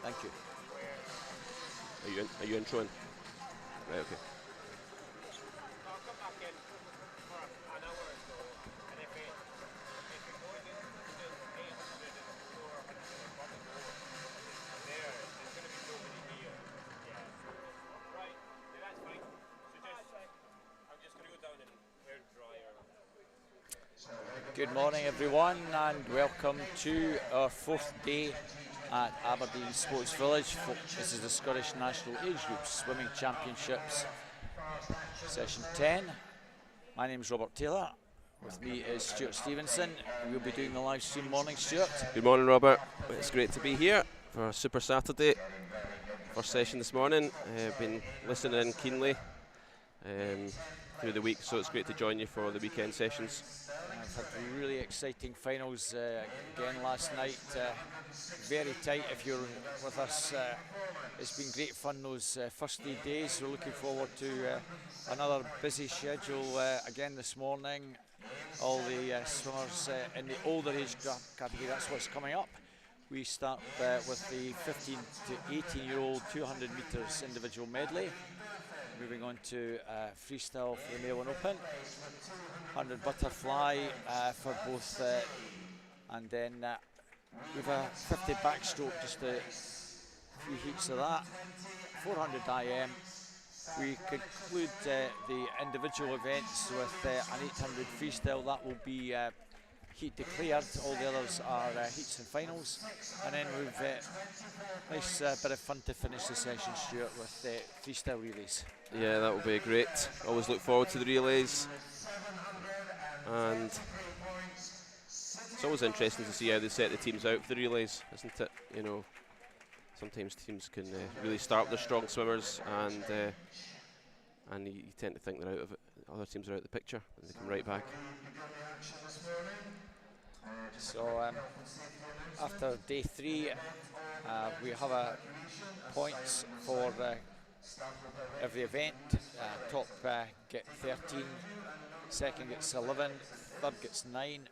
Thank you. Are you introing? Right, okay. Good morning, everyone, and welcome to our fourth day at Aberdeen Sports Village. This is the Scottish National Age Group Swimming Championships, session 10. My name is Robert Taylor. With me is Stuart Stevenson. We'll be doing the live stream. Morning, Stuart. Good morning, Robert. It's great to be here for a Super Saturday. First session this morning. Been listening in keenly through the week, so it's great to join you for the weekend sessions. I've had really exciting finals again last night. Very tight if you're with us. It's been great fun those first 3 days. We're looking forward to another busy schedule again this morning. All the swimmers in the older age category, that's what's coming up. We start with the 15 to 18-year-old 200 metres individual medley. Moving on to freestyle for the male and open. 100 butterfly for both, and then we've a 50 backstroke, just a few heats of that. 400 IM. We conclude the individual events with an 800 freestyle. That will be heat declared. All the others are heats and finals. And then we've nice bit of fun to finish the session, Stuart, with freestyle relays. Yeah, that will be great. Always look forward to the relays. And it's always interesting to see how they set the teams out for the relays, isn't it? You know, sometimes teams can really start with their strong swimmers, and you tend to think they're out of it. Other teams are out of the picture, and they come right back. So after day 3, we have points for every event. Top get 13, second gets 11, third gets 9,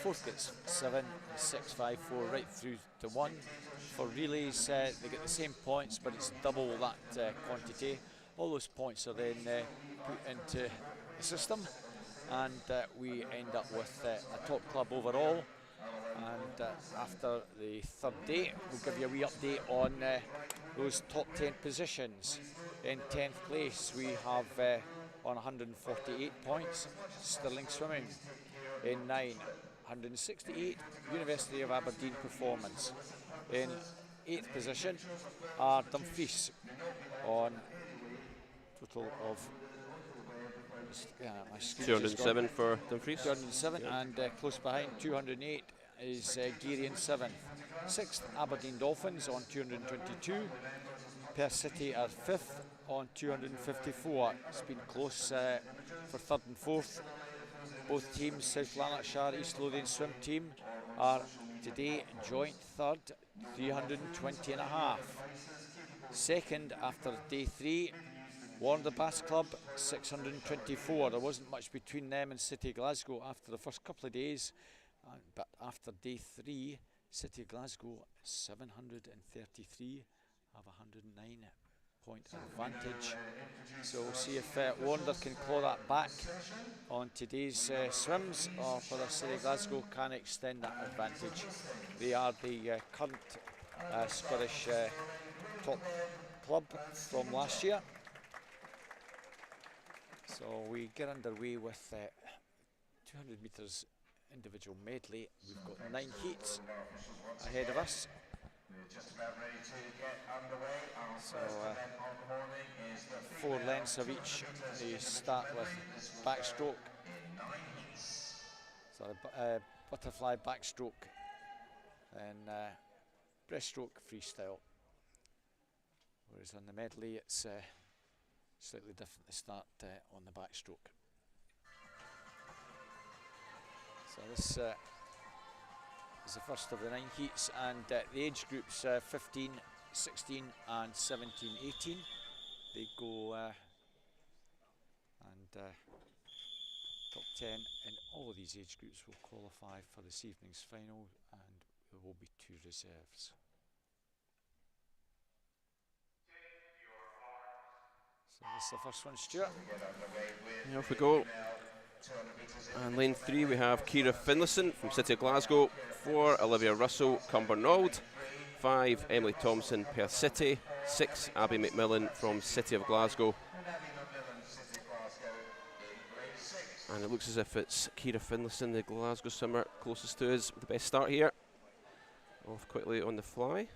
fourth gets 7, 6, 5, 4, right through to 1. For relays, they get the same points, but it's double that quantity. All those points are then put into the system, and we end up with a top club overall. And after the third day, we'll give you a wee update on those top 10 positions. In 10th place, we have on 148 points, Stirling Swimming. In 9, 168, University of Aberdeen Performance. In 8th position are Dumfries on total of 207 for Dumfries. 207, yeah. And close behind 208 is Geary in 7th. 6th, Aberdeen Dolphins on 222. Perth City are 5th on 254. It's been close for 3rd and 4th. Both teams, South Lanarkshire, East Lothian Swim Team, are today joint 3rd, 320.5. 2nd after day 3, Warner Bass Club, 624. There wasn't much between them and City Glasgow after the first couple of days, but after day 3, City Glasgow 733 have 109 point advantage. So we'll see if Warner can claw that back on today's swims, or whether City Glasgow can extend that advantage. They are the current Scottish top club from last year. So we get underway with 200 metres individual medley. We've got 9 heats ahead of us. So 4 lengths of each. They start with backstroke, butterfly backstroke, and breaststroke freestyle. Whereas on the medley it's slightly different. They start on the backstroke. So this is the first of the 9 heats, and the age groups 15, 16 and 17, 18. They go top 10 in all of these age groups will qualify for this evening's final, and there will be 2 reserves. So that's the first one, Stuart. And off we go. And lane 3 we have Ciara Finlayson from City of Glasgow. 4 Olivia Russell, Cumbernauld. 5 Emily Thompson, Perth City. 6 Abby McMillan from City of Glasgow. And it looks as if it's Ciara Finlayson, the Glasgow swimmer, closest to us with the best start here. Off quickly on the fly.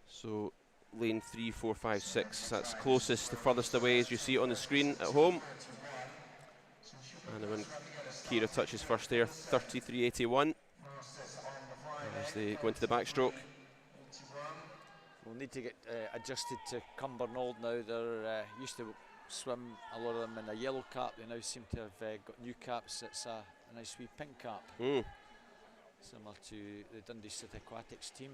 So lane 3, 4, 5, 6, that's closest to furthest away as you see it on the screen at home. And when Ciara touches first there, 33.81 as they go into the backstroke. We'll need to get adjusted to Cumbernauld now. They're used to swim, a lot of them in a yellow cap. They now seem to have got new caps. It's a nice wee pink cap. Similar to the Dundee City Aquatics team.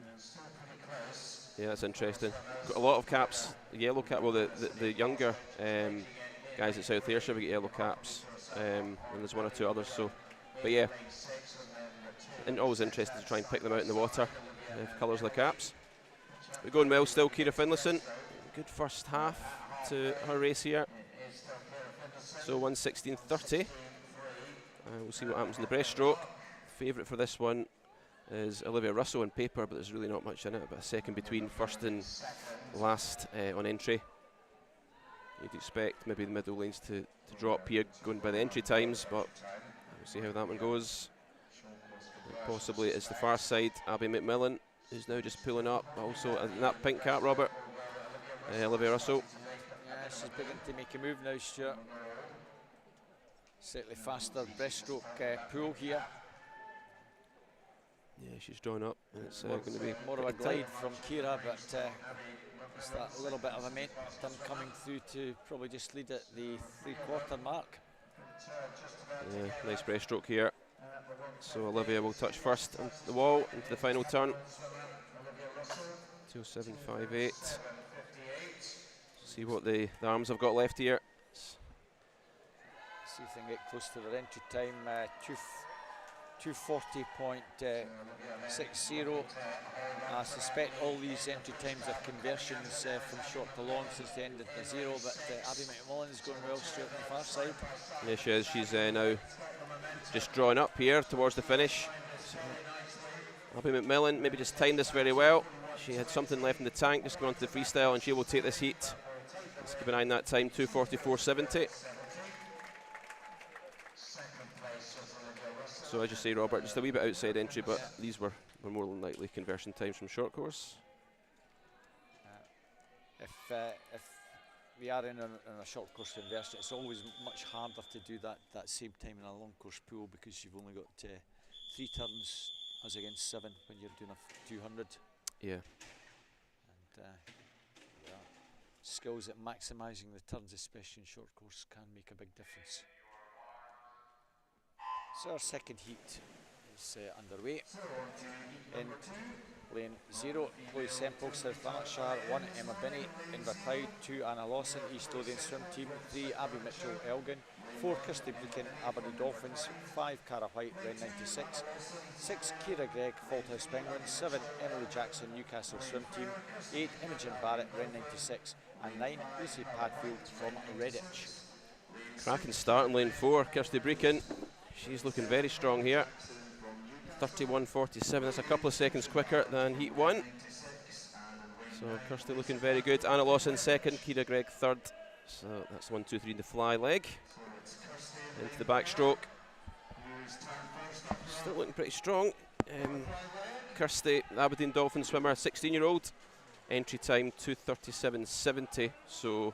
Yeah, that's interesting. Got a lot of caps, yellow cap. Well, the younger guys at South Ayrshire will get yellow caps, and there's 1 or 2 others. So, but yeah, and always interested to try and pick them out in the water. Colours of the caps. We're going well still. Ciara Finlayson, good first half to her race here. So 1:16.30. We'll see what happens in the breaststroke. Favourite for this one is Olivia Russell on paper, but there's really not much in it. About a second between first and last on entry. You'd expect maybe the middle lanes to drop here, going by the entry times, but we'll see how that one goes. Possibly it's the far side, Abby McMillan, who's now just pulling up. Also in that pink cap, Robert, Olivia Russell. Yeah, she's beginning to make a move now, Stuart. Slightly faster breaststroke pool here. Yeah, she's drawn up, and it's going to be more of a glide from Ciara, but just that little bit of momentum coming through to probably just lead at the 3/4 mark. Yeah, nice breaststroke here. So Olivia will touch first on the wall into the final turn. 2:07.58. See what the arms have got left here. See if they can get close to their entry time. 2:40.60. I suspect all these entry times are conversions from short to long since they ended at 0, but Abby McMillan is going well straight on the far side. Yeah, she is. She's now just drawing up here towards the finish. So Abby McMillan maybe just timed this very well. She had something left in the tank, just going on to the freestyle, and she will take this heat. Let's keep an eye on that time, 2:44.70. So as you say, Robert, just a wee bit outside entry, but these were more than likely conversion times from short course. If we are in a short course conversion, it's always much harder to do that same time in a long course pool because you've only got 3 turns as against 7 when you're doing a 200. Yeah. And skills at maximising the turns, especially in short course, can make a big difference. So our second heat is underway. In lane 0, Chloe Semple, South Lanarkshire. 1, Emma Binney, Inverclyde. 2, Anna Lawson, East Lothian Swim Team. 3, Abby Mitchell, Elgin. 4, Kirsty Buchan, Aberdeen Dolphins. 5, Cara White, Ren 96. 6, Ciara Gregg, Faulthouse Penguins. 7, Emily Jackson, Newcastle Swim Team. 8, Imogen Barrett, Ren 96. And 9, Lucy Padfield from Redditch. Cracking start in lane 4, Kirsty Buchan. She's looking very strong here. 31.47, that's a couple of seconds quicker than heat 1. So Kirsty looking very good. Anna Lawson second, Ciara Gregg third. So that's 1, 2, 3 in the fly leg. Into the backstroke. Still looking pretty strong. Kirsty, Aberdeen Dolphin swimmer, 16-year-old. Entry time 2:37.70, so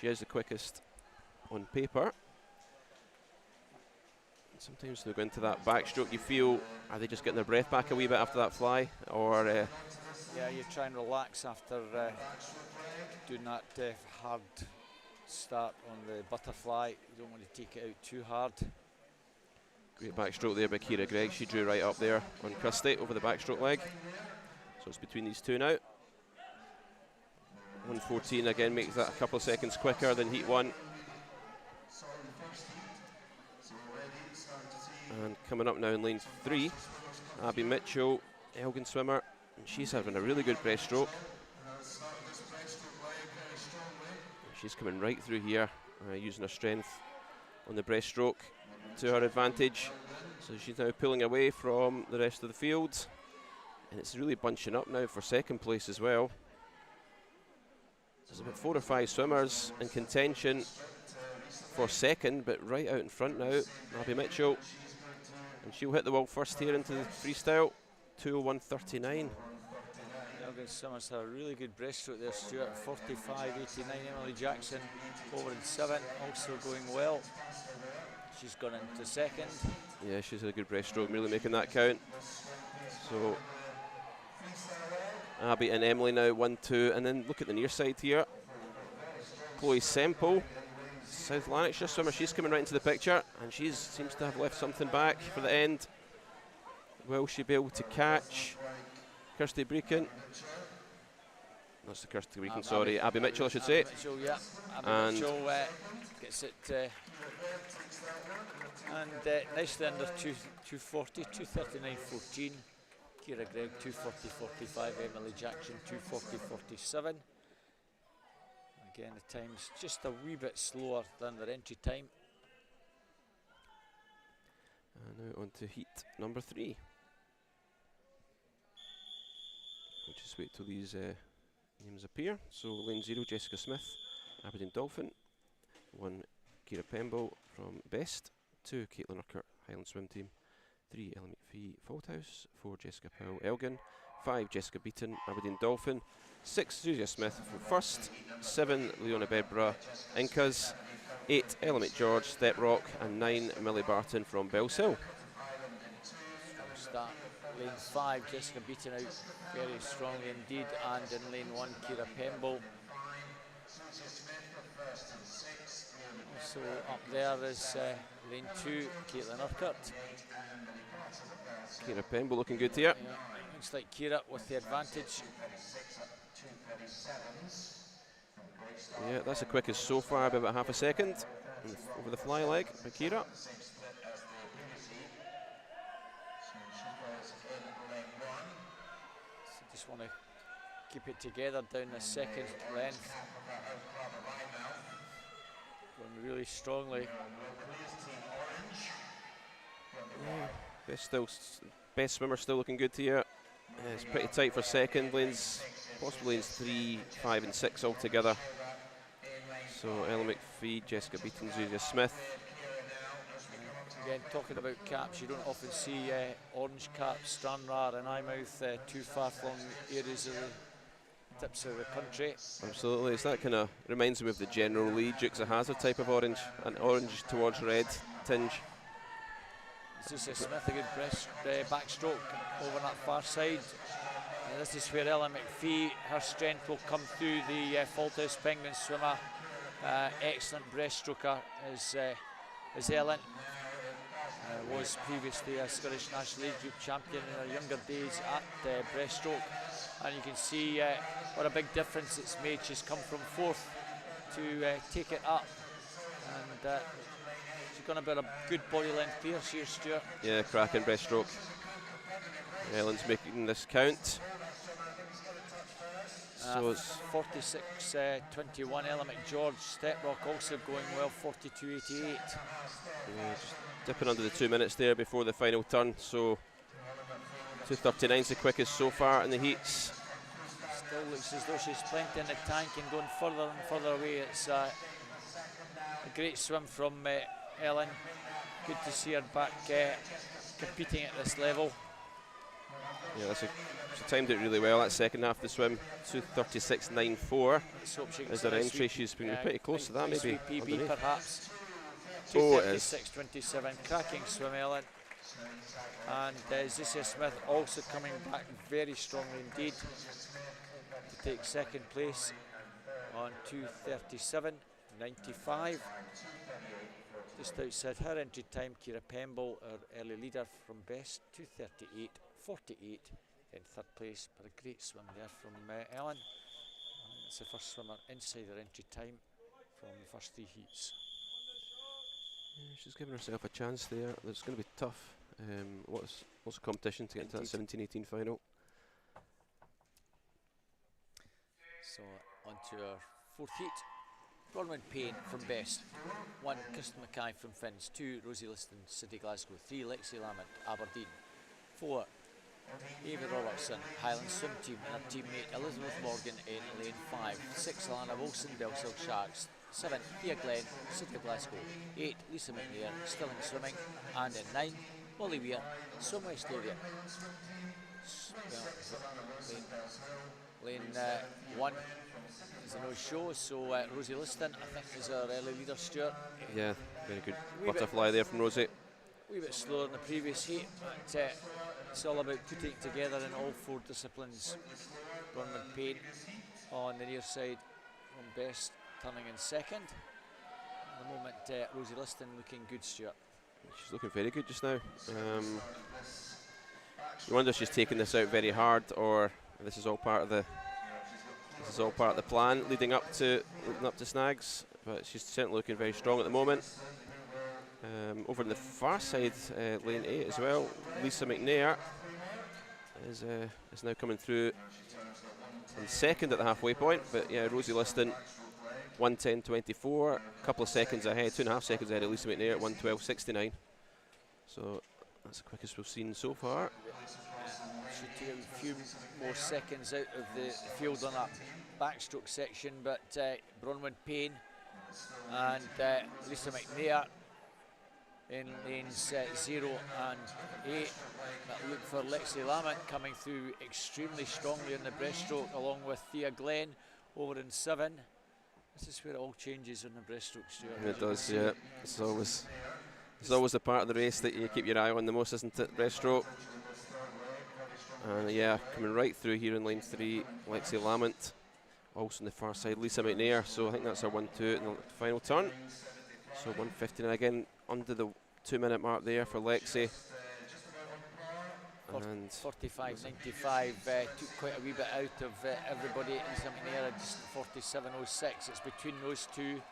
she is the quickest on paper. Sometimes when they go into that backstroke, you feel, are they just getting their breath back a wee bit after that fly? Or yeah, you try and relax after doing that hard start on the butterfly. You don't want to take it out too hard. Great backstroke there by Ciara Gregg. She drew right up there on Kirsty over the backstroke leg. So it's between these two now. 1:14 again makes that a couple of seconds quicker than heat 1. And coming up now in lane 3, Abby Mitchell, Elgin swimmer, and she's having a really good breaststroke. she's coming right through here, using her strength on the breaststroke to her advantage. So she's now pulling away from the rest of the field, and it's really bunching up now for second place as well. There's about 4 or 5 swimmers in contention for second, but right out in front now, Abby Mitchell, and she'll hit the wall first here into the freestyle, 2:01:39. Elgin Summers had a really good breaststroke there, Stuart. 45.89. Emily Jackson over in 7, also going well. She's gone into second. Yeah, she's had a good breaststroke, really making that count. So Abby and Emily now 1-2, and then look at the near side here. Chloe Semple, South Lanarkshire swimmer, she's coming right into the picture, and she seems to have left something back for the end. Will she be able to catch Kirsty Breakin? That's the Kirsty Breakin, sorry, Abby Mitchell I should say. Mitchell, yeah. Abby Mitchell gets it nicely under 240, 239.14. Kira Gregg 240.45, Emily Jackson 240.47. Again, the time's just a wee bit slower than their entry time. And now on to heat number 3. We'll just wait till these names appear. So lane 0, Jessica Smith, Aberdeen Dolphin. 1, Kira Pemble from Best. 2, Caitlin Urquhart, Highland Swim Team. 3, Ella McPhee, Faulthouse. 4, Jessica Powell, Elgin. 5, Jessica Beaton, Aberdeen Dolphin. 6, Susia Smith from First. 7, Leona Bebra, Incas. 8, Ella McGeorge, Step Rock. And 9, Millie Barton from Bellsill. Strong start. Lane 5, Jessica Beaton out very strongly indeed, and in lane 1, Kira Pemble. Also up there is lane 2, Caitlin Urquhart. Kira Pemble looking good here. Yeah, looks like Kira with the advantage. Yeah, that's the quickest so far, by about half a second over the fly leg by Kira. So just want to keep it together down the second length. Going really strongly. Yeah, best swimmer still looking good here. It's pretty tight for second. Lanes, possibly lanes 3, 5 and 6 altogether. So Ella McPhee, Jessica Beaton, Susia Smith. Again, talking about caps, you don't often see orange caps, Stranraer and Eyemouth too far from areas of the tips of the country. Absolutely, it's that kind of reminds me of the General Lee Dukes of Hazzard type of orange, an orange towards red tinge. Susia Smith, a good backstroke over that far side. And this is where Ella McPhee, her strength will come through. The Faulthouse Penguin swimmer, excellent breaststroker is Ellen. Was previously a Scottish National Age Group champion in her younger days at breaststroke, and you can see what a big difference it's made. She's come from 4th to take it up, and she's gone about a good body length clear here, Stuart. Yeah, cracking breaststroke. Ellen's making this count. So it's 46.21. Ella McGeorge, Step Rock also going well, 42.88. Yeah, just dipping under the 2 minutes there before the final turn. So 2:39 is the quickest so far in the heats. Still looks as though she's plenty in the tank and going further and further away. It's a great swim from Ellen. Good to see her back competing at this level. Yeah, she timed it really well. That second half of the swim, 2:36.94 is her entry. She's been pretty close to that, maybe. PB perhaps. Oh, it is. 2:36.27. Cracking swim, Ellen. And Susia Smith also coming back very strongly indeed to take second place on 2:37.95. Just outside her entry time, Kira Pemble, our early leader from Best, 2:38.48 in third place. But a great swim there from Ellen. And it's the first swimmer inside her entry time from the first 3 heats. Yeah, she's giving herself a chance there. It's going to be tough. What's the competition to get into that 17-18 final? So on to our 4th heat. Bronwyn Payne from Best. 1, Kirsten Mackay from Finns. 2, Rosie Liston, City Glasgow. 3, Lexi Lamont, Aberdeen. 4, Ava Robertson, Highland Swim Team, and her teammate Elizabeth Morgan in lane 5. 6, Alana Wilson, Bellsill Sharks. 7, Thea Glenn, City Glasgow. 8, Lisa McNair, Stirling Swimming. And in 9, Molly Weir, Swim West Area. Lane 1 is a no-show, so Rosie Liston, I think, is our early leader, Stuart. Yeah, very good butterfly there from Rosie. A wee bit slower than the previous heat, but it's all about putting it together in all 4 disciplines. Bronwyn Payne on the near side from Best, turning in second. At the moment, Rosie Liston looking good, Stuart. She's looking very good just now. You wonder if she's taking this out very hard, or this is all part of the plan leading up to snags. But she's certainly looking very strong at the moment. Over on the far side, lane 8 as well, Lisa McNair is now coming through in second at the halfway point. But yeah, Rosie Liston 1:10.24, a couple of seconds ahead, 2.5 seconds ahead of Lisa McNair at 1:12.69. So that's the quickest we've seen so far. Should take a few more seconds out of the field on that backstroke section, but Bronwyn Payne and Lisa McNair in lanes 0 and 8. That look for Lexi Lamont coming through extremely strongly in the breaststroke, along with Thea Glenn over in 7. This is where it all changes on the breaststroke, Stuart. It does, yeah. It's always the part of the race that you keep your eye on the most, isn't it? Breaststroke. And yeah, coming right through here in lane 3, Lexi Lamont. Also on the far side, Lisa McNair. So I think that's our 1-2 in the final turn. So 1:59 again, under the 2-minute mark there for Lexi. And 45.95 took quite a wee bit out of everybody. Lisa McNair at just 47.06. It's between those two.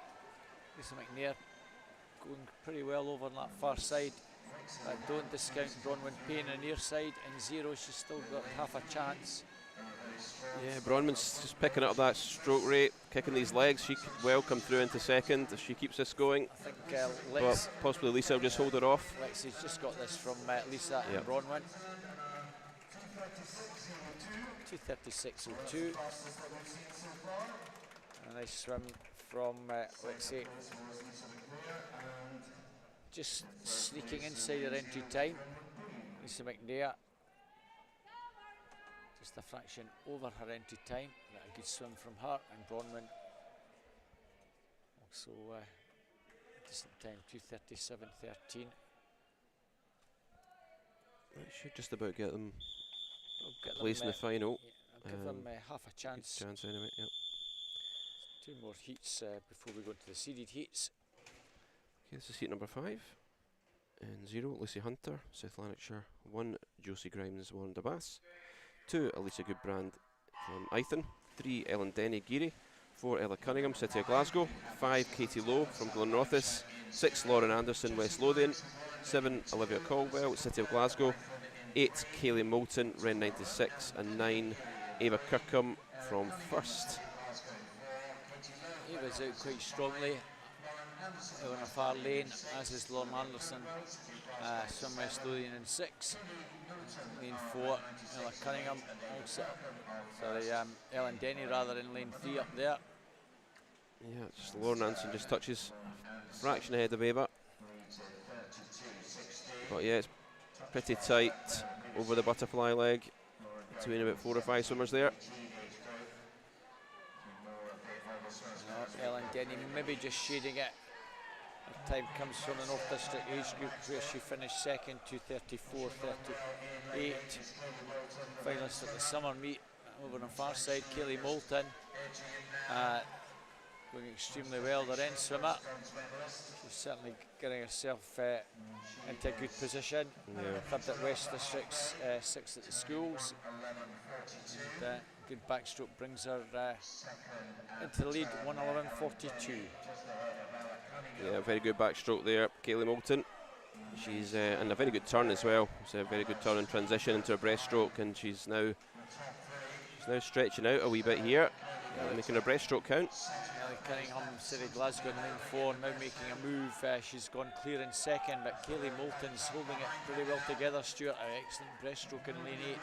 Lisa McNair going pretty well over on that far side. Don't discount Bronwyn Payne on the near side. In 0, she's still got half a chance. Yeah, Bronwyn's just picking up that stroke rate, kicking these legs. She could well come through into second if she keeps this going. I think but possibly Lisa will just hold her off. Lexi's just got this from Lisa and Bronwyn. 2:36.02. A nice swim from Lexi. Just sneaking inside her entry time. Lisa McNair just a fraction over her entry time. A good swim from her, and Bronwyn also decent time, 2:37.13. That should just about get them Get place in the final. Yeah, I'll give them half a chance. Good chance anyway, yep. 2 more heats before we go into the seeded heats. Okay, this is heat number 5. In 0, Lucy Hunter, South Lanarkshire. 1, Josie Grimes, Warren Bass. 2, Elisa Goodbrand from Eithin. 3, Ellen Denny, Geary. 4, Ella Cunningham, City of Glasgow. 5, Katie Lowe from Glenrothes. 6, Lauren Anderson, West Lothian. 7, Olivia Caldwell, City of Glasgow. 8, Kaylee Moulton, Ren 96. And 9, Ava Kirkham from First. Ava's out quite strongly on a far lane, as is Lauren Anderson. Swim West Lothian in 6. Lane 4, Ella Cunningham. Also, Ellen Denny rather in lane 3 up there. Yeah, just Lauren Anderson just touches a fraction ahead of Ava. But yeah, it's pretty tight over the butterfly leg between about 4 or 5 swimmers there. Ellen Denny maybe just shading it. Her time comes from the North District age group where she finished second, 2:34.38. Finalist at the summer meet over on the far side, Kaylee Moulton. Going extremely well, the end swimmer. She's certainly getting herself into a good position. Yeah. 3rd at West Districts, 6th at the schools. And, good backstroke brings her into the lead, 1:11.42. Yeah, very good backstroke there, Kaylee Moulton. She's in a very good turn as well. It's a very good turn in transition into a breaststroke, and she's now She's now stretching out a wee bit here, making her breaststroke count. Ellie Cunningham, City Glasgow in lane 4, now making a move. She's gone clear in second, but Kaylee Moulton's holding it pretty well together. Stuart, an excellent breaststroke in lane 8.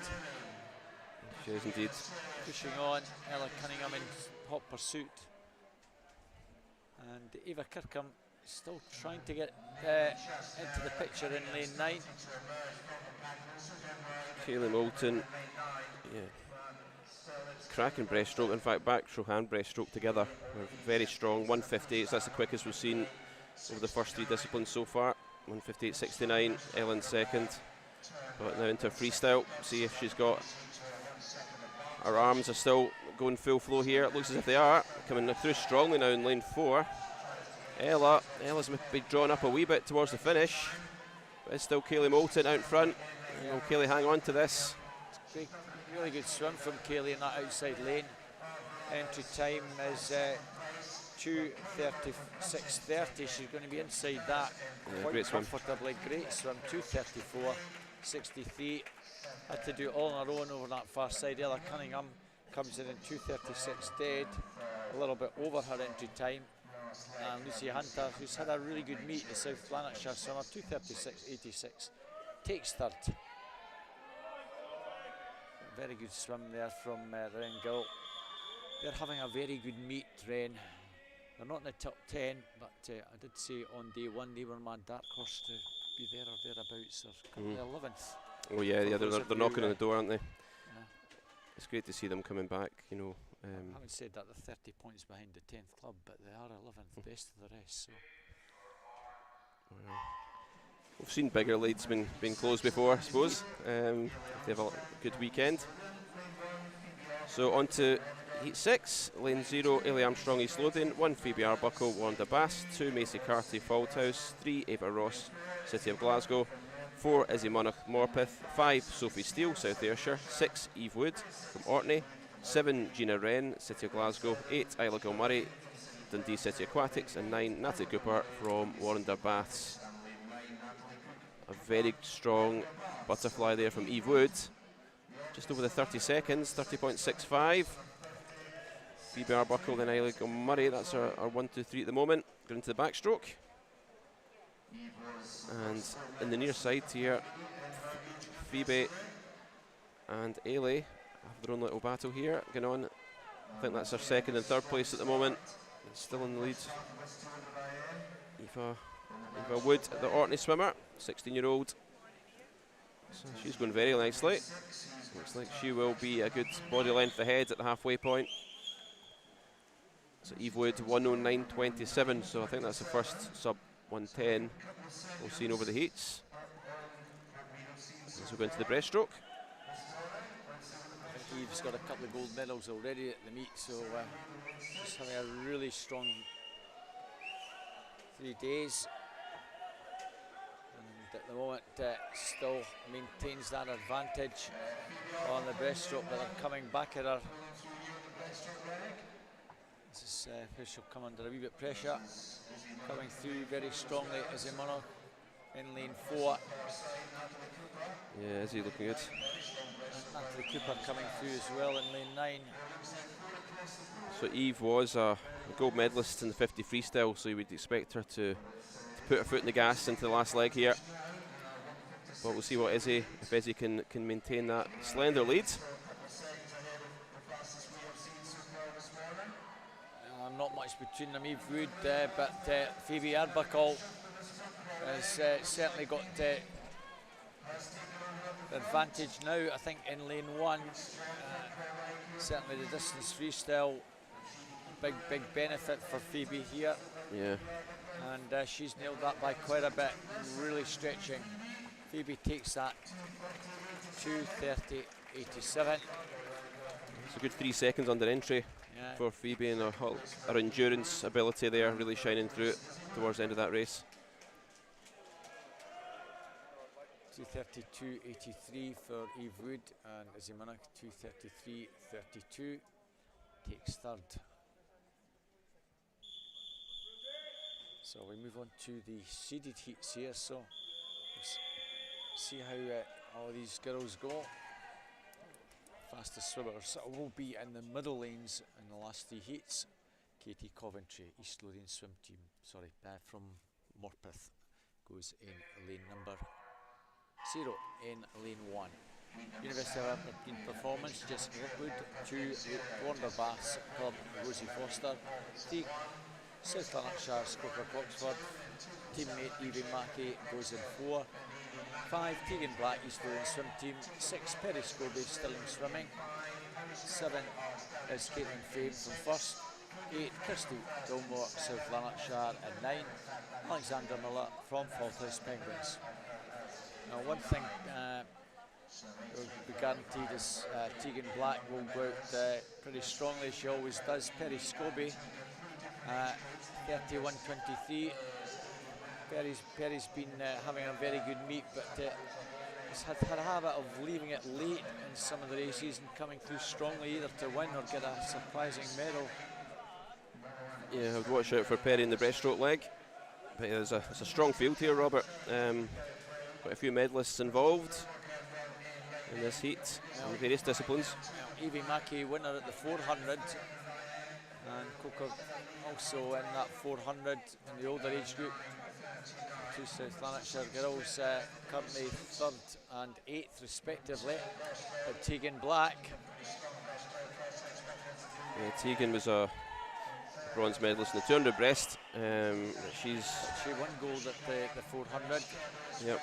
She is indeed. Pushing on, Ella Cunningham in hot pursuit. And Eva Kirkham still trying to get into the picture in lane 9. Kaylee Moulton, yeah, cracking breaststroke. In fact, backstroke and breaststroke together were very strong. 158, that's the quickest we've seen over the first 3 disciplines so far. 158.69, Ellen second. But now into freestyle, see if she's got, her arms are still going full flow here. It looks as if they are, coming through strongly now in lane 4. Ella's been drawn up a wee bit towards the finish, but it's still Kaylee Moulton out in front. Yeah. Will Kaylee hang on to this? Great, really good swim from Kaylee in that outside lane. Entry time is 2:36.30. She's going to be inside that quite great swim. comfortably. Great swim, 2:34.63. Had to do it all on her own over that far side. Ella Cunningham comes in 2:36 dead, a little bit over her entry time. And Lucy Hunter, who's had a really good meet at South Lanarkshire Summer, 2:36.86, takes third. A very good swim there from Ren Gill. They're having a very good meet, Ren. They're not in the top 10, but I did say on day 1 they were my dark horse to be there or thereabouts. They're currently 11th. Oh yeah, they're knocking on the door, aren't they? Yeah. It's great to see them coming back, you know. I haven't said that they're 30 points behind the 10th club, but they are 11th, best of the rest. So. We've seen bigger leads been closed before, I suppose. If they have a good weekend. So on to Heat 6, lane 0, Ailey Armstrong, East Lothian, 1 Phoebe Arbuckle, Wanda Bass, 2 Macy Carty, Fauldhouse, 3 Ava Ross, City of Glasgow, 4 Izzy Monagh, Morpeth, 5 Sophie Steele, South Ayrshire, 6 Eve Wood from Orkney, 7 Gina Wren, City of Glasgow, 8 Isla Gilmurray, Dundee City Aquatics, and 9 Natalie Cooper from Warrender Baths. A very strong butterfly there from Eve Wood, just over the 30 seconds, 30.65. Phoebe Arbuckle, then Isla Gilmurray, that's our 1, 2, 3 at the moment. Going into the backstroke. And in the near side here, Phoebe and Ailey have their own little battle here going on. I think that's her second and third place at the moment. It's still in the lead. Eva Wood, the Orkney swimmer, 16-year-old. So she's going very nicely. Looks like she will be a good body length ahead at the halfway point. So Eve Wood, 109.27, so I think that's the first sub 110 we've seen over the heats. As we go into the breaststroke. I think Eve's got a couple of gold medals already at the meet, so she's having a really strong 3 days. And at the moment still maintains that advantage on the breaststroke, but they're coming back at her. This is where she'll come under a wee bit of pressure. Coming through very strongly as Izzy Monagh in lane 4. Yeah, Izzy looking good. Natalie Cooper coming through as well in lane 9. So Eve was a gold medalist in the 50 freestyle, so you would expect her to put her foot in the gas into the last leg here. But we'll see what Izzy, if Izzy can maintain that slender lead. Not much between them, Eve Wood, but Phoebe Arbuckle has certainly got the advantage now, I think, in lane 1. Certainly the distance freestyle, big benefit for Phoebe here. Yeah. And she's nailed that by quite a bit, really stretching. Phoebe takes that 2:30.87. It's a good 3 seconds under entry. Yeah. For Phoebe, and her endurance ability there really shining through it towards the end of that race. 2:32.83 for Eve Wood, and Izzy Monagh 2:33.32 takes third. So we move on to the seeded heats here, so let's see how all these girls go. Fastest swimmers will be in the middle lanes in the last 3 heats. Katie Coventry, East Lothian swim team, from Morpeth, goes in lane number 0 in lane 1. University of Aberdeen Performance, Jessica Lockwood. 2, Warner Bass Club, Rosie Foster. 3, South Lanarkshire, Skoker Oxford. Teammate Evie Mackey goes in 4. 5, Tegan Black, East Lothian swim team. 6, Perry Scobie, Stirling Swimming. 7 is Caitlin Fame from First. 8, Kirsty Gilmore, South Lanarkshire. And 9, Alexander Miller from Falthouse Penguins. Now, one thing will be guaranteed is Tegan Black will go out pretty strongly. She always does. Perry Scobie, 31.23. Perry's been having a very good meet, but has had a habit of leaving it late in some of the races and coming through strongly either to win or get a surprising medal. Yeah, I would watch out for Perry in the breaststroke leg. But there's a strong field here, Robert. Quite a few medalists involved in this heat in various disciplines. Evie Mackey, winner at the 400, and Coker also in that 400 in the older age group. 2 South Lanarkshire girls currently 3rd and 8th respectively. But Tegan Black. Yeah, Tegan was a bronze medalist in the 200 breast. She won gold at the 400. Yep.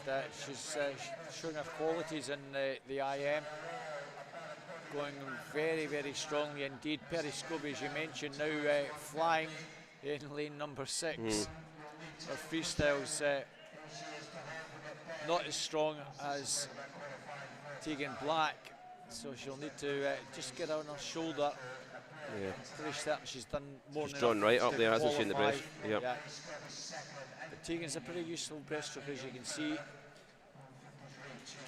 And she's showing her qualities in the IM, going very, very strongly indeed. Perry Scobie, as you mentioned, now flying in lane number 6. Her freestyle's not as strong as Tegan Black, so she'll need to just get on her shoulder. Yeah. Pretty certain she's done more. She's drawn right up there, hasn't she, in the breast? Yep. Yeah. But Tegan's a pretty useful breaststroke, as you can see.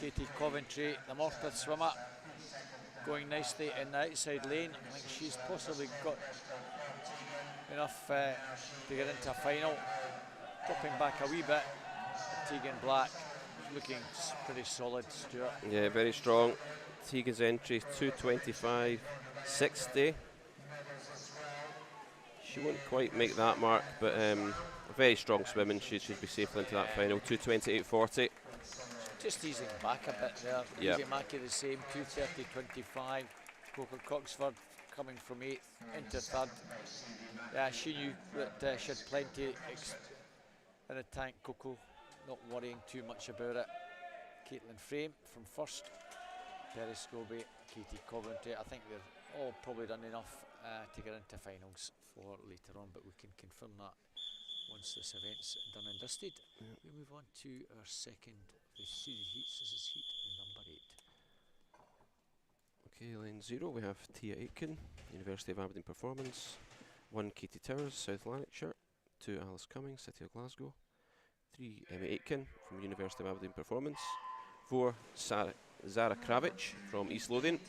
Katie Coventry, the Morpeth swimmer, going nicely in the outside lane. I think she's possibly got enough to get into a final. Dropping back a wee bit. Tegan Black looking pretty solid, Stuart. Yeah, very strong. Tegan's entry 2:25.60. She won't quite make that mark, but very strong swimming. She should be safely into that final. 2:28.40. Just easing back a bit there. Yep. Evie Mackey the same, 2:30.25. Coker Coxford coming from 8th into 3rd. Yeah, she knew that she had plenty in the tank, Coco, not worrying too much about it. Caitlin Frame from 1st. Perry Scobie, Katie Coventry. I think they've all probably done enough to get into finals for later on, but we can confirm that once this event's done and dusted. Yep. We move on to our second of the series heats. This is heat number 8. Okay, lane 0 we have Tia Aitken, University of Aberdeen Performance. 1 Katie Towers, South Lanarkshire. 2 Alice Cummings, City of Glasgow. 3 Emmy Aitken from University of Aberdeen Performance. 4 Zara Kravich from East Lothian.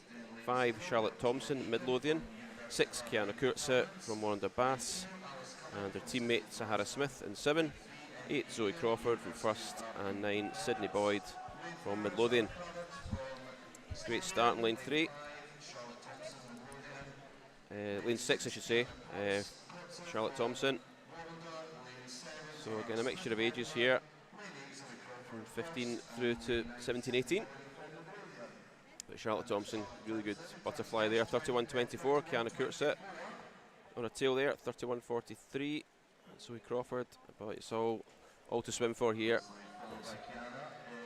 5 Charlotte Thompson, Mid Lothian. 6 Kiana Kurtze from Warner Bass and her teammate Sahara Smith in 7. 8 Zoe Crawford from First, and 9 Sydney Boyd from Mid Lothian. Great start in lane 3. Lane 6 I should say, Charlotte Thompson. So again a mixture of ages here, from 15 through to 17-18. But Charlotte Thompson, really good butterfly there, 31.24. Kiana Kurtze on her tail there, 31.43. Zoe Crawford, but it's all to swim for here.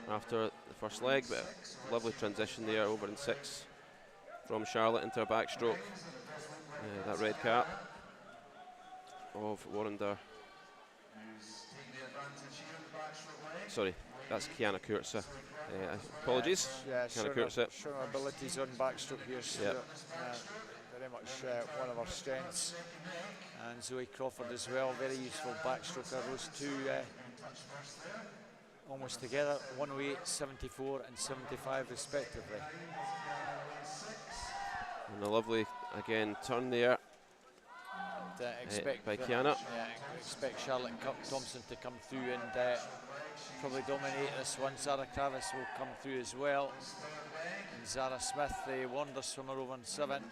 After the first leg, but a lovely transition there over in 6 from Charlotte into a backstroke. That red cap of Warrender. Sorry, that's Kiana Kurtze. Apologies. Yeah, Kiana Kurtze. Showing our abilities on backstroke here. Yep. Very much one of our strengths. And Zoe Crawford as well, very useful backstroker. Those two almost together, 108, 74 and 75 respectively. And a lovely, again, turn there. expect by Kiana. Yeah, expect Charlotte Thompson to come through and probably dominate this one. Zara Travis will come through as well. And Zara Smith, the wonder swimmer over on 7.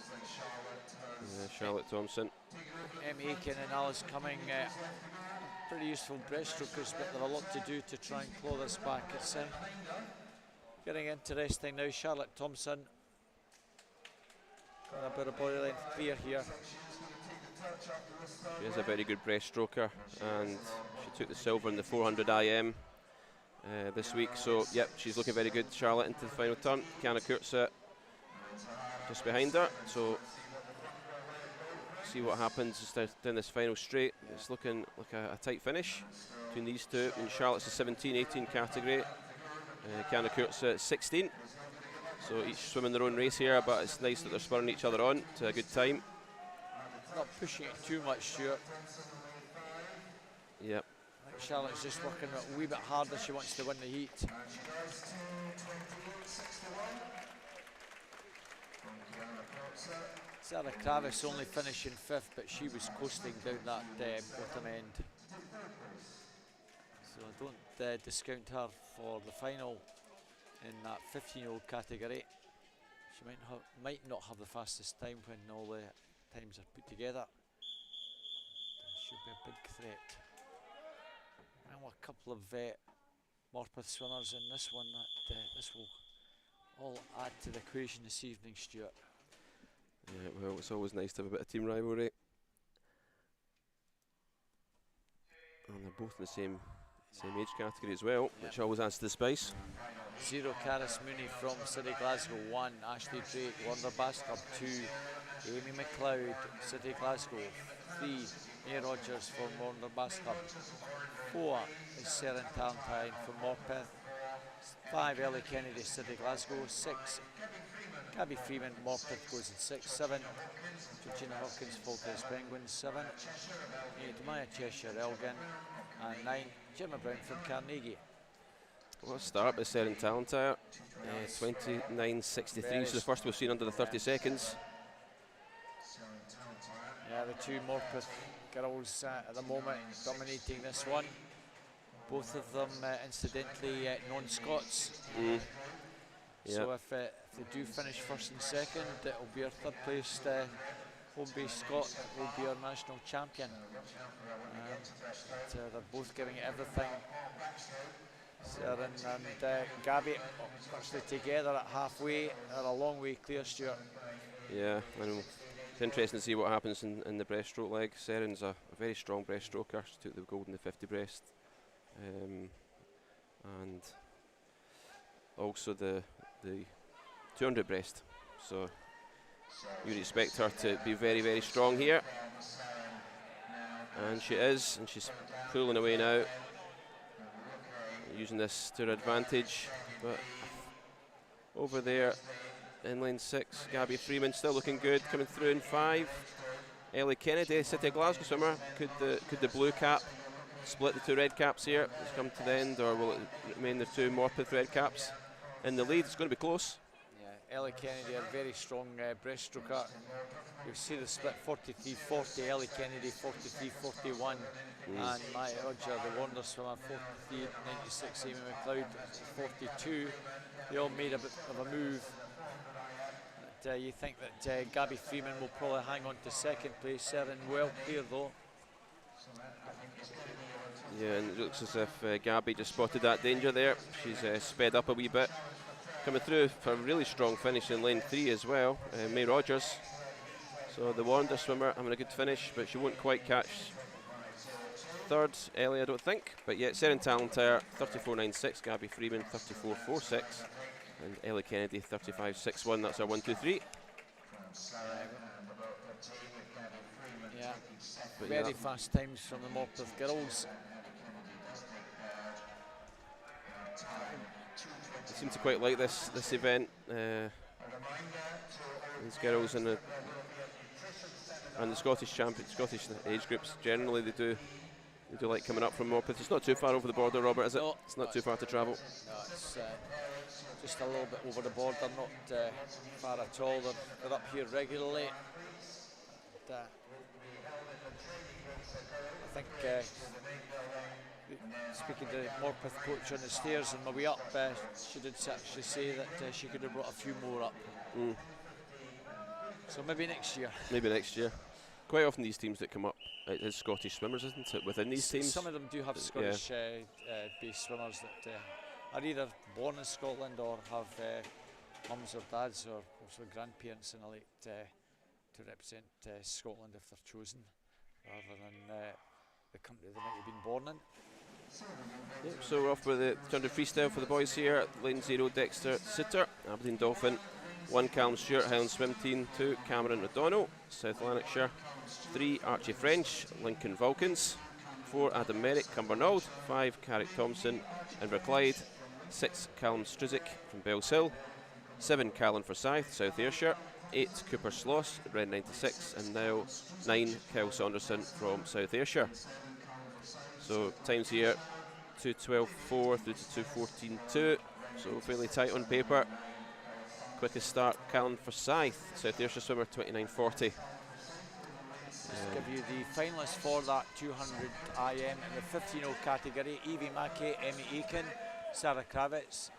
Charlotte Thompson. Emmy Aiken and Alice Cumming, pretty useful breaststrokers, but they've a lot to do to try and claw this back. It's getting interesting now. Charlotte Thompson got a bit of body length clear here. She is a very good breaststroker, and she took the silver in the 400 IM this week. So, yep, she's looking very good. Charlotte into the final turn. Kiana Kurtz just behind her. So, see what happens down this final straight. It's looking like a tight finish between these two. And Charlotte's the 17-18 category. Kiana Kurtz at 16. So each swimming their own race here, but it's nice that they're spurring each other on to a good time. Not pushing it too much, Stuart. Yep. I think Charlotte's just working a wee bit harder. She wants to win the heat. Zara Travis only finishing 5th, but she was coasting down that bottom end. So I don't discount her for the final in that 15-year-old category. She might not have the fastest time when all the times are put together. Should be a big threat. And a couple of Morpeth swimmers in this one. This will all add to the equation this evening, Stuart. Yeah, well, it's always nice to have a bit of team rivalry. And they're both in the same age category as well, which always adds to the spice. 0 Caris Mooney from City Glasgow. 1 Ashley Drake, Wonder Bastard. 2 Amy McLeod, City Glasgow. 3 May Rogers from Wonder Bastard. 4 is Seren Tarntine from Morpeth. 5 Ellie Kennedy, City Glasgow. 6 Gabby Freeman, Morpeth goes in 6. 7 Georgina Hawkins, Falkers Penguins. 7 8 Maya Cheshire, Elgin. And 9 Gemma Brown from Carnegie. What a start by Seren Tarntine. 29.63, so the first we've seen under the 30 seconds. Yeah, the 2 Morpeth girls at the moment dominating this one. Both of them incidentally non-Scots. Yep. So if they do finish 1st and 2nd, it'll be our 3rd placed home-based Scot will be our national champion. They're both giving it everything. Seren and Gabby actually together at halfway. They're a long way clear, Stuart. Yeah, I know. It's interesting to see what happens in the breaststroke leg. Seren's a very strong breaststroker. She took the gold in the 50 breast. And also the 200 breast. So you'd expect her to be very, very strong here. And she is, and she's pulling away now, using this to her advantage. But over there in lane 6, Gabby Freeman still looking good, coming through in 5. Ellie Kennedy, City Glasgow swimmer. Could the blue cap split the 2 red caps here? It's come to the end, or will it remain the 2 Morpeth red caps in the lead? It's going to be close. Yeah, Ellie Kennedy, a very strong breaststroker. You'll see the split 43-40, Ellie Kennedy 43-41, and Maya Roger, the wonder swimmer, 43-96, Amy McLeod 42. They all made a bit of a move. But, you think that Gabby Freeman will probably hang on to 2nd place. Seren well clear though. Yeah, and it looks as if Gabby just spotted that danger there. She's sped up a wee bit. Coming through for a really strong finish in lane 3 as well, May Rogers. So the wonder swimmer having a good finish, but she won't quite catch 3rd, Ellie, I don't think. But yeah, Seren Tarntine 34.96, Gabby Freeman 34.46, and Ellie Kennedy 35.61. That's our 1, 2, 3. Yeah, but very yeah, fast times from the Morpeth girls. they seem to quite like this event. These girls and the Scottish age groups generally they do like coming up from Morpeth. It's not too far over the border, Robert, is it? No, it's not too far to travel. No, it's just a little bit over the border, not far at all. They're up here regularly. I think speaking to the Morpeth coach on the stairs on my way up, she did actually say that she could have brought a few more up. So maybe next year. Maybe next year. Quite often these teams that come up, it's Scottish swimmers, isn't it, within these teams? Some of them do have Scottish based swimmers that are either born in Scotland or have mums or dads or also grandparents in the lake to represent Scotland if they're chosen, rather than the country they might have been born in. Yep, so we're off with the 200 freestyle for the boys here. Lane 0, Dexter Sitter, Aberdeen Dolphin. 1, Callum Stewart, Highland Swim Team. 2, Cameron O'Donnell, South Lanarkshire. 3, Archie French, Lincoln Vulcans. 4, Adam Merrick, Cumbernauld. 5, Carrick Thompson, Inverclyde. 6, Callum Struzik from Bellshill. 7, Callan Forsyth, South Ayrshire. 8, Cooper Sloss, Red 96. And now 9, Kyle Saunderson from South Ayrshire. So times here 2:12.4 through to 2:14.2, so fairly tight on paper. Quickest start, Callan Forsyth, South Ayrshire swimmer, 29:40. Just give you the finalists for that 200 IM in the 15-0 category: Evie Mackey, Emmy Aiken, Sarah Kravitz,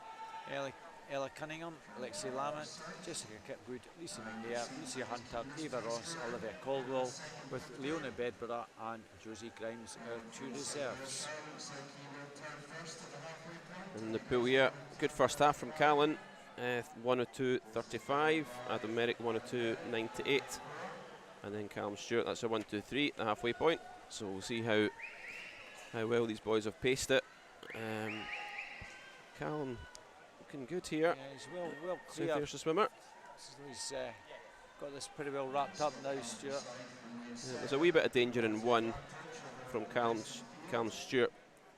Ella Cunningham, Alexei Lamont, Jessica Kipwood, Lisa McNair, Lucia Hunter, Eva Ross, Olivia Caldwell, with Leona Bedborough and Josie Grimes, our 2 reserves. In the pool here, good first half from Callan, 102.35, Adam Merrick 102.98, and then Callum Stewart, that's a 1:23, the halfway point. So we'll see how well these boys have paced it. Callum looking good here. Yeah, he's well clear. South Ayrshire swimmer. So he's got this pretty well wrapped up now, Stuart. Yeah, there's a wee bit of danger in 1 from Callum Stewart,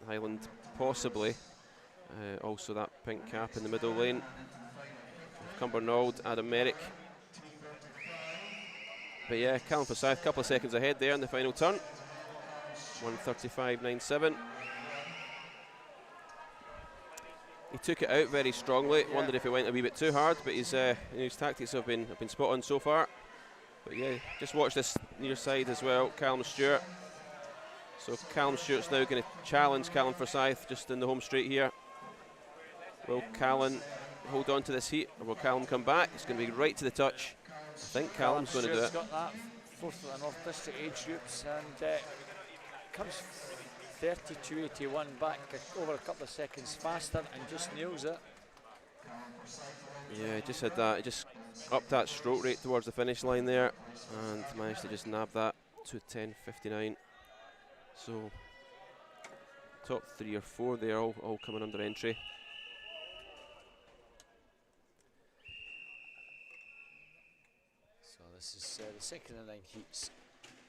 Highland possibly. Also that pink cap in the middle lane. Cumbernauld, Adam Merrick. But yeah, Callum Forsyth, a couple of seconds ahead there in the final turn. 1:35.97. He took it out very strongly. Yeah. Wondered if he went a wee bit too hard, but his tactics have been spot on so far. But yeah, just watch this near side as well, Callum Stewart. So Callum Stewart's now going to challenge Callum Forsyth just in the home straight here. Will Callan hold on to this heat, or will Callum come back? It's going to be right to the touch. I think Callum's going to do it. Got that 4th of the North District age groups, and comes 32.81 back over a couple of seconds faster and just nails it. Yeah, he just had that, he just upped that stroke rate towards the finish line there and managed to just nab that to 10.59. So top 3 or 4 there, all coming under entry. So this is the second of 9 heats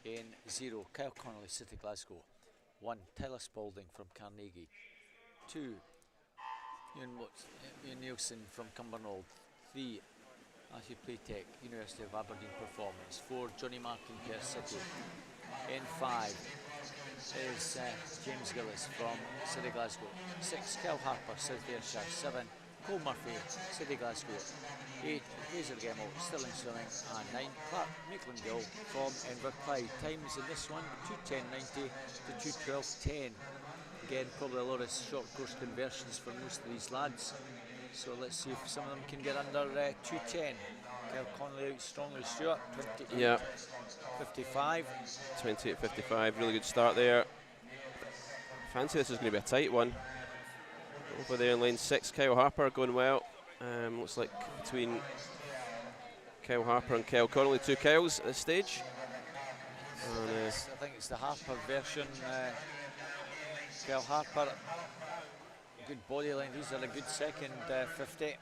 in 0, Kyle Connolly, City Glasgow. 1, Tyler Spalding from Carnegie. 2, Ian Nielsen from Cumbernauld. 3, Matthew Playtech, University of Aberdeen Performance. 4, Johnny Martin, Kerr City. In 5 is James Gillis from City Glasgow. 6, Kel Harper, South Ayrshire. 7, Cole Murphy, City Glasgow. 8, Fraser Gemmell, Stirling Swimming. And 9, Clark Maitland-Gill from Inverclyde. Times in this one, 2:10.90 to 2:12.10. Again, probably a lot of short course conversions for most of these lads. So let's see if some of them can get under 2:10. Kyle Connolly out strongly, Stuart, 28.55. 28.55, really good start there. Fancy this is going to be a tight one. Over there in lane 6, Kyle Harper going well. Looks like between Kyle Harper and Kyle Connolly, 2 Kyles at this stage. And, I think it's the Harper version. Kyle Harper, good body line. These are a good second 50.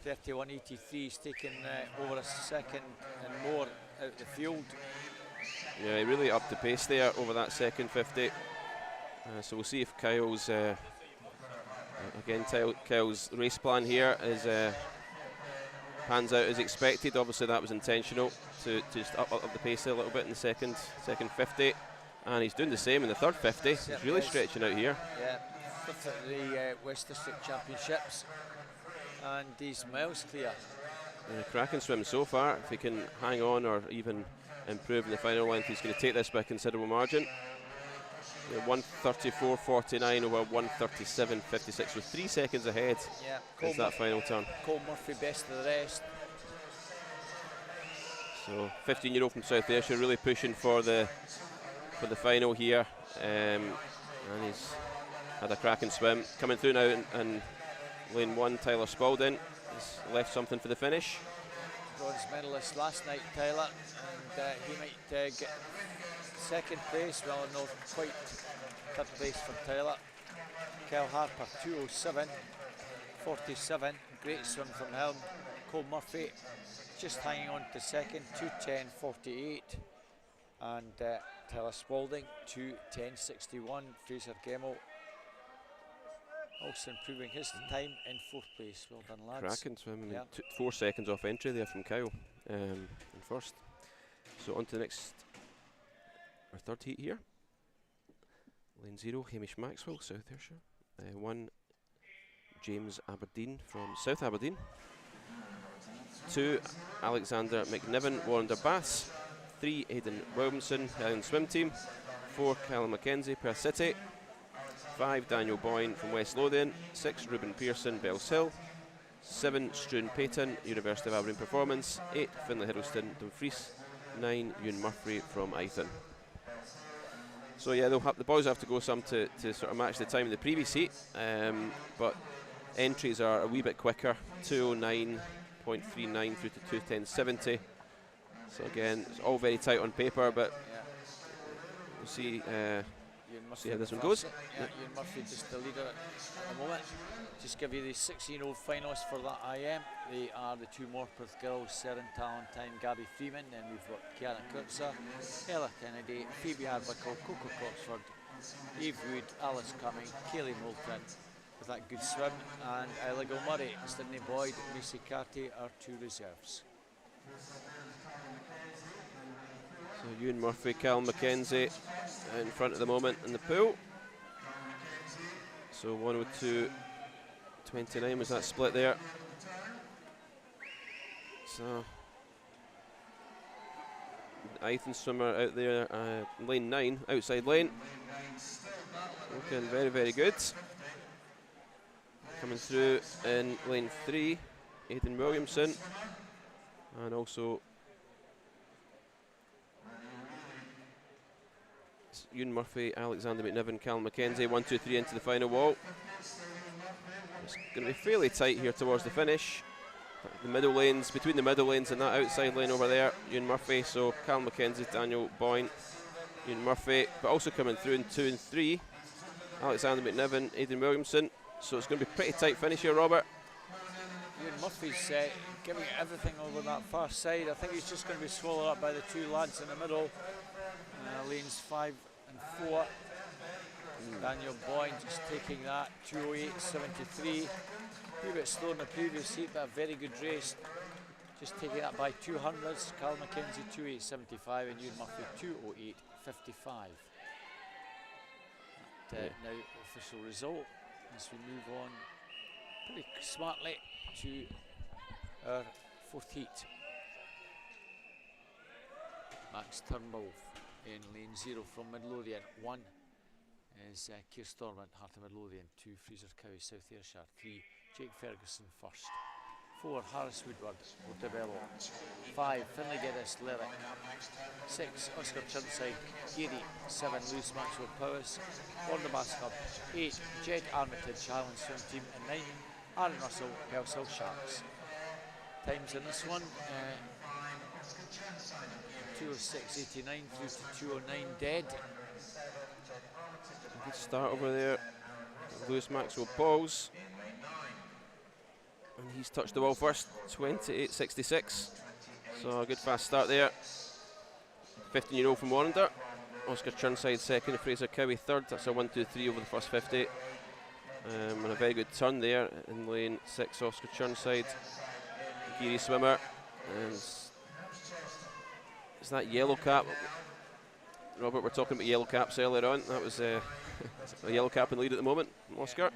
31.83. He's taken over a second and more out the field. Yeah, he really upped the pace there over that second 50. So we'll see if Kyle's Kyle's race plan here is pans out as expected. Obviously that was intentional to just up the pace a little bit in the second 50, and he's doing the same in the third 50. He's really stretching out here. Yeah, 5th at the West District Championships, and he's miles clear. cracking swim so far. If he can hang on or even improve in the final length, he's going to take this by a considerable margin. 1:34.49 over 1:37.56, so 3 seconds ahead is that final turn. Cole Murphy best of the rest. So 15-year-old from South Ayrshire really pushing for the final here, and he's had a cracking swim. Coming through now in lane 1, Tyler Spalding has left something for the finish. Bronze medalist last night, Tyler, and he might get second place. Well, no, quite third place for Tyler. Kel Harper 2:07.47, great swim from him. Cole Murphy just hanging on to second, 2:10.48, and Tyler Spalding 2:10.61. Fraser Gemmell also improving his time in 4th place. Well done, lads. Cracking swim, yeah. 4 seconds off entry there from Kyle in first. So on to the next, our third heat here. Lane 0, Hamish Maxwell, South Ayrshire. 1, James Aberdeen from South Aberdeen. 2, Alexander McNiven, Warrender Bass. 3, Aidan Williamson, Highland Swim Team. 4, Callum Mackenzie, Perth City. 5, Daniel Boyne from West Lothian. 6, Ruben Pearson, Bells Hill. 7, Struan Payton, University of Aberdeen Performance. 8, Finlay Hiddleston, Dumfries. 9, Ewan Murphy from Eithin. So yeah, the boys have to go some to sort of match the time in the previous heat, but entries are a wee bit quicker, 2:09.39 through to 2:10.70. So again, it's all very tight on paper, but we'll see how this one goes. Yeah, Ewan Murphy just the leader at the moment. Just give you the 16-year-old finalists for that IM. They are the 2 Morpeth girls, Seren Talentine, Gabby Freeman, then we've got Kiara Kurtzer, Ella Kennedy, Phoebe Arbuckle, Coco Coxford, Eve Wood, Alice Cumming, Kaylee Moulton with that good swim, and Isla Gilmurray, Sydney Boyd, Macy Carty are 2 reserves. So Ewan Murphy, Callum Mackenzie in front at the moment in the pool. So 1:02.29 was that split there. So Eithin swimmer out there, lane 9, outside lane. Looking very, very good. Coming through in lane 3, Aidan Williamson, and also Ewan Murphy, Alexander McNiven, Callum Mackenzie, 1, 2, 3 into the final wall. It's going to be fairly tight here towards the finish. The middle lanes, between the middle lanes and that outside lane over there, Ewan Murphy, so Callum Mackenzie, Daniel Boyne, Ewan Murphy, but also coming through in 2 and 3, Alexander McNiven, Aidan Williamson. So it's going to be a pretty tight finish here, Robert. Ewan Murphy's giving it everything over that far side. I think he's just going to be swallowed up by the 2 lads in the middle. Lanes 5 and 4. Daniel Boyne just taking that, 2:08.73. A wee bit slow in the previous heat, but a very good race. Just taking that by 200s. Carl Mackenzie 2:08.75 and Ewan Murphy 2:08.55. Now official result as we move on pretty smartly to our 4th heat. Max Turnbull in lane 0 from Midlothian. 1 is Keir Stormont, Heart of Midlothian. 2, Fraser Cowie, South Ayrshire. 3, Jake Ferguson first. 4, Harris Woodward, Portobello. 5, Finlay Geddes, Lerwick. 6, Oscar Chirnside, Geary. 7, Lewis Maxwell Powys, Warnerbass Hub. 8, Jed Armitage, Highland Swim Team. And 9, Aaron Russell, Bells Hill Sharks. Times in this one, 2:06.89 through to 2:09 dead. Good start over there, Lewis Maxwell Pauls. And he's touched the wall first, 28.66. So a good fast start there. 15-year-old from Warrender. Oscar Chirnside second, Fraser Cowie third. That's a 1, 2, 3 over the first 50. And a very good turn there in lane 6, Oscar Chirnside. Geary swimmer. And is that yellow cap? Robert, we're talking about yellow caps earlier on. That was a yellow cap in the lead at the moment, Oscar.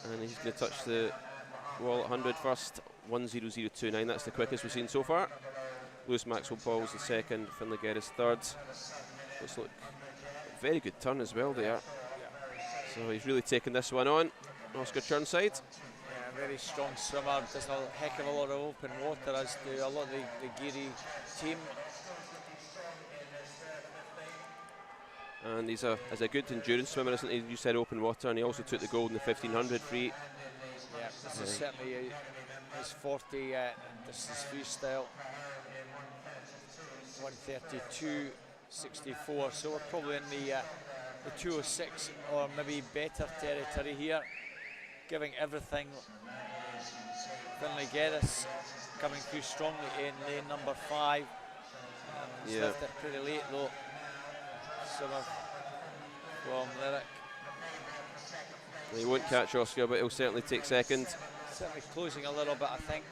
And he's going to touch the wall at 100 first. 1:00:29. That's the quickest we've seen so far. Lewis Maxwell Pauls the second, Finlay Geddes third. Looks like a very good turn as well there. So he's really taken this one on. Oscar Churnside. Yeah, very strong swimmer, does a heck of a lot of open water, as do a lot of the Geary team. And he's a good endurance swimmer, isn't he? You said open water, and he also took the gold in the 1500 free. Yeah, this is certainly his 40 distance freestyle. 1:32.64, so we're probably in the 2:06 or maybe better territory here, giving everything. Finlay Geddes coming through strongly in lane number 5. He's left it pretty late though. Swimmer from Lyric. He won't catch Oscar, but he'll certainly take second. Certainly closing a little bit, I think.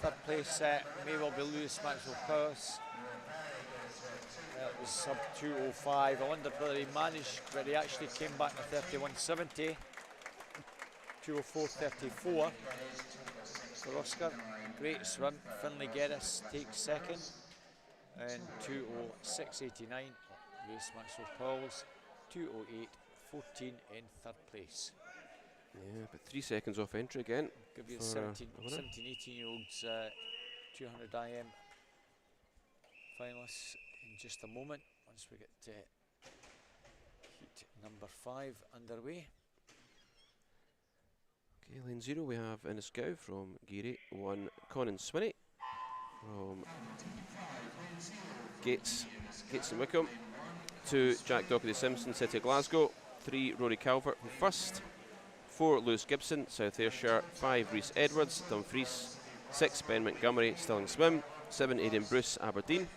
Third place may well be Lewis Maxwell Powers. It was sub 2:05. I wondered whether he managed, but he actually came back to 31:70. 2:04.34 for Oscar. Great swim. Finlay Geddes takes second. And 2:06.89. Lewis Maxwell Powers. 2:08.14 in third place. Yeah, but 3 seconds off entry again. Give you 17, 18-year-olds 200 IM finalists in just a moment, once we get heat number 5 underway. Okay, lane 0 we have Enniscow from Geary, 1 Conan Swinney from Gates and Wickham, 2 Jack Doherty Simpson, City of Glasgow, 3 Rory Calvert from First, 4 Lewis Gibson, South Ayrshire, 5 Rhys Edwards, Dumfries, 6 Ben Montgomery, Stirling Swim, 7 Aidan Bruce, Aberdeen,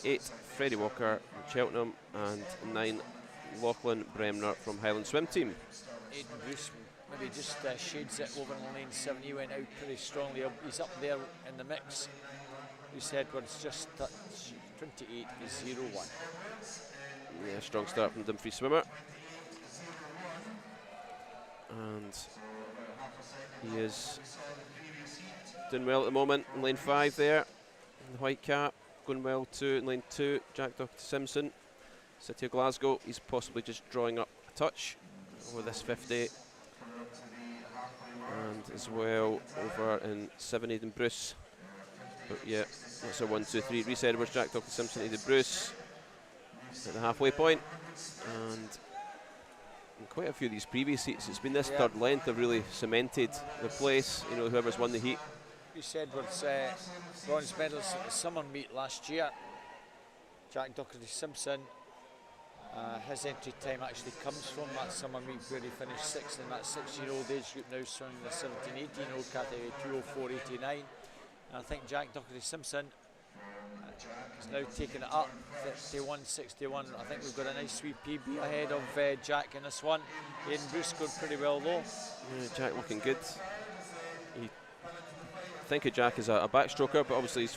8 Freddie Walker from Cheltenham, and 9 Lachlan Bremner from Highland Swim Team. Aidan Bruce maybe just shades it over in lane 7. He went out pretty strongly. He's up there in the mix. Rhys Edwards just touched 28.01. Yeah, strong start from Dumfries swimmer. And he is doing well at the moment in lane 5 there. In the white cap, going well too in lane 2. Jack Doherty Simpson, City of Glasgow. He's possibly just drawing up a touch over this 50. And as well over in 7 Aidan Bruce. But yeah, that's a 1, 2, 3. Rhys Edwards, Jack Doherty Simpson, Aidan Bruce at the halfway point. And in quite a few of these previous heats, it's been this third length have really cemented the place. You know, whoever's won the heat. Rhys Edwards, bronze medalist at the summer meet last year. Jack Doherty Simpson, his entry time actually comes from that summer meet where he finished 6th in that 6-year-old age group, now swimming the 17-18-year-old category, 2:04.89. And I think Jack Doherty Simpson has now taken it up, 51.61. I think we've got a nice sweet PB ahead of Jack in this one. Aidan Bruce scored pretty well though. Yeah, Jack looking good. I think of Jack as a backstroker, but obviously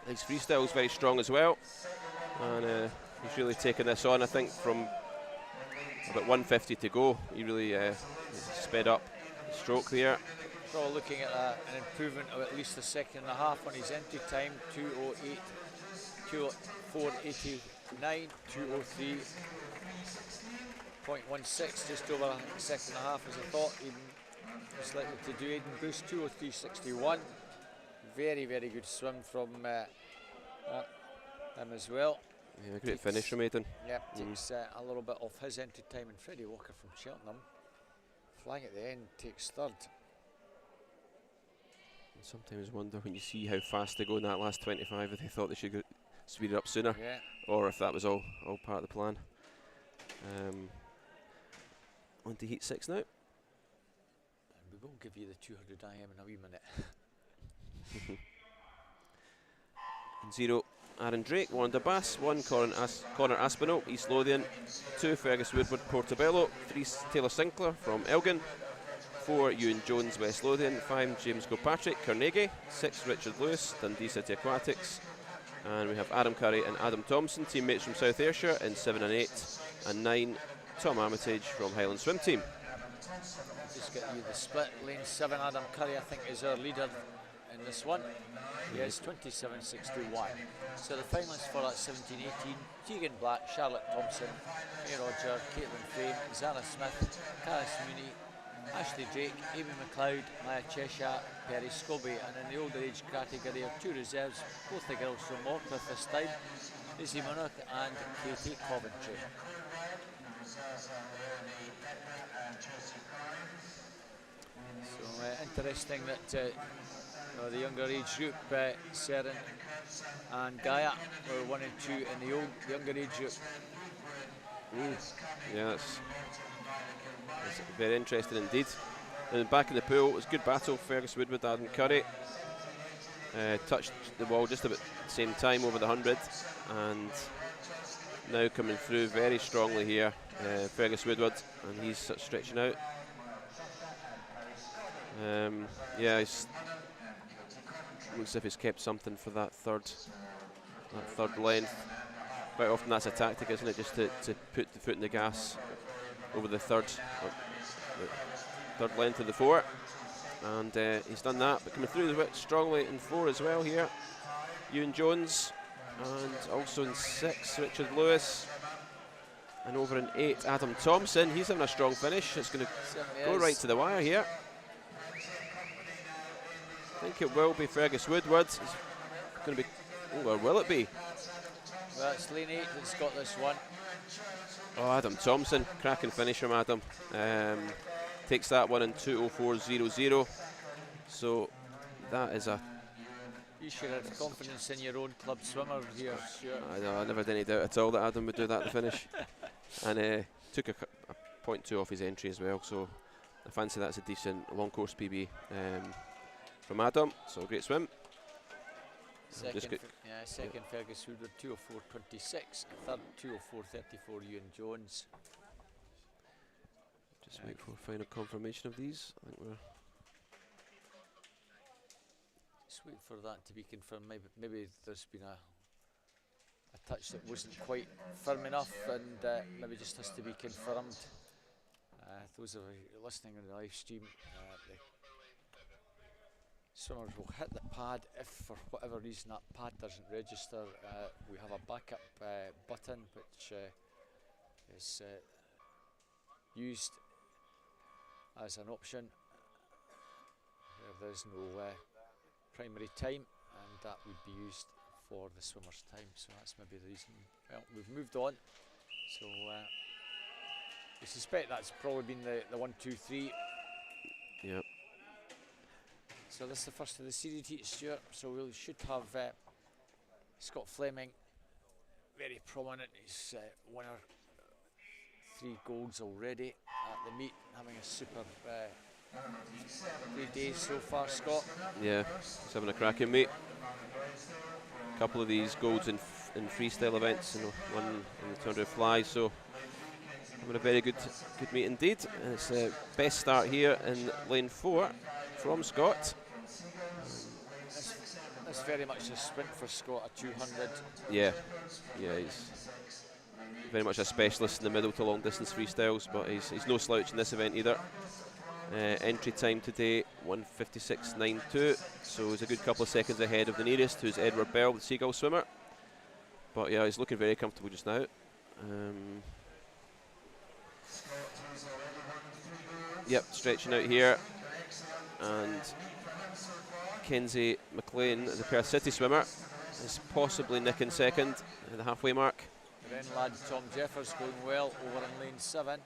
his freestyle is very strong as well. And he's really taken this on. I think from about 150 to go, he really sped up the stroke there. Probably looking at an improvement of at least a second and a half on his entry time, 2:08, 2:04.89, 2:03.16, just over a second and a half as I thought. He's likely to do. Aidan Bruce, 2:03.61. Very, very good swim from him as well. Yeah, great finish from Aidan. Yep, takes a little bit off his entry time, and Freddie Walker from Cheltenham, flying at the end, takes third. Sometimes wonder when you see how fast they go in that last 25 if they thought they should speed it up sooner, or if that was all part of the plan. On to heat 6 now. And we will give you the 200 IM in a wee minute. In 0, Aaron Drake, Warren Bass, 1 Connor Aspinall, East Lothian, 2 Fergus Woodward, Portobello, 3 Taylor Sinclair from Elgin, 4 Ewan Jones, West Lothian, 5 James Kilpatrick, Carnegie, 6 Richard Lewis, Dundee City Aquatics, and we have Adam Curry and Adam Thompson, teammates from South Ayrshire, in 7 and 8, and 9 Tom Armitage from Highland Swim Team. Just get you the split. Lane 7, Adam Curry, I think, is our leader in this one. Yes, 27.61. So the finalists for that 17-18, Tegan Black, Charlotte Thompson, May Roger, Caitlin Frame, Zana Smith, Caris Mooney, Ashley Drake, Amy McLeod, Maya Cheshire, Perry Scobie, and in the older age category are 2 reserves, both the girls from Morpeth this time, Lizzie Munich and Katie Coventry. So interesting that the younger age group, Seren and Gaia were 1 and 2 in the younger age group. Yeah, that's very interesting indeed. And back in the pool, it was a good battle. Fergus Woodward, Adam Curry touched the ball just about the same time over the 100, and now coming through very strongly here, Fergus Woodward, and he's stretching out. Yeah, looks as if he's kept something for that third length. Quite often that's a tactic, isn't it, just to put the foot in the gas over the third length of the 4, and he's done that, but coming through the strongly in 4 as well here. Ewan Jones, and also in 6 Richard Lewis, and over in 8 Adam Thompson. He's having a strong finish. It's going to go right to the wire here. I think it will be Fergus Woodward. It's going to be, or will it be? Well, it's lane 8 that's got this one. Oh, Adam Thompson, cracking finish from Adam. Takes that one in 2:04.00. So that is a. You should have confidence in your own club swimmer here, Stuart. I never had any doubt at all that Adam would do that to finish. And took a 0.2 off his entry as well. So I fancy that's a decent long course PB from Adam. So great swim. Second Fergus Woodward, 2:04.26. Third, 2:04.34, Ewan Jones. Just wait for final confirmation of these. I think we're. Just wait for that to be confirmed. Maybe there's been a touch that wasn't quite firm enough, and maybe just has to be confirmed. Those of you listening on the live stream, the swimmers will hit the pad. If for whatever reason that pad doesn't register, we have a backup button which is used as an option where there's no primary time, and that would be used for the swimmer's time. So that's maybe the reason. Well, we've moved on, so we suspect that's probably been the 1, 2, 3. Yep. So this is the first of the series heat, Stuart. So we should have Scott Fleming, very prominent. He's winner 3 golds already at the meet, having a super 3 days so far, Scott. Yeah, he's having a cracking meet. A couple of these golds in freestyle events, and one in the 200 fly. So having a very good meet indeed. And it's the best start here in lane 4 from Scott. It's very much a sprint for Scott, a 200. Yeah, he's very much a specialist in the middle to long distance freestyles, but he's no slouch in this event either. Entry time today 1:56.92, so he's a good couple of seconds ahead of the nearest, who's Edward Bell, the Seagull swimmer. But yeah, he's looking very comfortable just now. Yep, stretching out here, and Kenzie McLean, the Perth City swimmer, is possibly nicking second at the halfway mark. Then lad Tom Jeffers going well over in lane 7.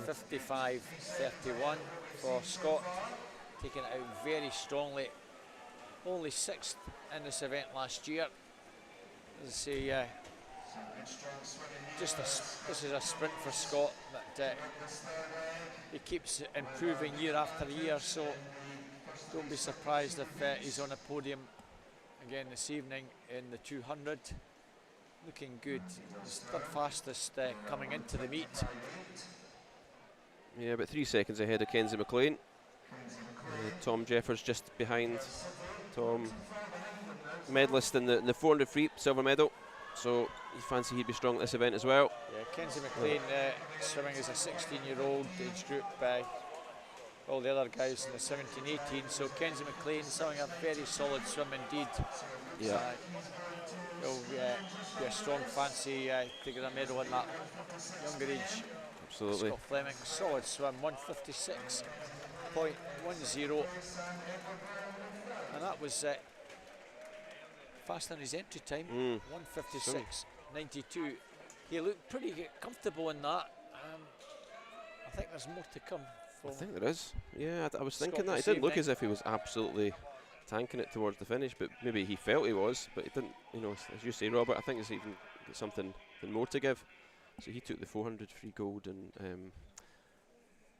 55.31 for Scott, taking it out very strongly. Only 6th in this event last year. As I say, this is a sprint for Scott that he keeps improving year after year. So don't be surprised if he's on a podium again this evening in the 200. Looking good. He's third fastest coming into the meet. Yeah, about 3 seconds ahead of Kenzie McLean. Tom Jeffers just behind. Tom, medalist in the 400 free, silver medal. so you fancy he'd be strong at this event as well. Yeah, Kenzie McLean swimming as a 16-year-old age group. All the other guys in the 17, 18. So Kenzie McLean swimming a very solid swim indeed. Yeah. Will be a strong fancy to get a medal in that younger age. Absolutely. Scott Fleming, solid swim, 156.10. And that was faster than his entry time, 156.92. He looked pretty comfortable in that. I think there's more to come. I think there is. Yeah, I was thinking Scott that. It didn't look as if he was absolutely tanking it towards the finish, but maybe he felt he was, but it didn't, you know, as you say, Robert, I think he's even got something more to give. So he took the 400 free gold, and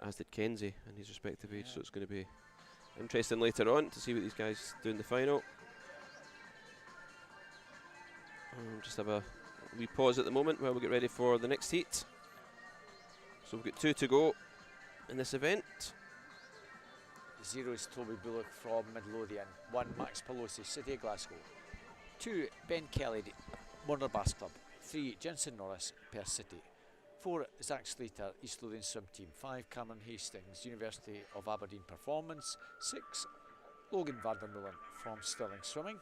as did Kenzie in his respective age, so it's going to be interesting later on to see what these guys do in the final. Just have a wee pause at the moment while we get ready for the next heat. So we've got 2 to go in this event. 0 is Toby Bullock from Midlothian. 1 Max Pelosi, City of Glasgow. 2 Ben Kelly, Warner Bass Club. 3 Jensen Norris, Perth City. 4 Zach Slater, East Lothian Swim Team. 5 Cameron Hastings, University of Aberdeen Performance. 6 Logan Vandermeulen from Stirling Swimming.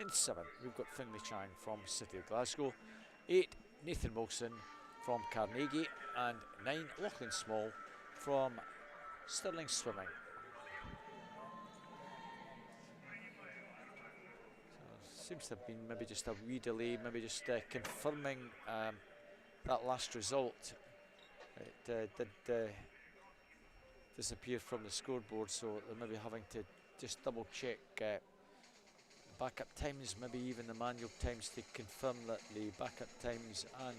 In 7 we've got Finlay Chang from City of Glasgow. 8 Nathan Wilson from Carnegie, and 9 Lachlan Small from Stirling Swimming. So seems to have been maybe just a wee delay, maybe just confirming that last result. It did disappear from the scoreboard, so they're maybe having to just double check backup times, maybe even the manual times, to confirm that the backup times and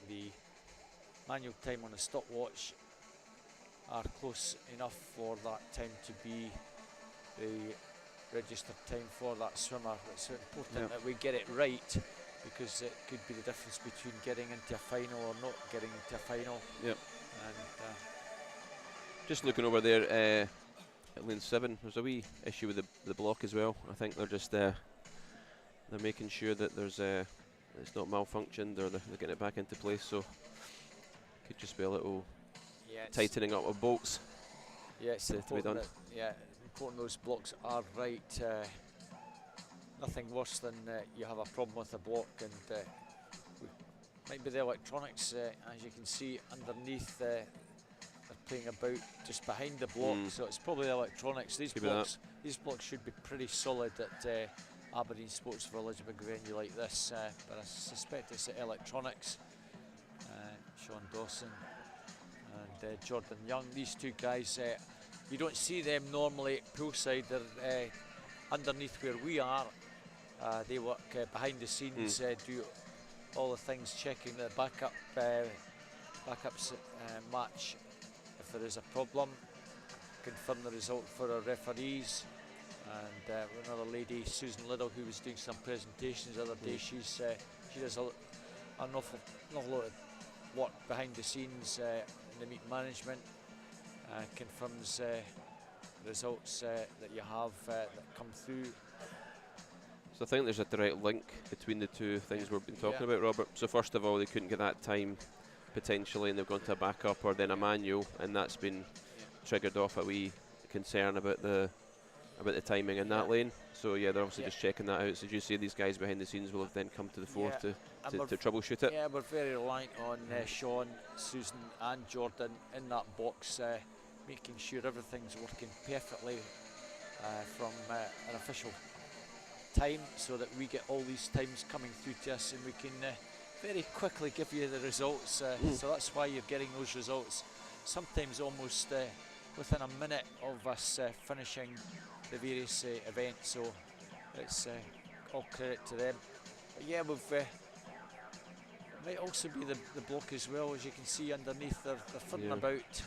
the manual time on the stopwatch are close enough for that time to be the registered time for that swimmer. It's important that we get it right, because it could be the difference between getting into a final or not getting into a final. Yep. And just looking over there at lane 7, there's a wee issue with the block as well. I think they're just they're making sure that there's it's not malfunctioned, or they're getting it back into place. So could just be a little tightening up of bolts. Yeah, it's important that, important those blocks are right. Nothing worse than you have a problem with a block, and might be the electronics. As you can see underneath, they're playing about just behind the block, so it's probably the electronics. These blocks should be pretty solid at Aberdeen Sports Village, a big venue like this, but I suspect it's the electronics. Sean Dawson and Jordan Young, these 2 guys, you don't see them normally at poolside. They're underneath where we are. They work behind the scenes, do all the things, checking the backups match if there is a problem, confirm the result for our referees. And another lady, Susan Liddell, who was doing some presentations the other day, she does an awful lot of work behind the scenes in the meet management, confirms results that you have that come through. So I think there's a direct link between the 2 things we've been talking about, Robert. So first of all, they couldn't get that time potentially, and they've gone to a backup or then a manual, and that's been triggered off a wee concern about the timing in that lane. So they're obviously just checking that out. So as you see, these guys behind the scenes will have then come to the fore to troubleshoot it. Yeah, we're very reliant on Sean, Susan and Jordan in that box, making sure everything's working perfectly from an official time, so that we get all these times coming through to us, and we can very quickly give you the results. So that's why you're getting those results sometimes almost within a minute of us finishing the various events. So it's all credit to them. But yeah, we've might also be the block as well. As you can see underneath, they're fiddling about.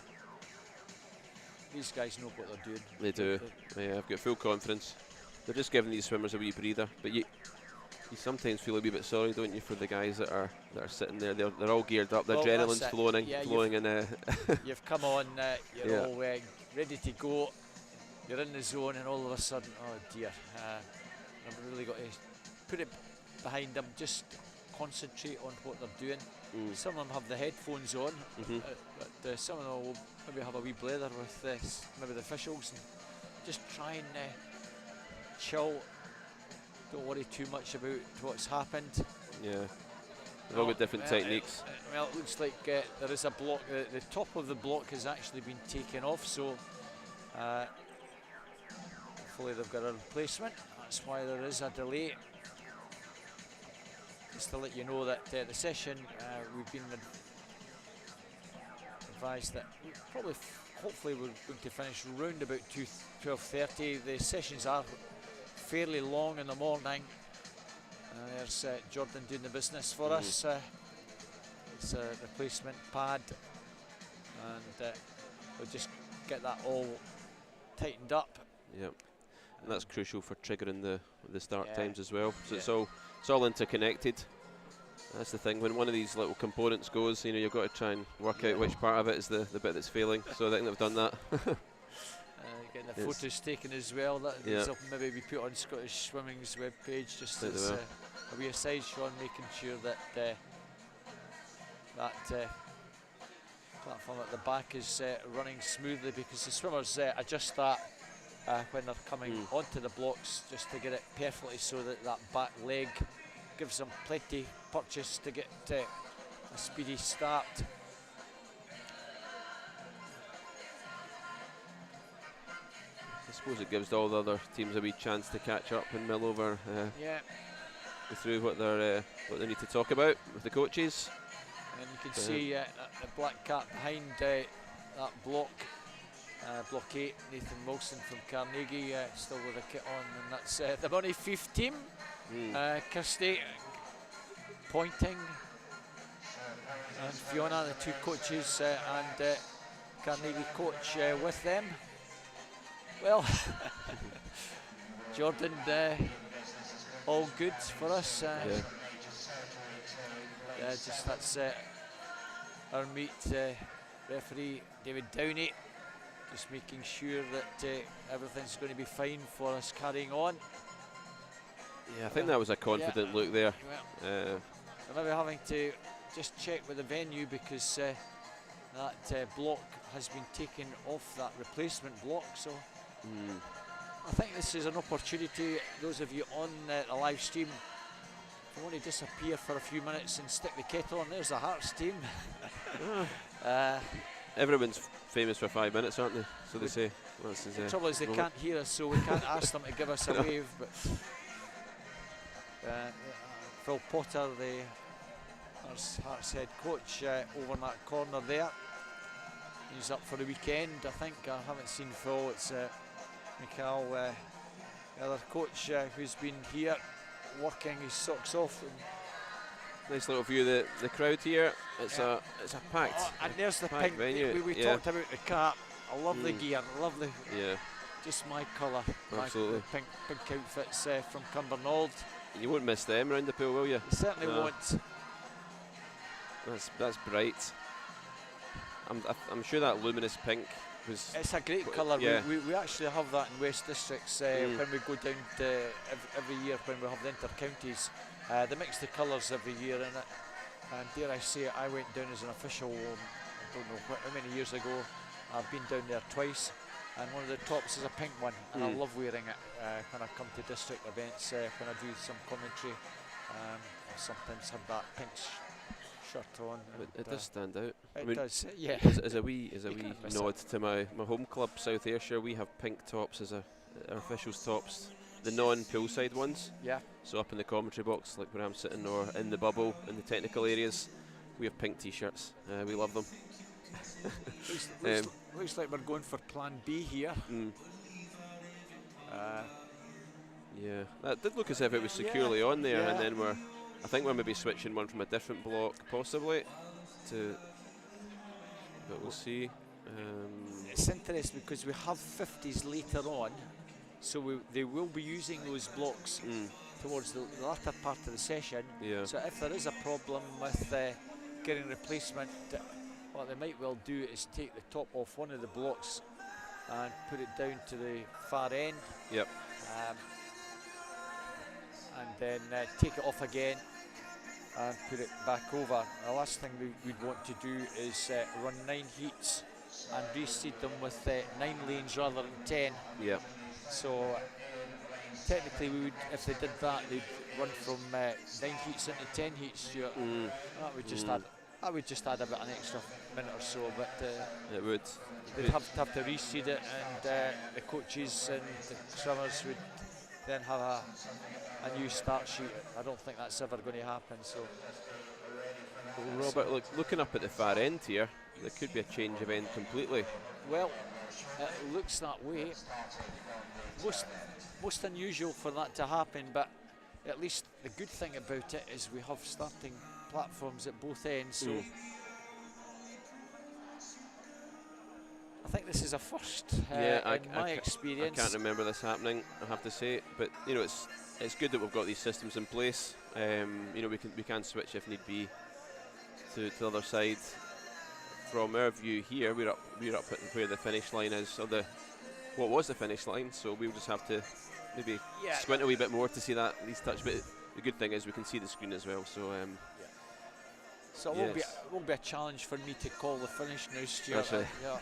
These guys know what they're doing. They do. Yeah, I've got full confidence. They're just giving these swimmers a wee breather. But you sometimes feel a wee bit sorry, don't you, for the guys that are sitting there. They're all geared up. The adrenaline's flowing in. You've come on. You're all ready to go. You're in the zone, and all of a sudden, oh dear, I've really got to behind them, just concentrate on what they're doing. Some of them have the headphones on, but some of them will maybe have a wee blather with maybe the officials, and just try and chill. Don't worry too much about what's happened. Yeah, they've all got different techniques. Well, it looks like there is a block. The top of the block has actually been taken off, so hopefully they've got a replacement. That's why there is a delay. Just to let you know that the session, we've been advised that hopefully we're going to finish round about 12:30. The sessions are fairly long in the morning. There's Jordan doing the business for us. It's a replacement pad, and we'll just get that all tightened up. Yep, and that's crucial for triggering the start times as well. So it's all interconnected. That's the thing. When one of these little components goes, you've got to try and work out which part of it is the bit that's failing. So I think they've done that. Getting the photos taken as well. These will maybe be put on Scottish Swimming's webpage, just as a wee aside, Sean, making sure that that platform at the back is running smoothly, because the swimmers adjust that when they're coming onto the blocks, just to get it perfectly, so that that back leg gives them plenty purchase to get a speedy start. I suppose it gives all the other teams a wee chance to catch up and mill over, go through what they need to talk about with the coaches. And you can see the black cap behind that block, block 8, Nathan Wilson from Carnegie, still with a kit on, and that's the Money 5th team. Kirsty pointing, and Fiona, the two coaches, and Carnegie coach with them. Well, Jordan, all good for us. Just that's our meet referee David Downey, just making sure that everything's going to be fine for us carrying on. Yeah, I think that was a confident look there. We're maybe having to just check with the venue, because that block has been taken off, that replacement block. So I think this is an opportunity, those of you on the live stream, if you want to disappear for a few minutes and stick the kettle on. There's the Hearts team. Everyone's famous for 5 minutes, aren't they? So they say. The trouble is they can't hear us, so we can't ask them to give us a wave. But Phil Potter, the Hearts head coach, over in that corner there. He's up for the weekend, I think. I haven't seen Phil. It's Mikhail, the other coach, who's been here working his socks off. Nice little view of the crowd here. It's a packed. And there's the pink venue. We talked about the cap. A lovely gear, lovely. Yeah. Just my colour. Absolutely. My pink outfits from Cumbernauld. You won't miss them around the pool, will you? You certainly won't. That's bright. I'm sure that luminous pink was. It's a great colour. Yeah. We actually have that in West Districts when we go down to every year when we have the inter-counties. They mix the colours every year in it. And dare I say it, I went down as an official, I don't know how many years ago. I've been down there twice, and one of the tops is a pink one, and I love wearing it when I come to district events, when I do some commentary. I sometimes have that pink shirt on. It does stand out. It does, yeah. As a wee nod to my home club, South Ayrshire, we have pink tops as our officials' tops. The non-poolside ones. Yeah. So up in the commentary box, like where I'm sitting, or in the bubble, in the technical areas, we have pink t-shirts. We love them. Looks like we're going for Plan B here. Yeah, that did look as if it was securely on there, and then I think we're maybe switching one from a different block, possibly, but we'll see. It's interesting because we have 50s later on, so they will be using those blocks towards the latter part of the session. Yeah. So if there is a problem with getting replacement, what they might well do is take the top off one of the blocks and put it down to the far end. Yep. And then take it off again and put it back over. The last thing we'd want to do is run 9 heats and reseed them with 9 lanes rather than 10. Yeah. So technically, we would, if they did that, they'd run from 9 heats into 10 heats. That would just add about an extra minute or so, but it would. they'd have to reseed it, and the coaches and the swimmers would then have a new start sheet. I don't think that's ever going to happen. So, Well, Robert, looking up at the far end here, there could be a change of end completely. well, it looks that way. Most unusual for that to happen, but at least the good thing about it is we have starting platforms at both ends. So I think this is a first in my experience. I can't remember this happening, I have to say, but you know, it's good that we've got these systems in place. You know, we can switch if need be to the other side. From our view here, we're up at where the finish line is, or what was the finish line. So we'll just have to maybe squint a wee bit more to see these touch. But the good thing is we can see the screen as well. So so it won't be a challenge for me to call the finish now, Stuart. Yeah.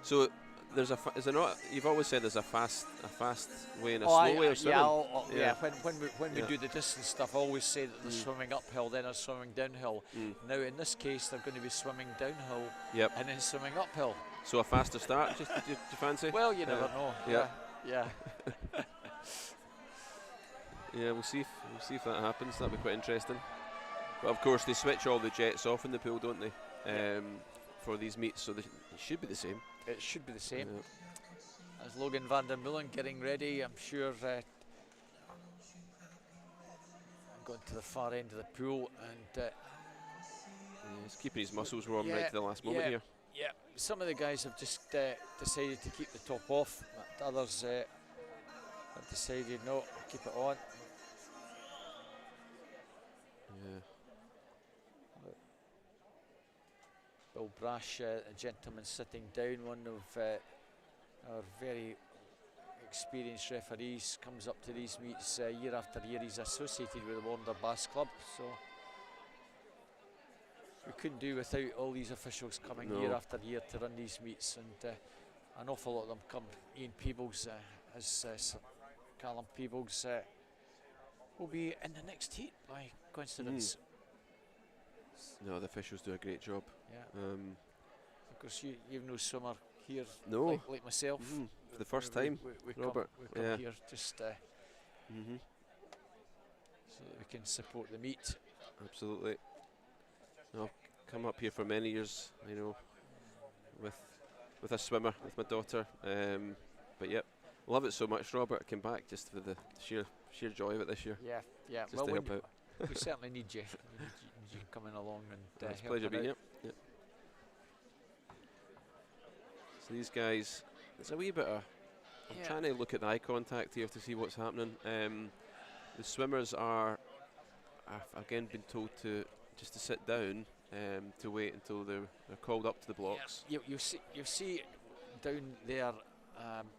So is there not? You've always said there's a fast way and a slow way of swimming. When we do the distance stuff, I always say that they're swimming uphill, then they're swimming downhill. Now in this case, they're going to be swimming downhill and then swimming uphill. So a faster start, do you fancy? Well, you never know. Yeah. Yeah, we'll see if that happens. That'll be quite interesting. But of course, they switch all the jets off in the pool, don't they? For these meets, so it should be the same. It should be the same. As Logan van der Mullen getting ready, I'm sure going to the far end of the pool, and he's keeping his muscles warm right to the last moment here. Yeah, some of the guys have just decided to keep the top off, but others have decided no, keep it on. Yeah. Bill Brash, a gentleman sitting down, one of our very experienced referees, comes up to these meets year after year. He's associated with the Warner Bass Club, so we couldn't do without all these officials coming year after year to run these meets, and an awful lot of them come. Ian Peebles, Callum Peebles will be in the next heat by coincidence. No, the officials do a great job. Yeah. Of course, you've no swimmer here, like myself. For the first time, Robert. We come here just so that we can support the meet. Absolutely. I've come up here for many years, you know, with a swimmer, with my daughter. But yep, love it so much, Robert. I came back just for the sheer joy of it this year. Yeah. Just to help out. We certainly need you. Need you coming along and it's a pleasure being here. Yep. So these guys, there's a wee bit of. I'm trying to look at the eye contact here to see what's happening. The swimmers I've again been told to sit down to wait until they're called up to the blocks. Yeah. You see down there.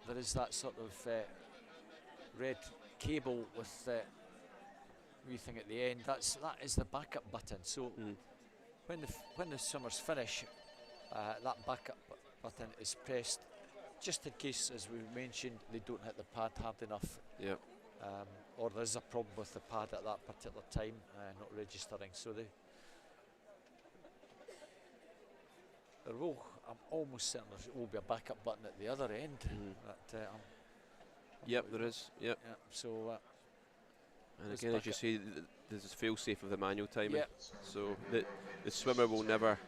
There is that sort of red cable with wee thing at the end. That is the backup button. So when the swimmers finish, that backup button is pressed, just in case, as we mentioned, they don't hit the pad hard enough. Yeah. Or there's a problem with the pad at that particular time, not registering. So I'm almost certain there will be a backup button at the other end. There is. Yep. Yeah. So. And again, as you say, there's this fail-safe of the manual timing. So the swimmer will never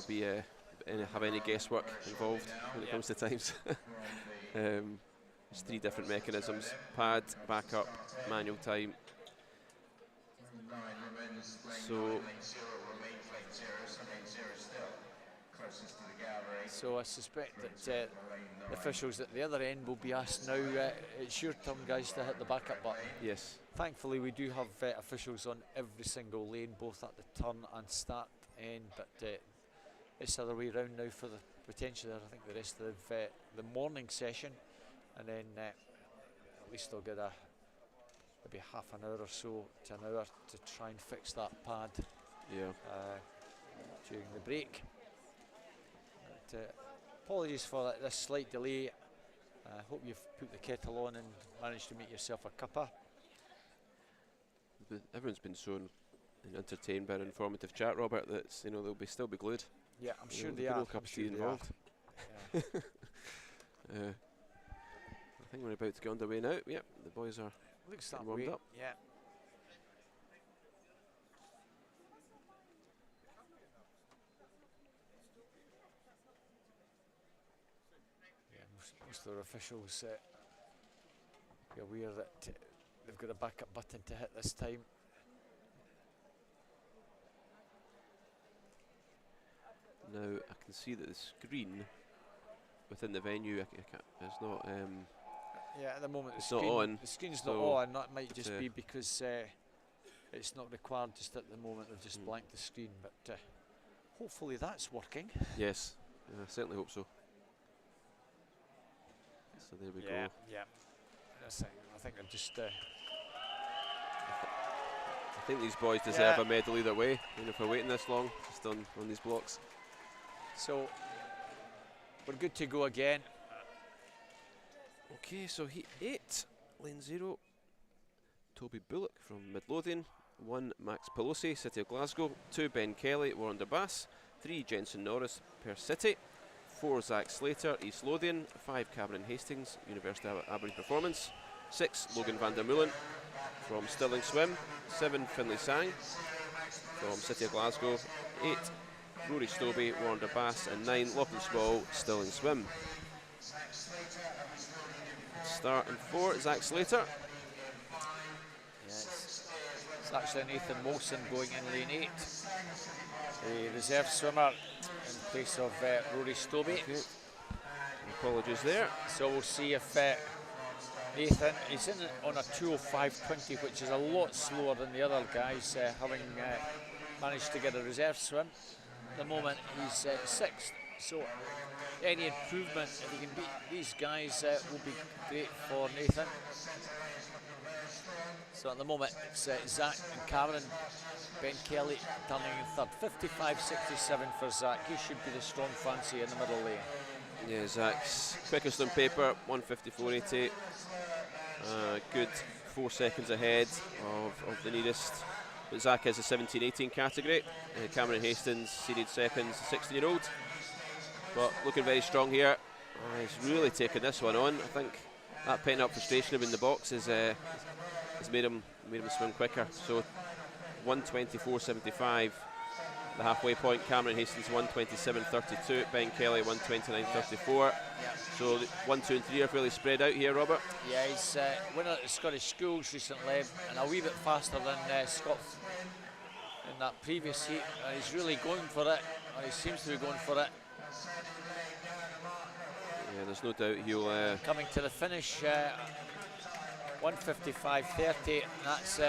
be have any guesswork involved when it comes to times. There's 3 different mechanisms: pad, backup, manual time. So I suspect that the officials at the other end will be asked now, it's your turn, guys, to hit the backup button. Yes. Thankfully, we do have officials on every single lane, both at the turn and start end, but it's the other way round now for potentially, I think, the rest of the morning session, and then at least they'll get maybe half an hour or so to an hour to try and fix that pad. Yeah. During the break. But, apologies for this slight delay. I hope you've put the kettle on and managed to make yourself a cuppa. Everyone's been so entertained by an informative chat, Robert, that they'll still be glued. Yeah, I'm sure they are. Cup of tea involved. Yeah. I think we're about to get underway now. Yep, the boys are Looks that warmed way. up. Yeah. Most of our officials be aware that they've got a backup button to hit this time. Now I can see that the screen within the venue is not. Yeah, at the moment it's not on. The screen's so not on. That might just be because it's not required just at the moment. They've just blanked the screen, but hopefully that's working. Yes, I certainly hope so. So there we go. Yeah. I think they're just. I think these boys deserve a medal either way, even if we're waiting this long, just on these blocks. So we're good to go again. Okay, so heat 8, lane 0, Toby Bullock from Midlothian, 1 Max Pelosi, City of Glasgow, 2 Ben Kelly, Warren-de-Bass, 3 Jensen Norris, Perth City, 4 Zach Slater, East Lothian, 5 Cameron Hastings, University of Aberdeen Performance, 6 Logan van der Meulen from Stirling Swim, 7 Finlay Sang from City of Glasgow, 8 Rory Stobie, Warren-de-Bass, and 9 Lachlan Small, Stirling Swim. Start in 4, Zach Slater. Yes, it's actually Nathan Molson going in lane 8. The reserve swimmer in place of Rory Stobie. Okay. Apologies there. So we'll see if Nathan, he's in on a 2:05.20, which is a lot slower than the other guys, having managed to get a reserve swim. At the moment he's 6th, so any improvement, if he can beat these guys, will be great for Nathan. So at the moment it's Zach and Cameron, Ben Kelly turning in 3rd. 55.67 for Zach. He should be the strong fancy in the middle lane. Yeah, Zach's quickest on paper, 154.80. Good 4 seconds ahead of the nearest. But Zach is a 17-18 category. Cameron Hastings seeded second, 16-year-old. But looking very strong here. He's really taken this one on. I think that pent up frustration of him in the box has made him swim quicker. So 124.75, the halfway point. Cameron Hastings 127.32. Ben Kelly 129.34. So 1, 2, and 3 are fairly spread out here, Robert. Yeah, he's winner at the Scottish Schools recently, and a wee bit faster than Scott in that previous heat. And he's really going for it, or he seems to be going for it. Yeah, there's no doubt he'll... Coming to the finish, 155.30, that's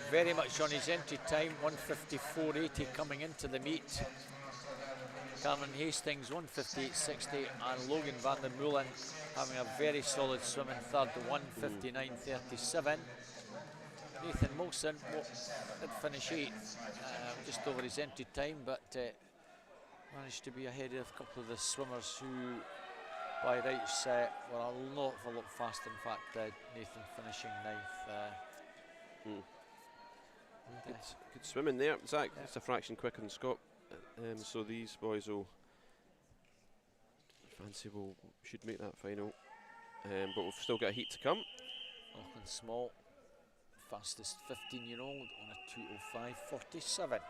very much on his entry time, 154.80 coming into the meet. Cameron Hastings 158.60 and Logan van der Meulen having a very solid swim in 3rd, 159.37. Nathan Molson did finish 8th, just over his entry time, but managed to be ahead of a couple of the swimmers who by rights were an awful lot faster. In fact, Nathan finishing 9th. Good swimming there. Zach, just a fraction quicker than Scott. So these boys should make that final. But we've still got a heat to come. Lachlan Small, fastest 15-year-old on a 2:05.47.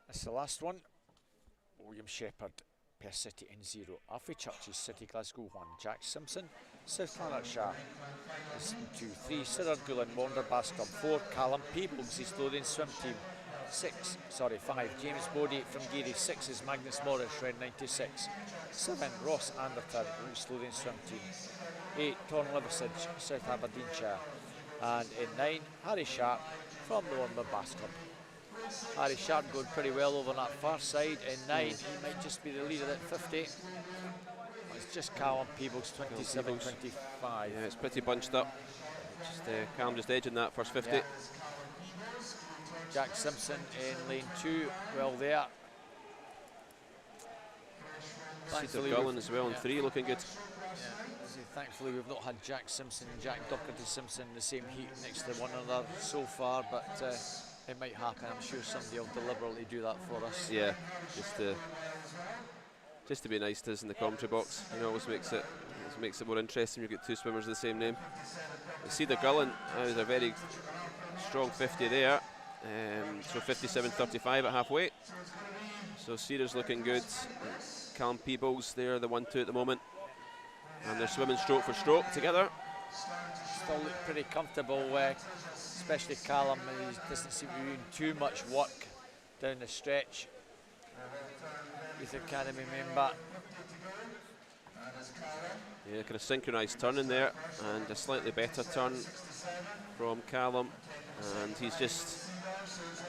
That's the last one. William Shepherd, Perth City in 0. Alfie Churches, City Glasgow 1. Jack Simpson, South Lanarkshire is 2. 3. Cyril Gullin, Warren-de-Bass Club 4. Callum Peebles, East Lothian Swim Team 5. James Bodie from Geary. 6 is Magnus Morris, Red 96. 7. Ross Anderton, East Lothian Swim Team 8. Torn Liversidge, South Aberdeenshire. And in 9, Harry Sharp from the Warren-de-Bass Club. Harry Sharp going pretty well over on that far side. In 9, he might just be the leader at 50. It's just Callum Peebles, 27-25. Yeah, it's pretty bunched up. Just Callum just edging that first 50. Yeah. Jack Simpson in lane 2, well there. Cedar Gullen as well in 3, looking good. Yeah. Thankfully we've not had Jack Simpson and Jack Doherty Simpson in the same heat next to one another so far, but it might happen. I'm sure somebody will deliberately do that for us. Yeah, just to be nice to us in the commentary box. You know, always makes it more interesting. You've got two swimmers of the same name. Cedar Gullen is a very strong 50 there. So 57.35 at halfway. So Cedar's looking good. Callum Peebles there, the 1-2 at the moment. And they're swimming stroke for stroke together. Still look pretty comfortable, especially Callum. He doesn't seem to be doing too much work down the stretch. Youth Academy member. Yeah, kind of synchronised turning there, and a slightly better turn from Callum. And he's just,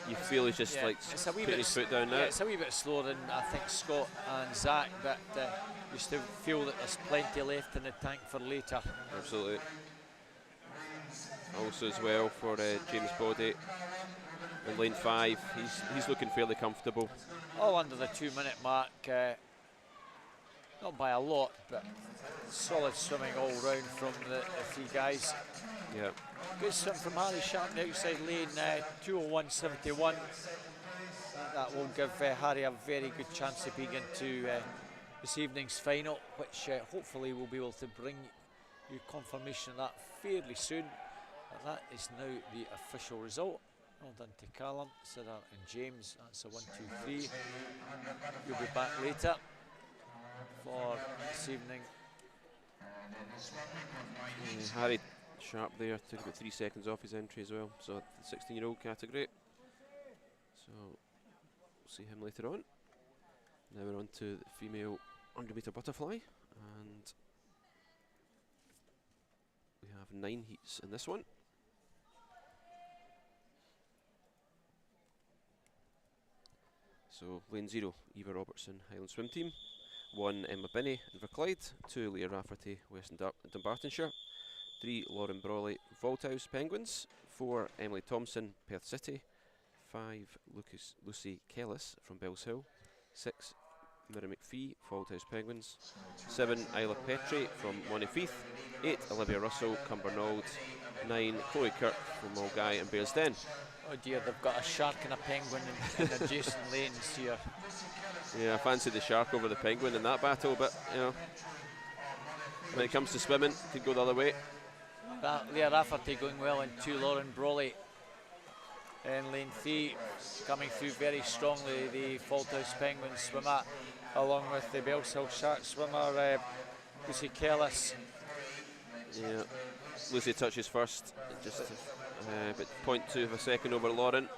you feel he's just like putting his foot down now. Yeah, it's a wee bit slower than I think Scott and Zach, but you still feel that there's plenty left in the tank for later. Absolutely. Also as well for James Body in lane 5, he's looking fairly comfortable. All under the 2-minute mark, not by a lot, but solid swimming all round from the 3 guys. Yeah. Good swim from Harry Sharp in the outside lane, 2:01.71. That will give Harry a very good chance of being into this evening's final, which hopefully we'll be able to bring you confirmation of that fairly soon. But that is now the official result. Well done to Callum, Sarah and James. That's a 1-2-3. You'll be back later for this evening. Harry Sharp there took about 3 seconds off his entry as well, so the 16-year-old category. So we'll see him later on. Now we're on to the female 100-metre butterfly, and we have 9 heats in this one. So lane 0, Eva Robertson, Highland Swim Team. 1, Emma Binney, Inverclyde. 2, Leah Rafferty, Western Dunbartonshire. 3, Lauren Brawley, Vaulthouse Penguins. 4, Emily Thompson, Perth City. 5, Lucy Kellis from Bells Hill. 6, Mira McPhee, Vaulthouse Penguins. 7, Isla Petrie from Monifieth. 8, Olivia Russell, Cumbernauld. 9, Chloe Kirk from Mulgai and Bearsden. Oh dear, they've got a shark and a penguin in adjacent lanes here. Yeah, I fancy the shark over the penguin in that battle, but you know, when it comes to swimming, it could go the other way. Leah Rafferty going well into Lauren Brawley in lane 3, coming through very strongly, the Vaulthouse Penguins swimmer, along with the Bells Hill Shark swimmer, Lucy Kellis. Yeah, Lucy touches first, just about 0.2 of a second over Lauren,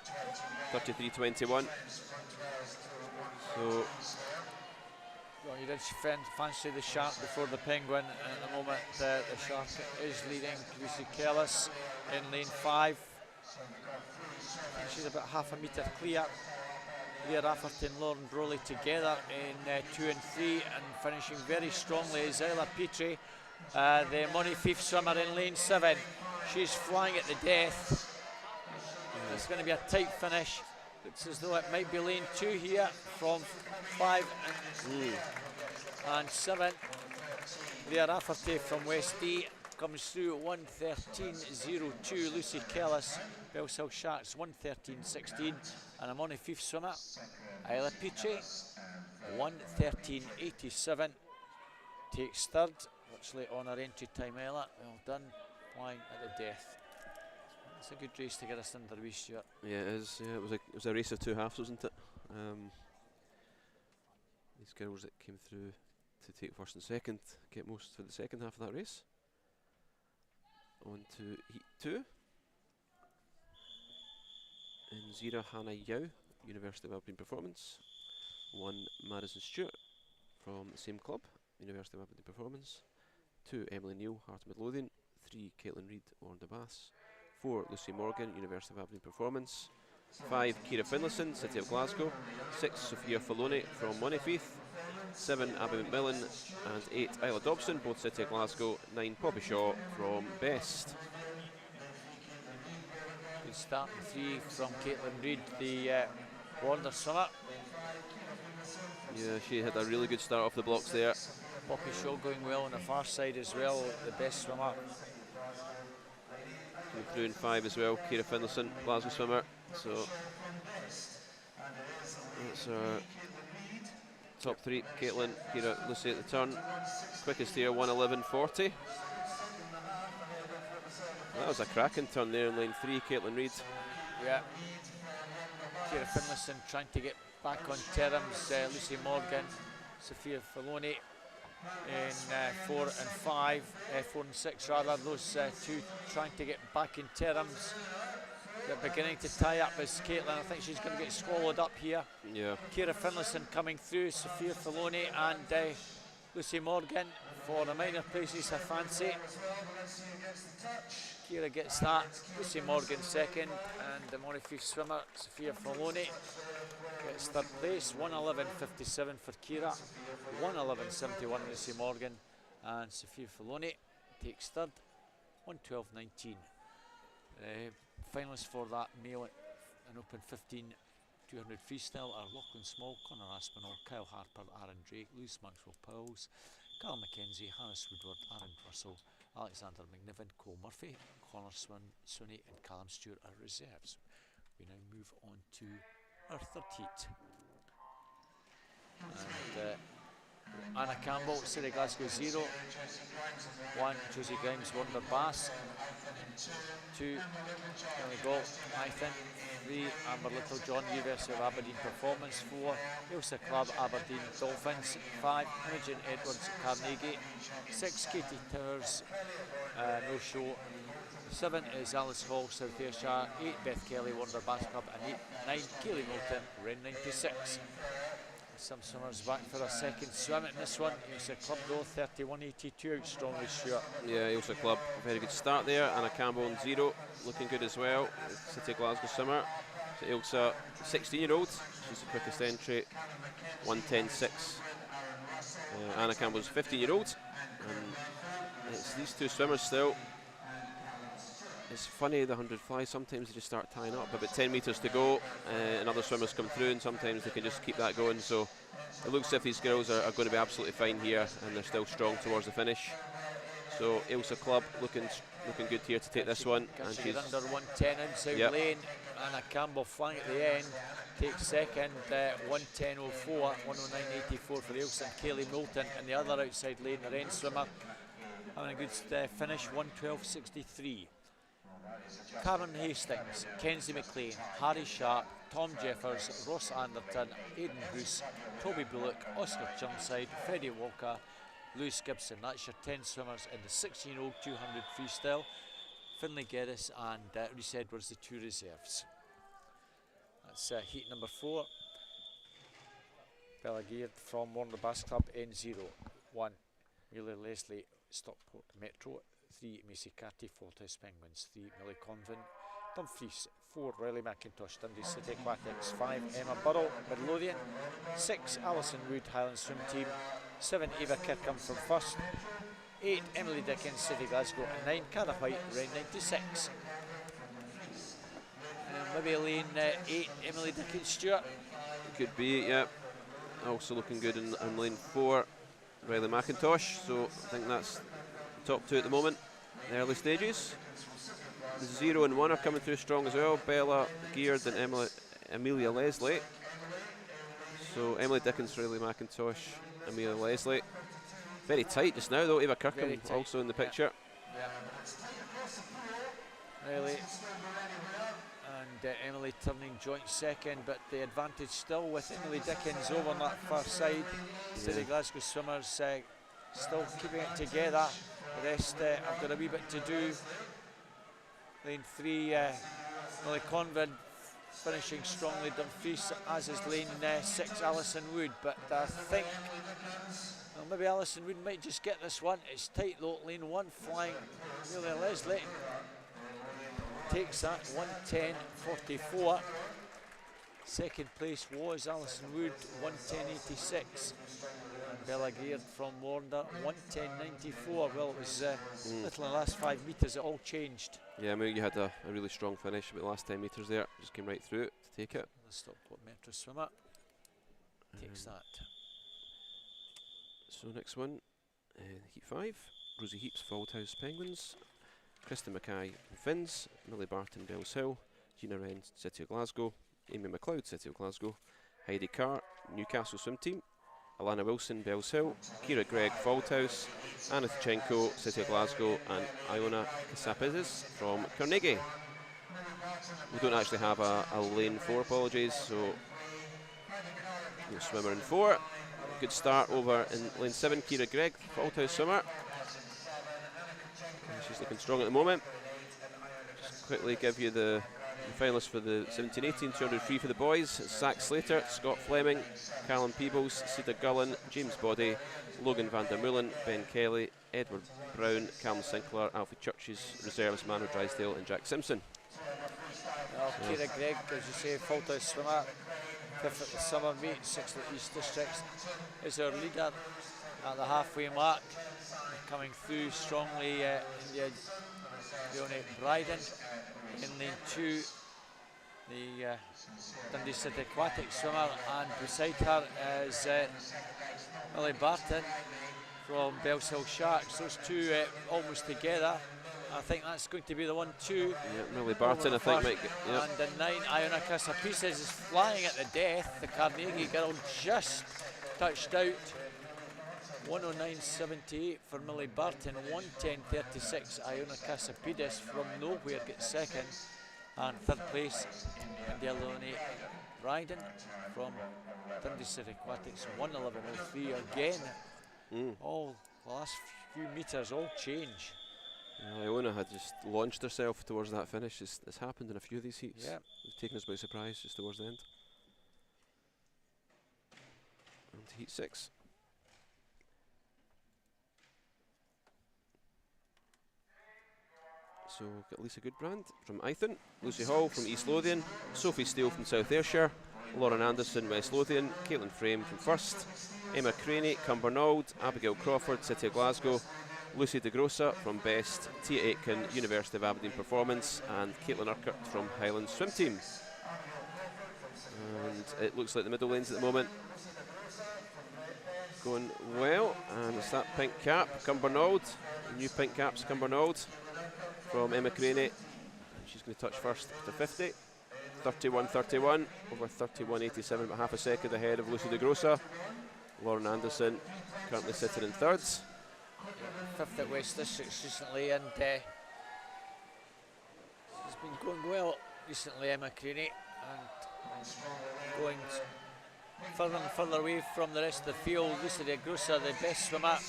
33.21. So, well, you did fancy the shark before the penguin, and at the moment the shark is leading Lucy Kellis in lane 5. She's about half a metre clear. Leah Rafferty and Lauren Brawley together in 2 and 3, and finishing very strongly is Isla Petrie, the Monifieth swimmer in lane 7. She's flying at the death. It's going to be a tight finish. Looks as though it might be lane 2 here from 5 and 7. Leah Rafferty from West D comes through at 1:13.02. Lucy Kellis, Bells Hill Sharks, 1:13.16. And a Monifieth swimmer, Isla Petrie, 1:13.87. Takes third, virtually on her entry time, Ella. Well done, flying at the death. It's a good race to get us under the wee, Stuart. Yeah, it is. Yeah, it was a race of 2 halves, wasn't it? These girls that came through to take first and second get most for the second half of that race. On to heat 2. And Zira Hannah Yao, University of Aberdeen Performance. 1, Madison Stewart from the same club, University of Aberdeen Performance. 2, Emily Neal, Heart of Midlothian. 3, Caitlin Reid, Orne de Bass. 4, Lucy Morgan, University of Aberdeen Performance. 5, Ciara Finlayson, City of Glasgow. 6, Sophia Falone from Monifieth. 7 Abby McMillan, and 8 Isla Dobson, both City of Glasgow. 9 Poppy Shaw from Best. Good starting 3 from Caitlin Reid, the Warner swimmer. Yeah, she had a really good start off the blocks there. Poppy Shaw going well on the far side as well, the best swimmer. Coming through in 5 as well, Ciara Finlayson, Glasgow swimmer. So that's our top 3. Caitlin, Ciara, Lucy at the turn. Quickest here, 1:11.40. That was a cracking turn there in lane 3, Caitlin Reid. Yeah. Ciara Finlayson trying to get back on terms. Lucy Morgan, Sophia Filoni in 4 and 5, 4 and 6 rather. Those two trying to get back in terms. They're beginning to tie up as Caitlin. I think she's going to get swallowed up here. Yeah. Ciara Finlayson coming through, Sophia Filoni and Lucy Morgan for the minor places, I fancy. Ciara gets that, Lucy Morgan second, and the Montefiore swimmer, Sophia Filoni, gets third place. 1:11.57 for Ciara, 1:11.71 Lucy Morgan, and Sophia Filoni takes third, 1:12.19. Finalists for that male and open 15 200 freestyle are Lachlan Small, Connor Aspinall, Kyle Harper, Aaron Drake, Lewis Maxwell Powells, Carl McKenzie, Harris Woodward, Aaron Russell, Alexander McNiven, Cole Murphy, Connor Swinney and Callum Stewart are reserves. We now move on to our third heat. And Anna Campbell, City Glasgow 0, 1 Josie Grimes, Wonder Bass, 2 Ellie Galt, Nathan, 3 Amber Little, John University of Aberdeen Performance, 4 Ailsa Club, Aberdeen Dolphins, 5 Imogen Edwards, Carnegie, 6 Katie Towers, no show, 7 is Alice Hall, South Ayrshire, 8 Beth Kelly, Wonder Bass Club, and 9 Kaylee Moulton, Ren 96. Some swimmers back for a second swim in this one. Ailsa Club though, 31.82 out strongly, Stuart. Yeah, Ailsa Club, very good start there. Anna Campbell in 0, looking good as well. City of Glasgow swimmer. So Ailsa, 16-year-old, she's the quickest entry, 1:10.6. Anna Campbell's 15-year-old, and it's these two swimmers still. It's funny, the 100 fly, sometimes they just start tying up. About 10 metres to go, and other swimmers come through, and sometimes they can just keep that going. So it looks as if these girls are going to be absolutely fine here, and they're still strong towards the finish. So Ailsa Club looking good here to take this one. And she's under 1:10 inside lane. Anna Campbell flying at the end, takes second, 1:10.04, 1:09.84 for Ailsa, and Kaylee Moulton in the other outside lane, the Ren swimmer, having a good finish, 1:12.63. Karen Hastings, Kenzie McLean, Harry Sharp, Tom Jeffers, Ross Anderton, Aidan Bruce, Toby Bullock, Oscar Churnside, Freddie Walker, Lewis Gibson. That's your 10 swimmers in the 16-year-old 200 freestyle. Finlay Geddes and Rhys Edwards, the 2 reserves. That's heat number 4. Bella Geared from Warner Bass Club N0. 1 Amelia Leslie, Stockport Metro. 3 Macy Carty, Falthouse Penguins. 3 Millie Convent, Dumfries. 4 Riley McIntosh, Dundee City Aquatics. 5 Emma Burrell, Midlothian. 6 Alison Wood, Highland Swim Team. 7 Eva Kirkham from First. 8 Emily Dickens, City Glasgow. And 9 Cara White, Ren 96. Maybe lane 8 Emily Dickens, Stuart. Could be, yeah. Also looking good in lane 4, Riley McIntosh. So I think that's top 2 at the moment, the early stages. The 0 and 1 are coming through strong as well. Bella Geared and Amelia Leslie. So Emily Dickens, Riley McIntosh, Amelia Leslie. Very tight just now though. Eva Kirkham also in the picture. Riley and Emily turning joint second, but the advantage still with Emily Dickens over on that far side. City Glasgow swimmers still keeping it together. The rest have got a wee bit to do. Lane 3, Millie Convent finishing strongly, Dumfries, as is lane 6, Alison Wood. But I think maybe Alison Wood might just get this one. It's tight though. Lane 1 flying Amelia Leslie takes that, 1:10.44. Second place was Alison Wood, 1:10.86. And Bella Geard from Warner, 1:10.94. Well, it was little in the last 5 metres, it all changed. Yeah, I mean, you had a really strong finish, but the last 10 metres there, just came right through it to take it. The Stockport Metro swimmer takes that. So next one, Heat 5, Rosie Heaps, Fauldhouse Penguins, Kristen Mackay, Finns, Millie Barton, Bells Hill, Gina Wren, City of Glasgow, Amy McLeod, City of Glasgow, Heidi Carr, Newcastle Swim Team, Alana Wilson, Bells Hill, Kira Gregg, Fauldhouse, Anna Tichenko, City of Glasgow, and Iona Kasapidis from Carnegie. We don't actually have a lane 4, apologies, so no swimmer in 4. Good start over in lane 7, Kira Gregg, Fauldhouse swimmer. She's looking strong at the moment. Just quickly give you the finalists for the 17-18 200 free for the boys. It's Zach Slater, Scott Fleming, Callum Peebles, Cedar Gullen, James Body, Logan van der Meulen, Ben Kelly, Edward Brown, Callum Sinclair, Alfie Churches, reserves Manu Drysdale and Jack Simpson. Well, Kira Gregg, as you say, Fauldhouse swimmer, 5th at the summer meet, 6th at the East Districts, is our leader at the halfway mark, coming through strongly India Leonie Bryden. In lane 2, the Dundee City Aquatic swimmer, and beside her is Millie Barton from Bells Hill Sharks. Those two almost together. I think that's going to be the 1-2. Yeah, Millie Barton, I think, might get. Yep. And the 9, Iona Kasapidis, is flying at the death. The Carnegie girl just touched out. 1:09.78 for Millie Barton, 1:10.36. Iona Kasapidis from nowhere gets second, and third place India Leonie Bryden from Dundee City Aquatics, 1:11.03 again. All the last few metres all change. Iona had just launched herself towards that finish. It's happened in a few of these heats. Yeah. It's taken us by surprise just towards the end. On to Heat 6. So we've got Lisa Goodbrand from Ithen, Lucy Hall from East Lothian, Sophie Steele from South Ayrshire, Lauren Anderson, West Lothian, Caitlin Frame from First, Emma Craney, Cumbernauld, Abigail Crawford, City of Glasgow, Lucy DeGrossa from Best, Tia Aitken, University of Aberdeen Performance, and Caitlin Urquhart from Highland Swim Team. And it looks like the middle lanes at the moment going well, and it's that pink cap, Cumbernauld, new pink caps, Cumbernauld from Emma Craney. She's going to touch first to 50, 31.31 over 31.87, but half a second ahead of Lucy DeGrossa. Lauren Anderson currently sitting in thirds. 5th at West Districts recently, and she's been going well recently, Emma Craney, and going further and further away from the rest of the field. Lucy DeGrossa, the best swimmer,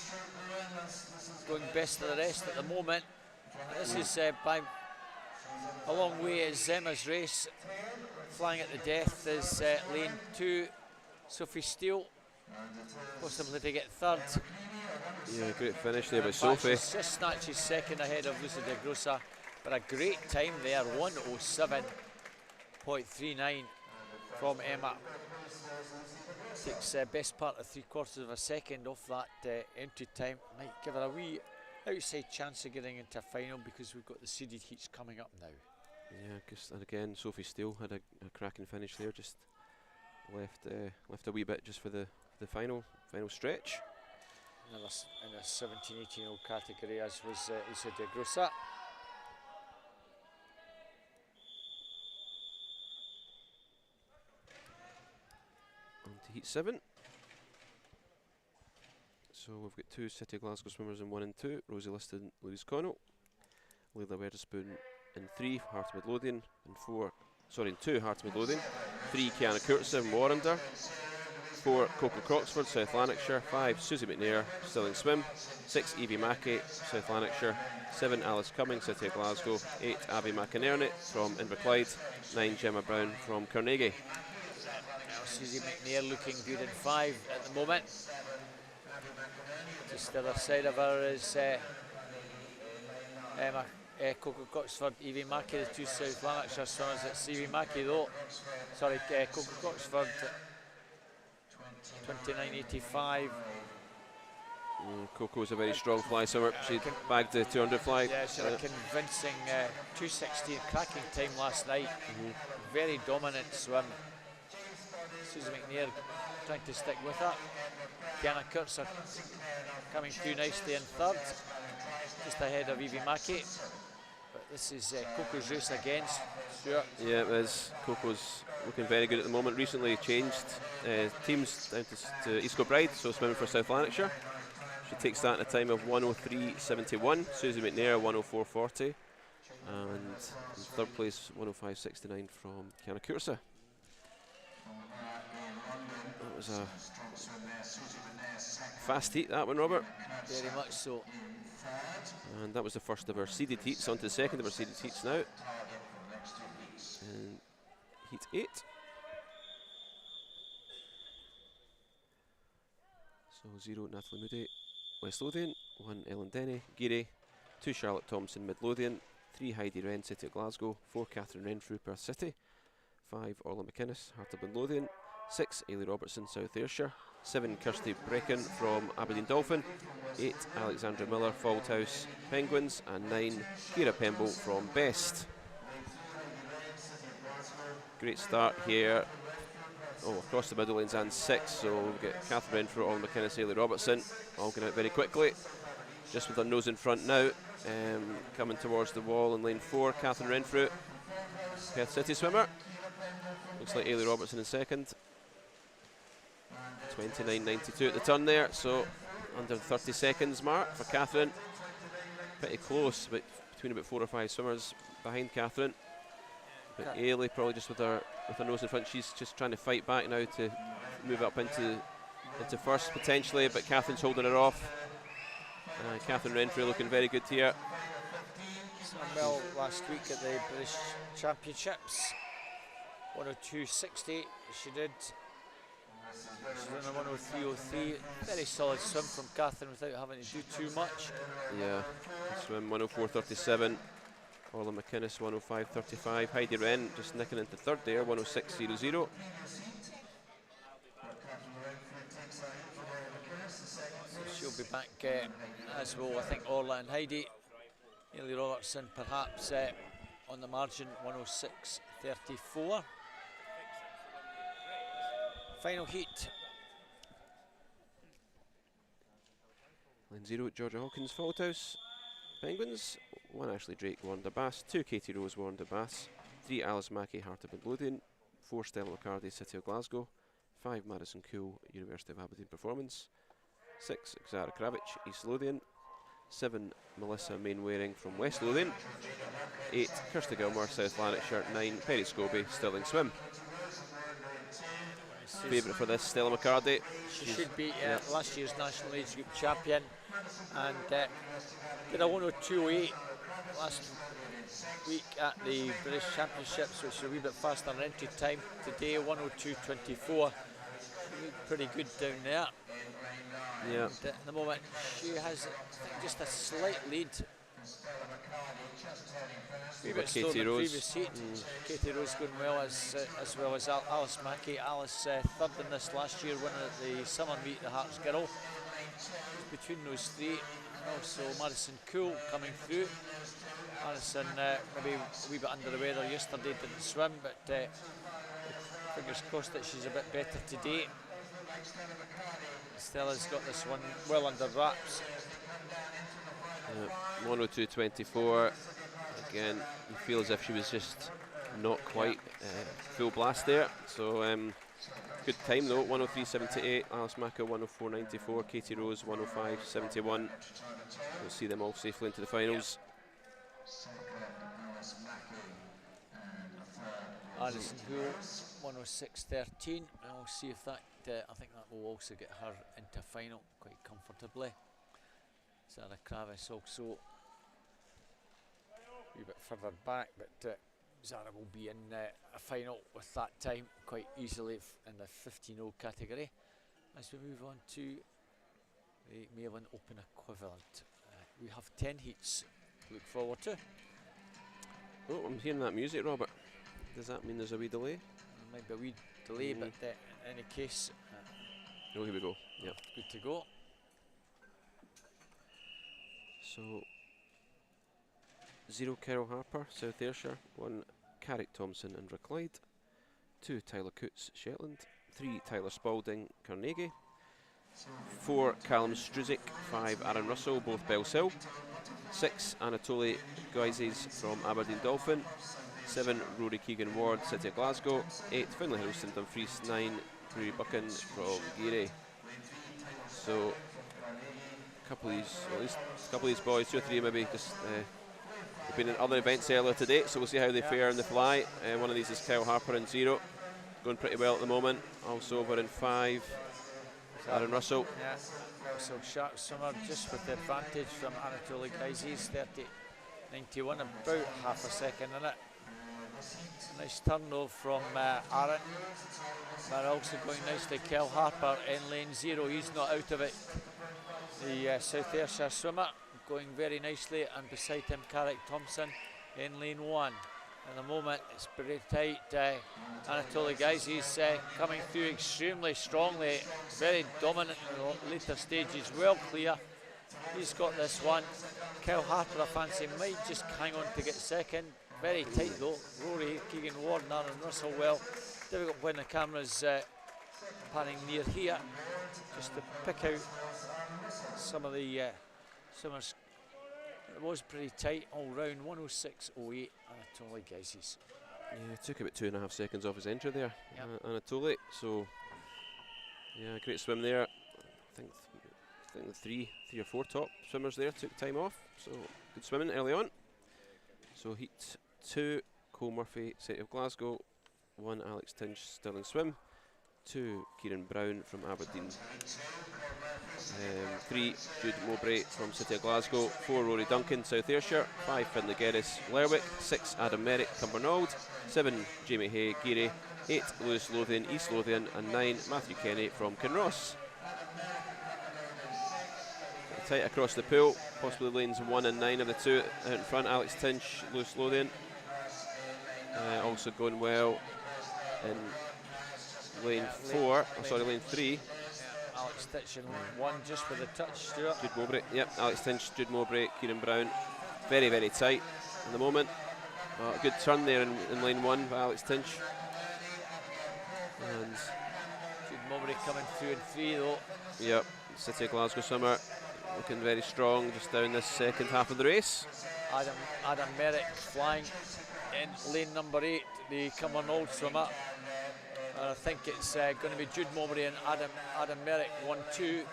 going best of the rest at the moment. This is by a long way is Emma's race. Flying at the death is lane 2, Sophie Steele, possibly to get third. Yeah, great finish there by Sophie. She's just snatches second ahead of Lucy DeGrossa, but a great time there, 1:07.39 from Emma. Takes best part of 3/4 of a second off that entry time. Might give her a wee outside chance of getting into a final, because we've got the seeded heats coming up now. Yeah, and again, Sophie Steele had a cracking finish there, just left a wee bit just for the final stretch. In a 17-18-year-old category, as was Lisa DeGrossa. On to Heat 7. So we've got 2 City of Glasgow swimmers in 1 and 2. Rosie Liston, Louise Connell. Leila Weatherspoon in 3, Heart Midlothian in 4. Sorry, in 2, Heart Midlothian. 3, Kiana Kurtzer in Warrender. 4, Coco Croxford, South Lanarkshire. 5, Susie McNair, Stirling Swim. 6, Evie Mackey, South Lanarkshire. 7, Alice Cumming, City of Glasgow. 8, Abby McInerney from Inverclyde. 9, Gemma Brown from Carnegie. Susie McNair looking good in 5 at the moment. Just the other side of her is Emma Coco Coxford, Evie Mackey, the two South Lanarkshire swimmers. It's Evie Mackey though. Sorry, Coco Coxford, 29.85. Coco's a very strong fly swimmer. She bagged the 200 fly. Yeah, she had a convincing 2:16 cracking time last night. Very dominant swim. Susie McNair trying to stick with her. Kiana Kurtz are coming through nicely in third, just ahead of Evie Mackey. But this is Coco's race again, Stuart. Yeah, it is. Coco's looking very good at the moment. Recently changed teams down to East Kilbride, so swimming for South Lanarkshire. She takes that in a time of 1:03.71. Susie McNair 1:04.40, and in third place 1:05.69 from Kiana Kurtz. That was a fast heat, that one, Robert. Very much so. And that was the first of our seeded heats. On to the second of our seeded heats now. And heat 8. So 0 Natalie Moody, West Lothian, 1 Ellen Denny, Geary, 2 Charlotte Thompson, Midlothian, 3 Heidi Wren, City of Glasgow, 4 Catherine Renfrew, Perth City, 5 Orla McInnes, Hartlepool Lothian, 6 Ailey Robertson, South Ayrshire, 7 Kirsty Brecken from Aberdeen Dolphin, 8 Alexandra Miller, Fauldhouse Penguins, and 9 Kira Pemble from Best. Great start here. Across the middle lanes and 6, so we'll get Catherine Renfrew, Orla McInnes, Ailey Robertson, all going out very quickly. Just with her nose in front now, coming towards the wall in lane 4, Catherine Renfrew, Perth City swimmer. Looks like Ailey Robertson in second. 29.92 at the turn there, so under 30 seconds mark for Catherine. Pretty close, but between about 4 or 5 swimmers behind Catherine. But Ailey probably just with her nose in front. She's just trying to fight back now to move up into first potentially, but Catherine's holding her off. Catherine Renfrew looking very good here. Well, last week at the British Championships, 1:02.60 she did. She's on a 1:03.03. Very solid swim from Catherine without having to do too much. Yeah, swim 1:04.37. Orla McInnes 1:05.35. Heidi Wren just nicking into third there, 1:06.00. So she'll be back as well, I think, Orla and Heidi. Ailey Robertson perhaps on the margin, 1:06.34. Final heat. Lane 0, Georgia Hawkins, Fauldhouse Penguins, 1 Ashley Drake, Warner Bass, 2 Katie Rose, Warner Bass, 3 Alice Mackey, Hartlepool Lothian, 4 Stella McCarty, City of Glasgow, 5 Madison Cool, University of Aberdeen Performance, 6 Xara Kravich, East Lothian, 7 Melissa Mainwaring from West Lothian, 8 Kirsty Gilmore, South Lanarkshire, 9 Perry Scobie, Stirling Swim. Favourite for this, Stella McCarty. She should be last year's National Age Group champion, and did a 1:02.08 last week at the British Championships, which is a wee bit faster than entry time. Today 1:02.24. She looked pretty good down there. Yeah. And, at the moment she has, I think, just a slight lead. Katie Rose. Previous heat. Katie Rose going well as well as Alice Mackey. Alice third in this last year, winning at the summer meet, the Hearts Girl. Between those three, and also Madison Cool coming through. Madison maybe a wee bit under the weather yesterday, didn't swim, but fingers crossed that she's a bit better today. Stella's got this one well under wraps. 1:02.24. Again, you feel as if she was just not quite full blast there. So good time though. 1:03.78. Alice Macker 1:04.94. Katie Rose 1:05.71. We'll see them all safely into the finals. Alison Gould 1:06.13. And we'll see if that. I think that will also get her into final quite comfortably. Sarah Kravis also a wee bit further back, but Zara will be in a final with that time quite easily in the 15:0 category. As we move on to the Malin Open equivalent, we have 10 heats to look forward to. Oh, I'm hearing that music, Robert. Does that mean there's a wee delay? Might be a wee delay, but in any case, Oh, here we go. Yep. good to go. So 0 Carol Harper, South Ayrshire. 1 Carrick Thompson, Inverclyde. 2 Tyler Coots, Shetland. 3 Tyler Spalding, Carnegie. 4 Callum Struzik. 5 Aaron Russell, both Bellsill. 6 Anatoly Guizes from Aberdeen Dolphin. 7 Rory Keegan Ward, City of Glasgow. 8 Finlay Houston Dumfries. 9 Rory Buchan from Geary. So a couple of these, at least a couple of these boys, 2 or 3 maybe, just have been in other events earlier today, so we'll see how they fare in the fly. One of these is Kyle Harper in 0, going pretty well at the moment. Also over in 5, Aaron Russell. Yeah, so Shark Summer just with the advantage from Anatoly Guizes, 30.91, about half a second in it. Nice turnover from Aaron, but also going nicely. Kel Harper in lane 0, he's not out of it. The South Ayrshire swimmer going very nicely, and beside him Carrick Thompson in lane 1. At the moment it's pretty tight. Anatoly Guizes coming through extremely strongly, very dominant in the later stages, well clear. He's got this one. Kel Harper, I fancy, might just hang on to get second. Very tight though. Rory Keegan Ward and Aaron Russell well. Difficult when the camera's panning near here, just to pick out some of the swimmers. It was pretty tight all round. 106.08 Anatoly Guizes. Yeah, took about 2.5 seconds off his entry there, Yep. Anatoly. So yeah, great swim there. I think the three or four top swimmers there took time off. So good swimming early on. So heat 2, Cole Murphy, City of Glasgow. 1 Alex Tinch, Stirling Swim. 2 Kieran Brown from Aberdeen. 3 Jude Mowbray from City of Glasgow. 4 Rory Duncan, South Ayrshire. 5 Finlay Geddes, Lerwick. 6 Adam Merrick, Cumbernauld. 7 Jamie Hay, Geary. 8 Lewis Lothian, East Lothian. And 9 Matthew Kenny from Kinross. Tight across the pool, possibly lanes 1 and 9 of the 2 out in front. Alex Tinch, Lewis Lothian. Also going well in lane 4, lane 3. Alex Tinch in lane 1 just with a touch, Stuart. Jude Mowbray, yep, Alex Tinch, Jude Mowbray, Kieran Brown. Very, very tight at the moment. A good turn there in lane 1 by Alex Tinch. And Jude Mowbray coming through in 3 though. Yep, City of Glasgow swimmer looking very strong just down this second half of the race. Adam Merrick flying in lane number 8, the Cumbernauld swimmer. I think it's going to be Jude Mowbray and Adam Merrick 1-2.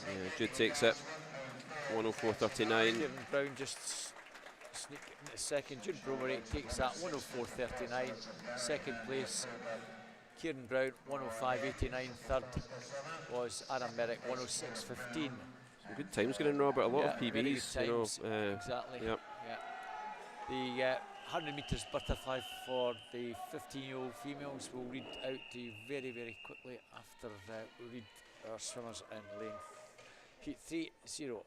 Yeah, Jude takes it 104.39. Kieran Brown just sneak into second. Jude Mowbray takes that 104.39. Second place Kieran Brown 105.89. Third was Adam Merrick 106.15. Some good times going in, Robert. A lot of PBs. You know, exactly. Yep. Yeah. The 100 metres butterfly for the 15-year-old females will read out to you very, very quickly after we read our swimmers in lane heat 3-0.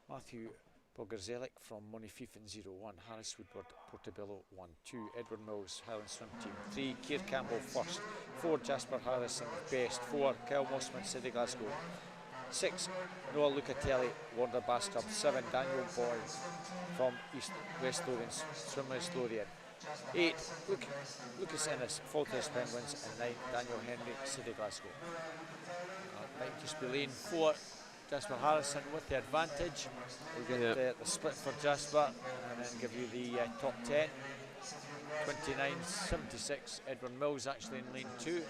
Matthew Bogarzelik from Monififin 0-1, Harris Woodward Portobello 1-2, Edward Mills Highland Swim Team 3, Keir Campbell first, 4 Jasper Harrison best, 4 Kyle Mossman City Glasgow, 6 Noah Lucatelli Warner Bass Club, 7 Daniel Boyd from West Lothian Swim West Lothian, 8 Lucas Ennis Falters Penguins, and 9 Daniel Henry City Glasgow. Might just be lane 4. Jasper Harrison with the advantage. We'll get the split for Jasper and then give you the top 10. 29.76. Edwin Mills actually in lane 2.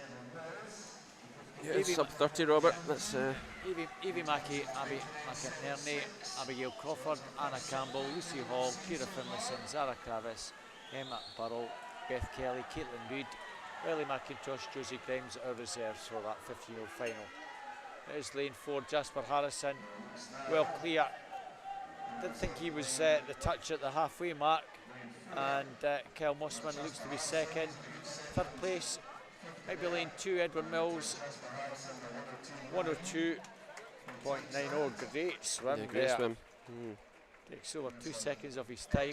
Yeah, sub 30, Robert. That's Evie Mackey, Abby McInerney, Abigail Crawford, Anna Campbell, Lucy Hall, Kira Finlayson, Zara Kravis, Emma Burrell, Beth Kelly, Caitlin Reid, Ellie McIntosh, Josie Grimes are reserves for that 15-year-old final. There's lane 4, Jasper Harrison, well clear. Didn't think he was the touch at the halfway mark, and Kyle Mossman looks to be second. Third place, maybe lane 2, Edward Mills, 102.90. Great swim there. Great swim. Takes over 2 seconds of his time.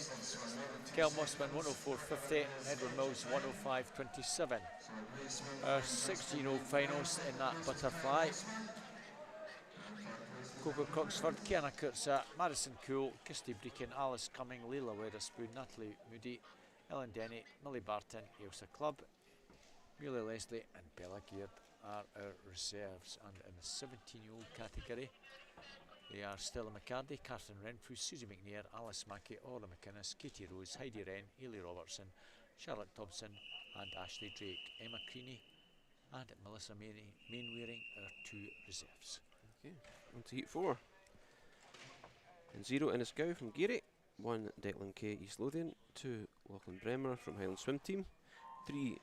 Kel Mossman 104.50, Edward Mills 105.27. Our 16-year-old finals in that butterfly. Coco Coxford, Kiana Kurtza, Madison Cool, Kirsty Breakin, Alice Cumming, Leila Weatherspoon, Natalie Moody, Ellen Denny, Millie Barton, Ailsa Clubb, Amelia Leslie and Bella Geard are our reserves. And in the 17-year-old category, they are Stella McCarthy, Catherine Renfrew, Susie McNair, Alice Mackey, Orla McInnes, Katie Rose, Heidi Wren, Hayley Robertson, Charlotte Thompson and Ashley Drake. Emma Creaney and Melissa Mainwaring are 2 reserves. Okay, on to heat 4. And 0 Enniscow from Geary, 1 Declan K East Lothian, 2 Lachlan Bremer from Highland Swim Team, 3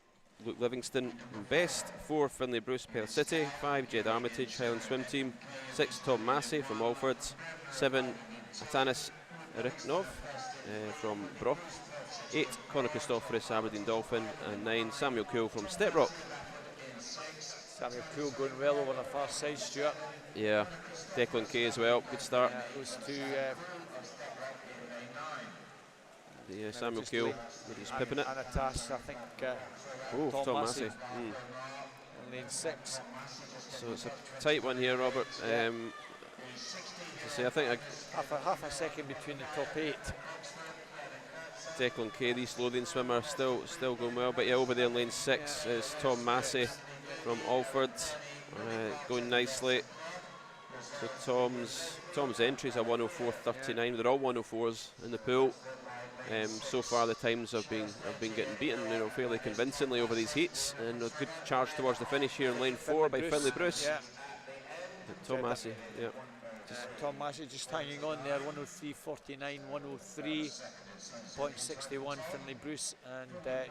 Luke Livingston from Best, 4 Finlay Bruce Perth City, 5 Jed Armitage Highland Swim Team, 6 Tom Massey from Alford, 7 Atanas Riknov from Brock, 8 Conor Christophorus Aberdeen Dolphin, and 9 Samuel Cool from Stepbrook. Samuel Cool going well over on the far side, Stuart. Yeah, Declan K as well, good start. Those two. Samuel Cool, he's pipping it. And a task, I think. Tom Massey. In lane 6. So it's a tight one here, Robert. I think half a second between the top 8. Declan K, the East Lothian swimmer, still going well. But yeah, over there in lane 6 is Tom Massey from Alford, going nicely. So Tom's entries are 104.39. They're all 104s in the pool. So far the times have been getting beaten, fairly convincingly over these heats, and a good charge towards the finish here in lane 4 by Finlay Bruce. Yeah. Tom Massey, yeah. Tom Massey just hanging on there, 103.49, 103.61 Finlay Bruce, and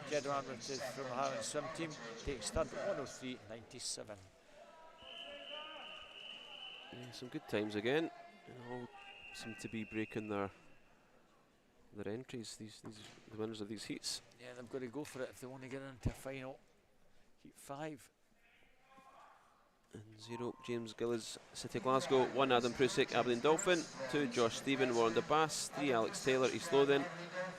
Jed Armitage from the Highland Swim Team takes third at 103.97. Yeah, some good times again, and all seem to be breaking their entries, the winners of these heats. Yeah, they've got to go for it if they want to get into a final. Heat 5. And 0 James Gillis, City Glasgow, 1 Adam Prusik, Aberdeen Dolphin, 2 Josh Stephen, Warren Bass, 3 Alex Taylor, East Lothian,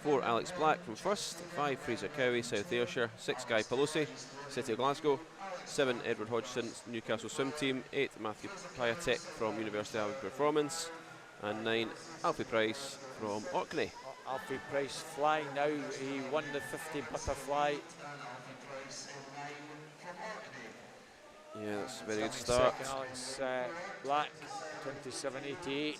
4 Alex Black from First, 5 Fraser Cowie, South Ayrshire, 6 Guy Pelosi, City of Glasgow, 7 Edward Hodgson, Newcastle Swim Team, 8 Matthew Piatek from University of Performance, and 9 Alfie Price from Orkney. Alfie Price flying now, he won the 50 butterfly. Yeah, that's a very good start. Second, Alex Black, 27.88.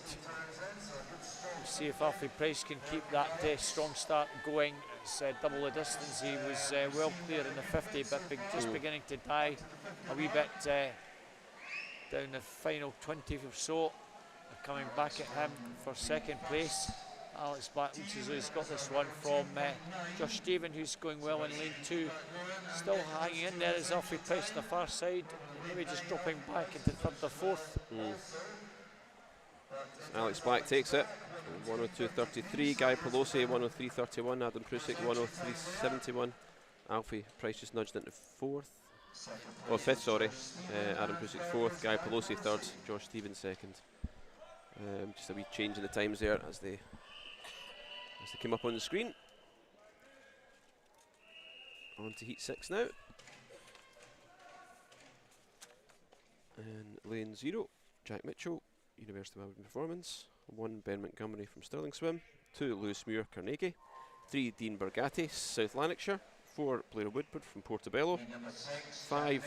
We'll see if Alfie Price can keep that strong start going. It's double the distance. He was well clear in the 50, but just beginning to die a wee bit down the final 20 or so. They're coming back at him for second place. Alex Black looks as though he's got this one from Josh Stephen, who's going well in lane 2. Still hanging in there is Alfie Price on the far side, maybe just dropping back into third or fourth. Alex Black takes it, 102.33. Guy Pelosi 103.31. Adam Prusik 103.71. Alfie Price just nudged into fifth, sorry. Adam Prusik 4th, Guy Pelosi 3rd, Josh Stevens 2nd. Just a wee change in the times there as they came up on the screen. On to heat 6 now. And lane 0, Jack Mitchell, University of Aberdeen Performance, 1 Ben Montgomery from Stirling Swim, 2 Lewis Muir Carnegie, 3 Dean Bergatti, South Lanarkshire, 4 Blair Woodward from Portobello, 5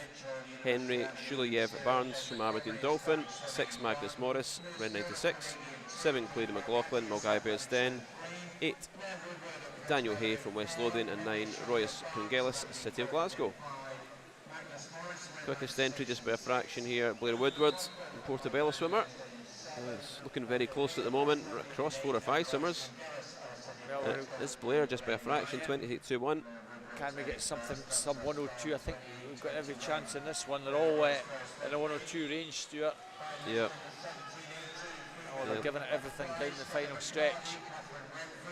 Henry Shulayev Barnes from Aberdeen Dolphin, 6 Magnus Morris, Ren 96, 7 Claydon McLaughlin, Mulgai Bearsden, 8 Daniel Hay from West Lothian, and 9 Royce Kungelis, City of Glasgow. Quickest entry just by a fraction here, Blair Woodward, Portobello swimmer. It's looking very close at the moment, across 4 or 5 swimmers. It's Blair just by a fraction, 28.21. Can we get something sub 102? I think we've got every chance in this one. They're all in the 102 range, Stuart. Yeah. They're giving it everything down the final stretch.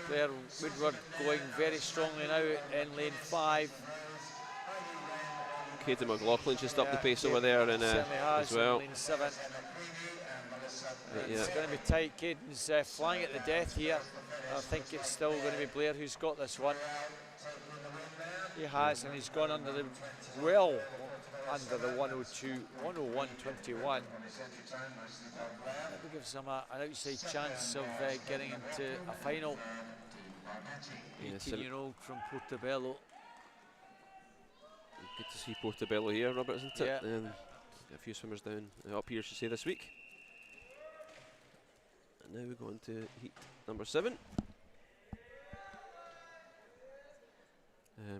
Blair Woodward going very strongly now in lane 5. Katie McLaughlin just up the pace over there and as well. Lane 7. It's going to be tight. Caden's flying at the death here. I think it's still going to be Blair who's got this one. He has, and he's gone under the under the 102, 101.21. That gives him an outside chance of getting into a final. 18-year-old from Portobello. Good to see Portobello here, Robert, isn't it? Yeah. A few swimmers down up here, should say, this week. And now we go on to heat number 7.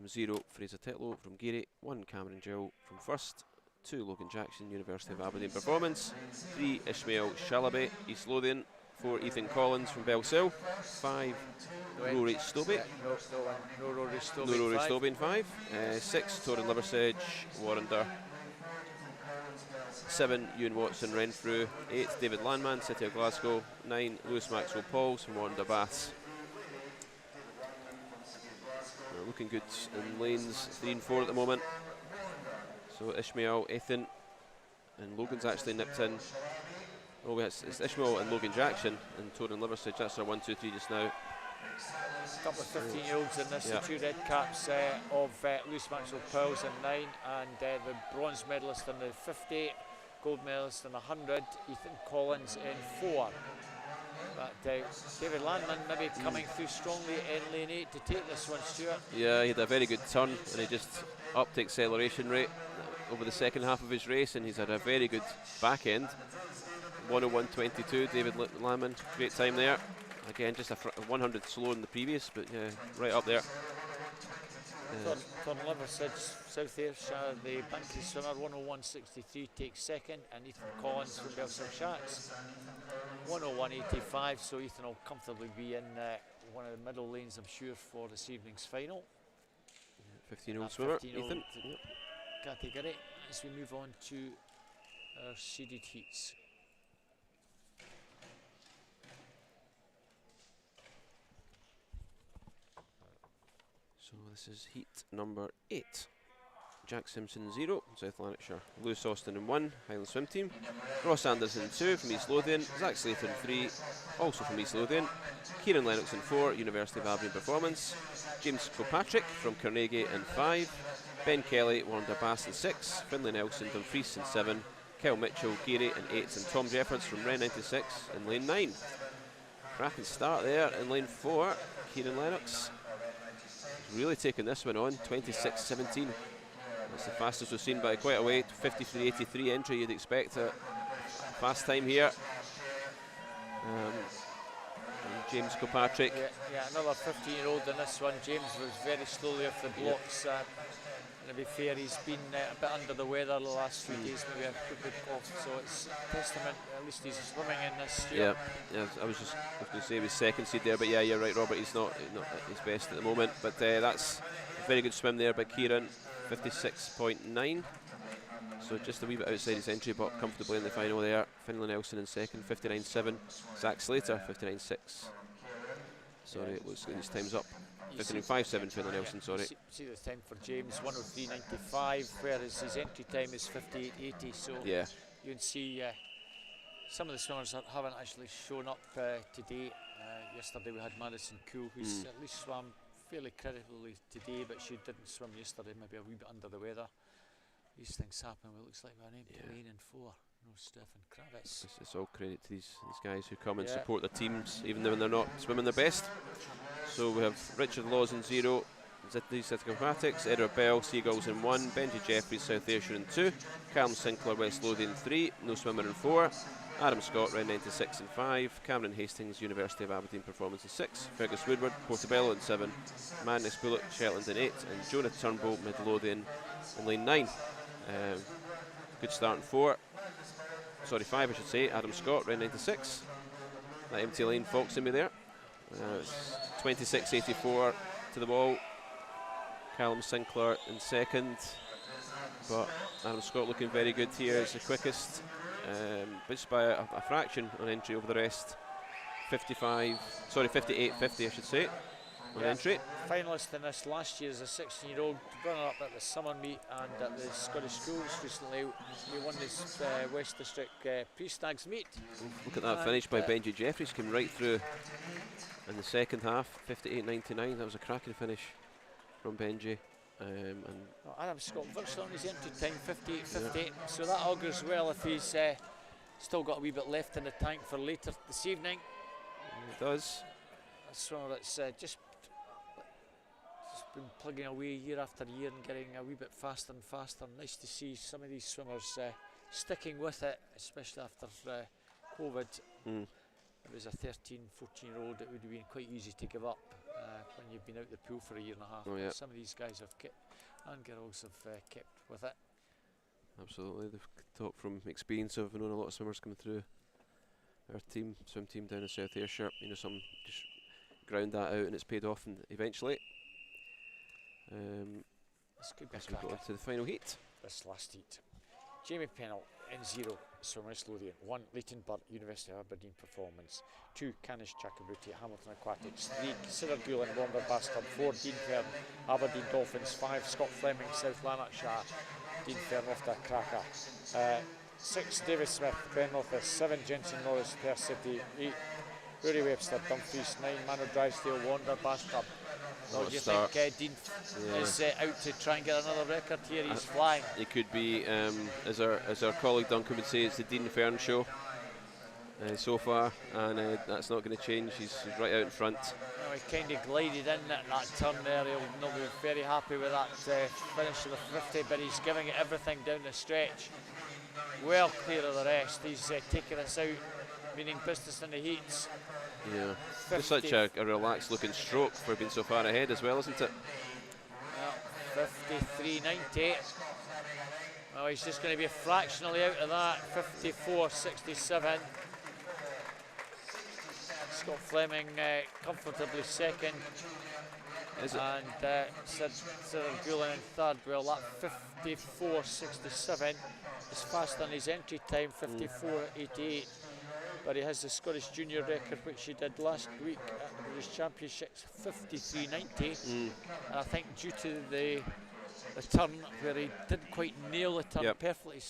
0 Fraser Tetlow from Gary, 1 Cameron Gill from First, 2 Logan Jackson, University of Aberdeen Performance, 3 Ishmael Shalaby, East Lothian, 4 Ethan Collins from Bellshill, 5 Rory Stobie. No Rory Stobie. No Rory Stobie in 5. 6 Torrin Liversedge, Warrender. 7 Ewan Watson, Renfrew. 8 David Landman, City of Glasgow. 9 Lewis Maxwell Pauls from Warrender Baths. We're looking good in lanes 3 and 4 at the moment. So Ishmael, Ethan, and Logan's actually nipped in. Oh, it's Ishmael and Logan Jackson and Torrin Liversedge. That's our 1, 2, 3 just now. A couple of 15-year-olds in this, the 2 red caps of Lewis Maxwell Powell's in 9, and the bronze medalist in the 50, gold medalist in the 100, Ethan Collins in 4. But David Landman maybe coming through strongly in lane 8 to take this one, Stuart. Yeah, he had a very good turn and he just upped the acceleration rate over the second half of his race, and he's had a very good back end. 101.22, David Landman, great time there. Again, just a 100 slower than the previous, but yeah, right up there. Torrin Liversedge, South Ayrshire, the Banky swimmer, 101.63 takes second, and Ethan Collins from Bellshill Shacks, 101.85. So Ethan will comfortably be in one of the middle lanes, I'm sure, for this evening's final. 15-year-old swimmer, Ethan. Category as we move on to our seeded heats. So this is heat number 8. Jack Simpson 0, South Lanarkshire. Lewis Austin in 1, Highland Swim Team. Ross Anderson 2 from East Lothian. Zach Slater in 3, also from East Lothian. Kieran Lennox in 4, University of Aberdeen Performance. James Kilpatrick from Carnegie in 5. Ben Kelly, Warrender Bass in 6. Finlay Nelson, Dumfries in 7. Kyle Mitchell, Gary in 8. And Tom Jeffords from Ren 96 in lane 9. Cracking start there in lane 4. Kieran Lennox really taking this one on, 26.17. That's the fastest we've seen by quite a way. 53.83 entry, you'd expect a fast time here. James Kilpatrick. Yeah, another 15-year-old in this one. James was very slowly off the blocks. To be fair, he's been a bit under the weather the last few days, maybe a bit off, so it's a testament, at least he's swimming in this year. Yeah, I was going to say he was second seed there, but yeah, you're right, Robert, he's not at his best at the moment, but that's a very good swim there by Kieran, 56.9, so just a wee bit outside his entry, but comfortably in the final there. Finlay Nelson in second, 59.7, Zach Slater, 59.6. Sorry, it looks like his time's up. 59.57 Finlay Nelson, sorry. See the time for James, 103.95, whereas his entry time is 58.80, so yeah, you can see some of the swimmers that haven't actually shown up today. Yesterday we had Madison Cool, who's at least swam fairly creditably today, but she didn't swim yesterday, maybe a wee bit under the weather. These things happen. It looks like we're an empty lane in 4. No Stefan Kravitz. It's all credit to these guys who come and support their teams, even when they're not swimming their best. So we have Richard Laws in 0, Zitty Aquatics, Edward Bell, Seagulls in 1, Benji Jeffries, South Ayrshire in 2, Callum Sinclair, West Lothian 3, No Swimmer in 4, Adam Scott, Ren 96 in 5, Cameron Hastings, University of Aberdeen Performance in 6, Fergus Woodward, Portobello in 7, Madness Bullock, Shetland in 8, and Jonah Turnbull, Midlothian in lane 9. Good start in 4. Sorry, 5 I should say. Adam Scott, Ren 96. That empty lane foxing me there. 26.84 to the wall. Callum Sinclair in second, but Adam Scott looking very good here. It's the quickest, but just by a fraction on entry over the rest. 58.50 I should say. on entry. Finalist in this last year as a 16-year-old, runner-up at the summer meet and at the Scottish Schools recently. He won this West District Pre-Stags meet. Look at that finish by Benji Jeffries, came right through in the second half, 58.99. That was a cracking finish from Benji. Adam Scott virtually on his entry time, 58.58. So that augurs well if he's still got a wee bit left in the tank for later this evening. It does. A swimmer that's just been plugging away year after year and getting a wee bit faster and faster. Nice to see some of these swimmers sticking with it, especially after COVID. It was a 13, 14-year-old, it would have been quite easy to give up when you've been out the pool for a year and a half. Oh, yeah. Some of these guys have kept, and girls have kept with it. Absolutely, they've talked from experience of knowing a lot of swimmers coming through our team, swim team down in South Ayrshire. You know, some just ground that out and it's paid off, and eventually This could be a we go cracker. on to the final heat. This last heat. Jamie Pennell, N0, swimmer Lothian. 1, Leighton Burt, University of Aberdeen Performance. 2, Canish Chakrabuti, Hamilton Aquatics. 3, Consider Gulen, Wonder Bastard. 4, Dean Fern, Aberdeen Dolphins. 5, Scott Fleming, South Lanarkshire. Dean Fern off the cracker. 6, David Smith, Glenrothes. 7, Jensen Norris, Perth City. 8, Rory Webster, Dumfries. 9, Mano Drysdale, Wonder Bastard. No, do you think Dean is out to try and get another record here? He's flying. It could be, as our colleague Duncan would say, it's the Dean Fern show so far, and that's not going to change. He's right out in front. No, he kind of glided in at that turn there. He'll not be very happy with that finish of the 50, but he's giving it everything down the stretch. Well clear of the rest. He's taking us out, meaning business in the heats. Yeah, just such a relaxed looking stroke for being so far ahead as well, isn't it? Yeah, 53.90. Well, he's just going to be fractionally out of that. 54.67. Scott Fleming comfortably second. Is it? And Cyril Gulen in third. Well, that 54.67 is faster than his entry time, 54.88. But he has the Scottish Junior record, which he did last week at the British Championships, 53.90. And I think due to the turn, where he didn't quite nail the turn perfectly,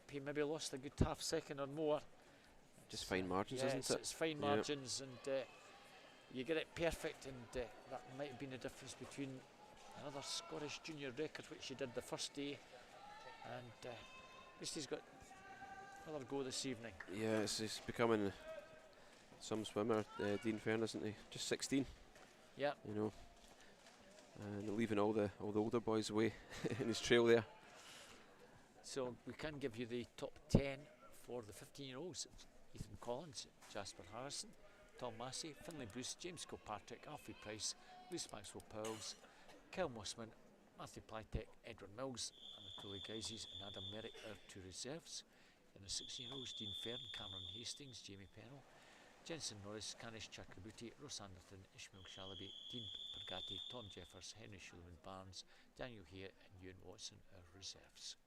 he maybe lost a good half second or more. Just fine margins, yeah, isn't it? It's fine margins, and you get it perfect, and that might have been the difference between another Scottish Junior record, which he did the first day, and at least he's got another go this evening. Yeah, he's becoming some swimmer, Dean Fern, isn't he? Just 16. Yeah. You know, and leaving all the older boys away in his trail there. So we can give you the top 10 for the 15-year-olds. Ethan Collins, Jasper Harrison, Tom Massey, Finlay Bruce, James Kilpatrick, Alfie Price, Bruce Maxwell Powells, Kyle Mossman, Matthew Plytek, Edward Mills, Anatoly Geizes and Adam Merrick are 2 reserves. In the 16-year-olds, Dean Fern, Cameron Hastings, Jamie Pennell, Jensen Norris, Canish Chakrabuti, Ross Anderton, Ishmael Shalaby, Dean Pergatti, Tom Jeffers, Henry Shulman Barnes, Daniel Hare and Ewan Watson are reserves.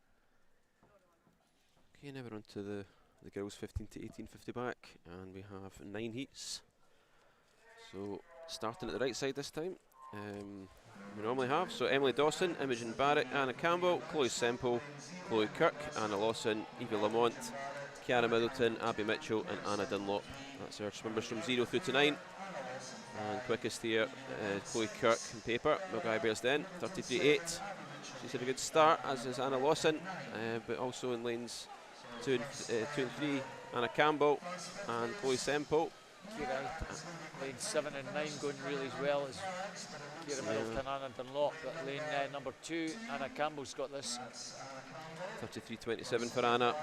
Okay, now we're on to the girls 15 to 18 50 back, and we have 9 heats. So starting at the right side this time, we normally have. So Emily Dawson, Imogen Barrett, Anna Campbell, Chloe Semple, Chloe Kirk, Anna Lawson, Evie Lamont, Kiara Middleton, Abby Mitchell and Anna Dunlop. That's our swimmers from 0 through to 9. And quickest here, Chloe Kirk in paper, Milgai Bearsden, 33.8. She's had a good start, as is Anna Lawson, but also in lanes 2 and 3, Anna Campbell and Chloe Semple. Lane 7 and 9 going really well as Kiera Middleton, Anna Dunlop, but lane number 2, Anna Campbell's got this. 33.27 for Anna.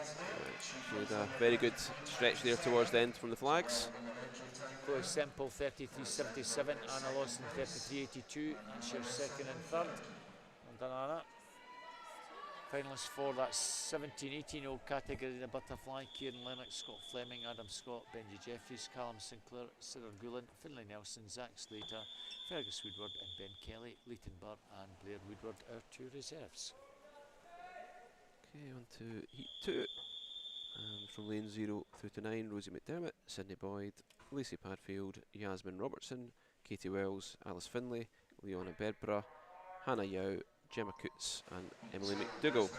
She had a very good stretch there towards the end from the flags. Chloe Semple 33.77, Anna Lawson 33.82, that's your second and third. Well done, Anna. Finalists for that 17-18-year-old category in the butterfly: Kieran Lennox, Scott Fleming, Adam Scott, Benji Jeffries, Callum Sinclair, Cyril Gulen, Finlay Nelson, Zach Slater, Fergus Woodward and Ben Kelly. Leighton Burt and Blair Woodward are 2 reserves. Okay, on to heat 2. And from lane 0 through to 9, Rosie McDermott, Sydney Boyd, Lacey Padfield, Yasmin Robertson, Katie Wells, Alice Finlay, Leona Berbera, Hannah Yao, Gemma Coots and Emily McDougall.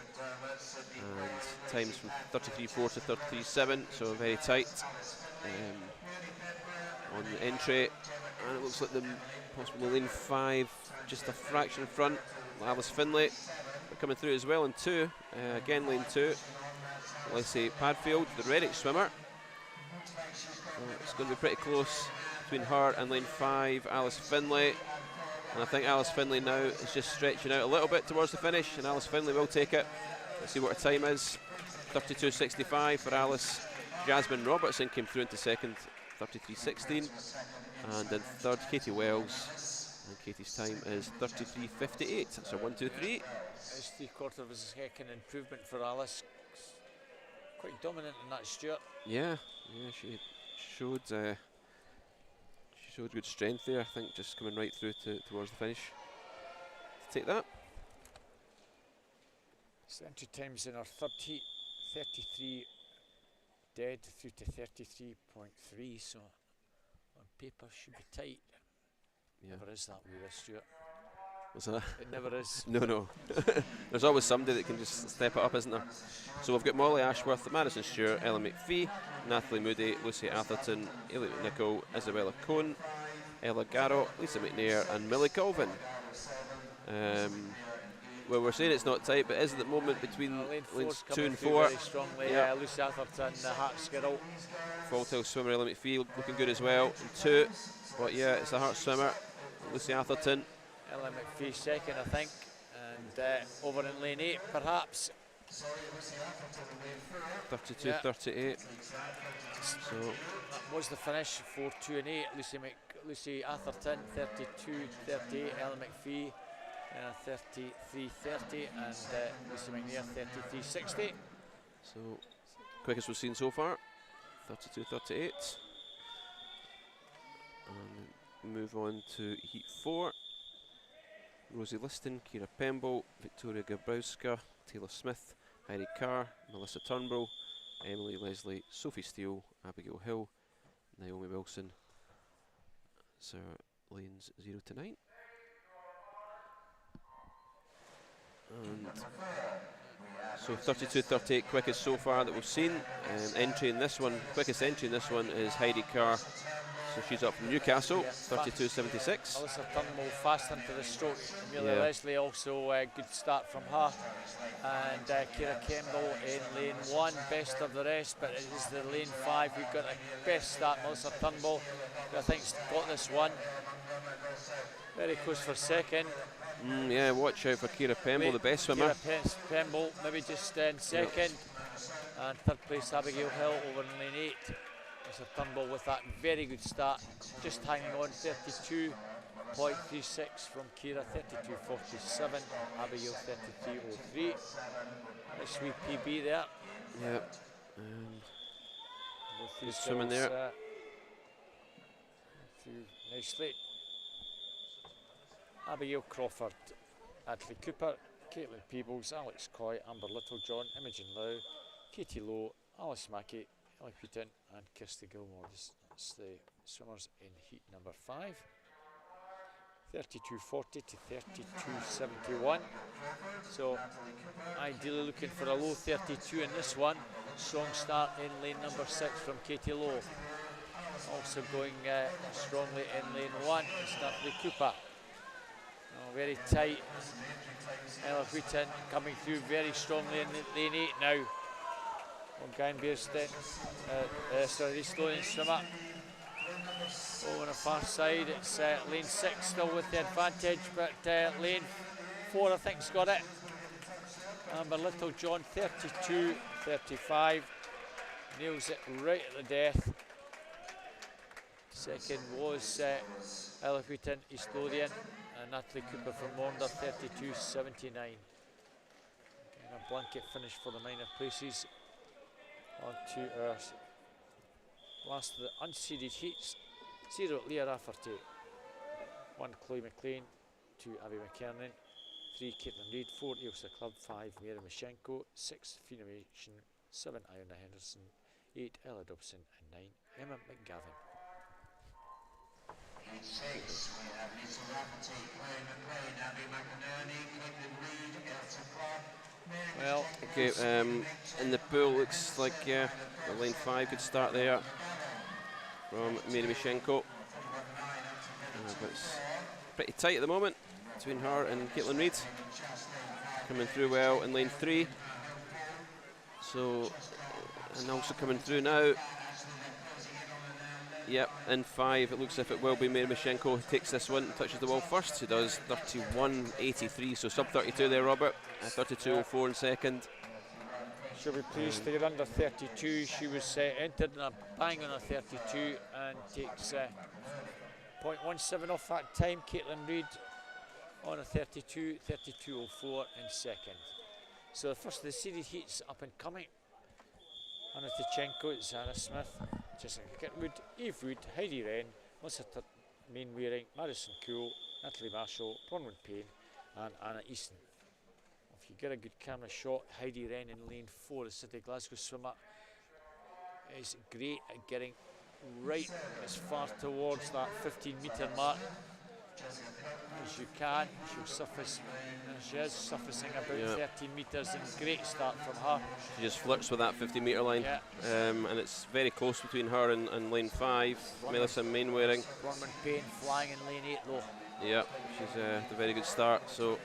And times from 33.4 to 33.7, so very tight on the entry. And it looks like the possibly lane 5, just a fraction in front. Alice Finlay coming through as well in 2. Again lane 2. Leslie Padfield, the Reddick swimmer. It's going to be pretty close between her and lane 5, Alice Finlay. And I think Alice Finlay now is just stretching out a little bit towards the finish, and Alice Finlay will take it. Let's see what her time is. 32.65 for Alice. Jasmine Robertson came through into second, 33.16. And in third, Katie Wells. And Katie's time is 33.58. So 1, 2, 3. It's 3/4 of a second improvement for Alice. Quite dominant in that, Stuart. Yeah, she showed good strength there. I think just coming right through towards the finish to take that. So entry times in our third heat, 33 dead through to 33.3. So on paper should be tight. Yeah. Never is that with us, Stuart. What's that? It never is. No. There's always somebody that can just step it up, isn't there? So we've got Molly Ashworth, Madison Stewart, Ellen McPhee, Natalie Moody, Lucy Atherton, Elliot McNichol, Isabella Cohn, Ella Garrott, Lisa McNair and Millie Colvin. Well, we're saying it's not tight, but is at the moment between lanes 2 and 4. Very strongly. Yeah. Lucy Atherton, Hart Skirrell. Full-tail swimmer Ella McPhee looking good as well in 2. But yeah, it's a Hart swimmer, Lucy Atherton. Ella McPhee second, I think, and over in lane 8 perhaps. 32.38. So that was the finish, 4, 2 and 8. Lucy Atherton 32.38, Ella McPhee 33.30, and Lucy McNair 33.60. So quickest we've seen so far, 32.38. And move on to heat 4. Rosie Liston, Kira Pemble, Victoria Gabrowska, Taylor Smith, Heidi Carr, Melissa Turnbull, Emily Leslie, Sophie Steele, Abigail Hill, Naomi Wilson. So lanes 0 to 9. And so 32.38 quickest so far that we've seen. Quickest entry in this one is Heidi Carr. So she's up from Newcastle, 32.76. Melissa Turnbull fast into the stroke. Amelia Leslie also a good start from her. And Kira Campbell in lane 1, best of the rest, but it is the lane 5 we've got a best start, Melissa Turnbull, who I think's got this one. Very close for second. Yeah, watch out for Kira Pemble, the best swimmer. Kira Pemble maybe just in second. Yep. And third place Abigail Hill over in lane 8. Mr. Turnbull with that very good start, just hanging on 32.36 from Kira, 32.47, Abigail 33.03. Nice wee PB there. Yep. Good swimming there. Through nicely. Abigail Crawford, Ashley Cooper, Caitlin Peebles, Alex Coy, Amber Littlejohn, Imogen Lau, Katie Lowe, Alice Mackey, Ellie Putin and Kirsty Gilmore. That's the swimmers in heat number 5. 32.40 to 32.71. So ideally looking for a low 32 in this one. Strong start in lane number 6 from Katie Lowe. Also going strongly in lane 1 is Natalie Cooper. Very tight. Ella Putin coming through very strongly in lane 8 now. Guyan Beerstein, the Estonian swimmer. Over on the far side, it's lane 6 still with the advantage, but lane 4 I think's got it. Amber Littlejohn 32.35, nails it right at the death. Second was Ella Putin, Estonian, and Natalie Cooper from Maunder 32.79. A blanket finish for the minor places. On to our last of the unseeded heats. 0 Leah Rafferty, 1 Chloe McLean, 2 Abby McKernan, 3 Caitlin Reid, 4 Ilsa Club, 5 Mira Mishenko, 6 Fiona Mason, 7 Iona Henderson, 8 Ella Dobson and 9 Emma McGavin. Okay, in the pool, looks like, yeah, lane 5 could start there from Mirimyshenko. But it's pretty tight at the moment between her and Caitlin Reid. Coming through well in lane 3. So, and also coming through now. Yep, in 5, it looks as if it will be Mirimyshenko who takes this one, touches the wall first. She does 31.83, so sub 32 there, Robert. 32.04 in second. She'll be pleased to get under 32. She was entered in a bang on a 32 and takes 0.17 off that time. Caitlin Reid on a 32, 32.04 in second. So the first of the series heats up and coming. Anna Tichenko, Zara Smith, Jessica Kitwood, Eve Wood, Heidi Wren, Melissa Mainwaring, Madison Cool, Natalie Marshall, Bronwyn Payne and Anna Easton. If you get a good camera shot, Heidi Wren in lane 4, the City Glasgow swimmer, is great at getting right as far towards that 15-metre mark as you can. She'll surface, she is surfacing about 13 metres, and great start from her. She just flirts with that 50-metre line, and it's very close between her and lane 5. Melissa Mainwaring. Bronwyn Payne flying in lane 8 though. Yeah, she's a very good start. So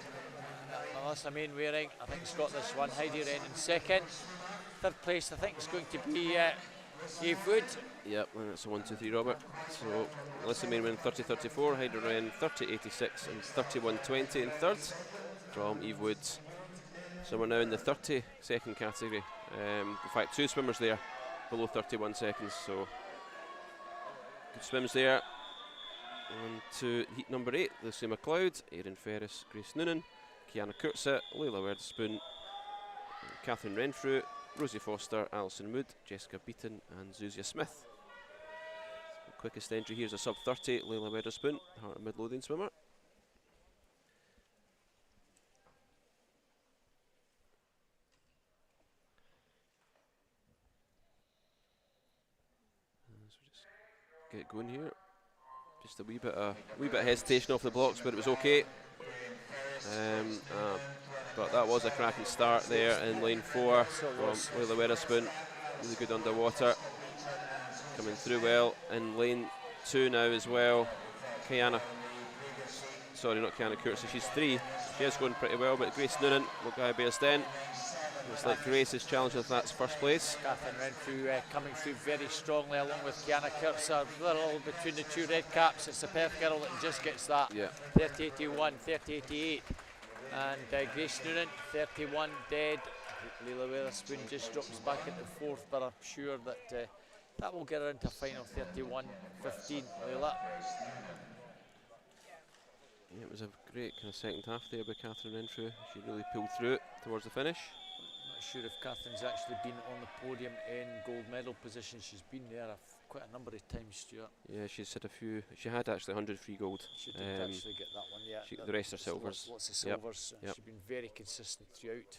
Melissa Mainwaring, I think, has got this one. Heidi Wren in second. Third place, I think, is going to be Eve Wood. Yep, and that's a 1, 2, 3, Robert. So Melissa Mainwaring 30.34, Heidi Wren 30.86 and 31.20 in third from Eve Wood. So we're now in the 30-second category. In fact, 2 swimmers there below 31 seconds. So good swims there. On to heat number 8, Lucy McLeod, Erin Ferris, Grace Noonan, Kiana Kurtza, Leila Witherspoon, Catherine Renfrew, Rosie Foster, Alison Wood, Jessica Beaton and Zuzia Smith. The quickest entry here is a sub 30, Leila Witherspoon, her mid-loading swimmer. So just get going here. Just a wee bit of hesitation off the blocks, but it was okay. But that was a cracking start there in lane 4 from Leila Witherspoon. Really good underwater. Coming through well in lane 2 now as well. Sorry, not Kiana Kurtz, she's 3. She is going pretty well, but Grace Noonan will go Bearsden. Looks like Grace is challenging if that's first place. Catherine Renfrew coming through very strongly along with Kiana Kurtz. A little between the 2 red caps. It's the Perth girl that just gets that. 30.81, 30.88. And Grace Noonan, 31 dead. Leila Witherspoon just drops back into 4th, but I'm sure that that will get her into final 31.15. Leila. Yeah, it was a great kind of second half there by Catherine Renfrew. She really pulled through it towards the finish. Not sure if Catherine's actually been on the podium in gold medal position. She's been there quite a number of times, Stuart. Yeah, she's had a few. She had actually 100 free gold. She did actually get that one, yeah. The rest are silvers. Lots of silvers. Yep. She's been very consistent throughout.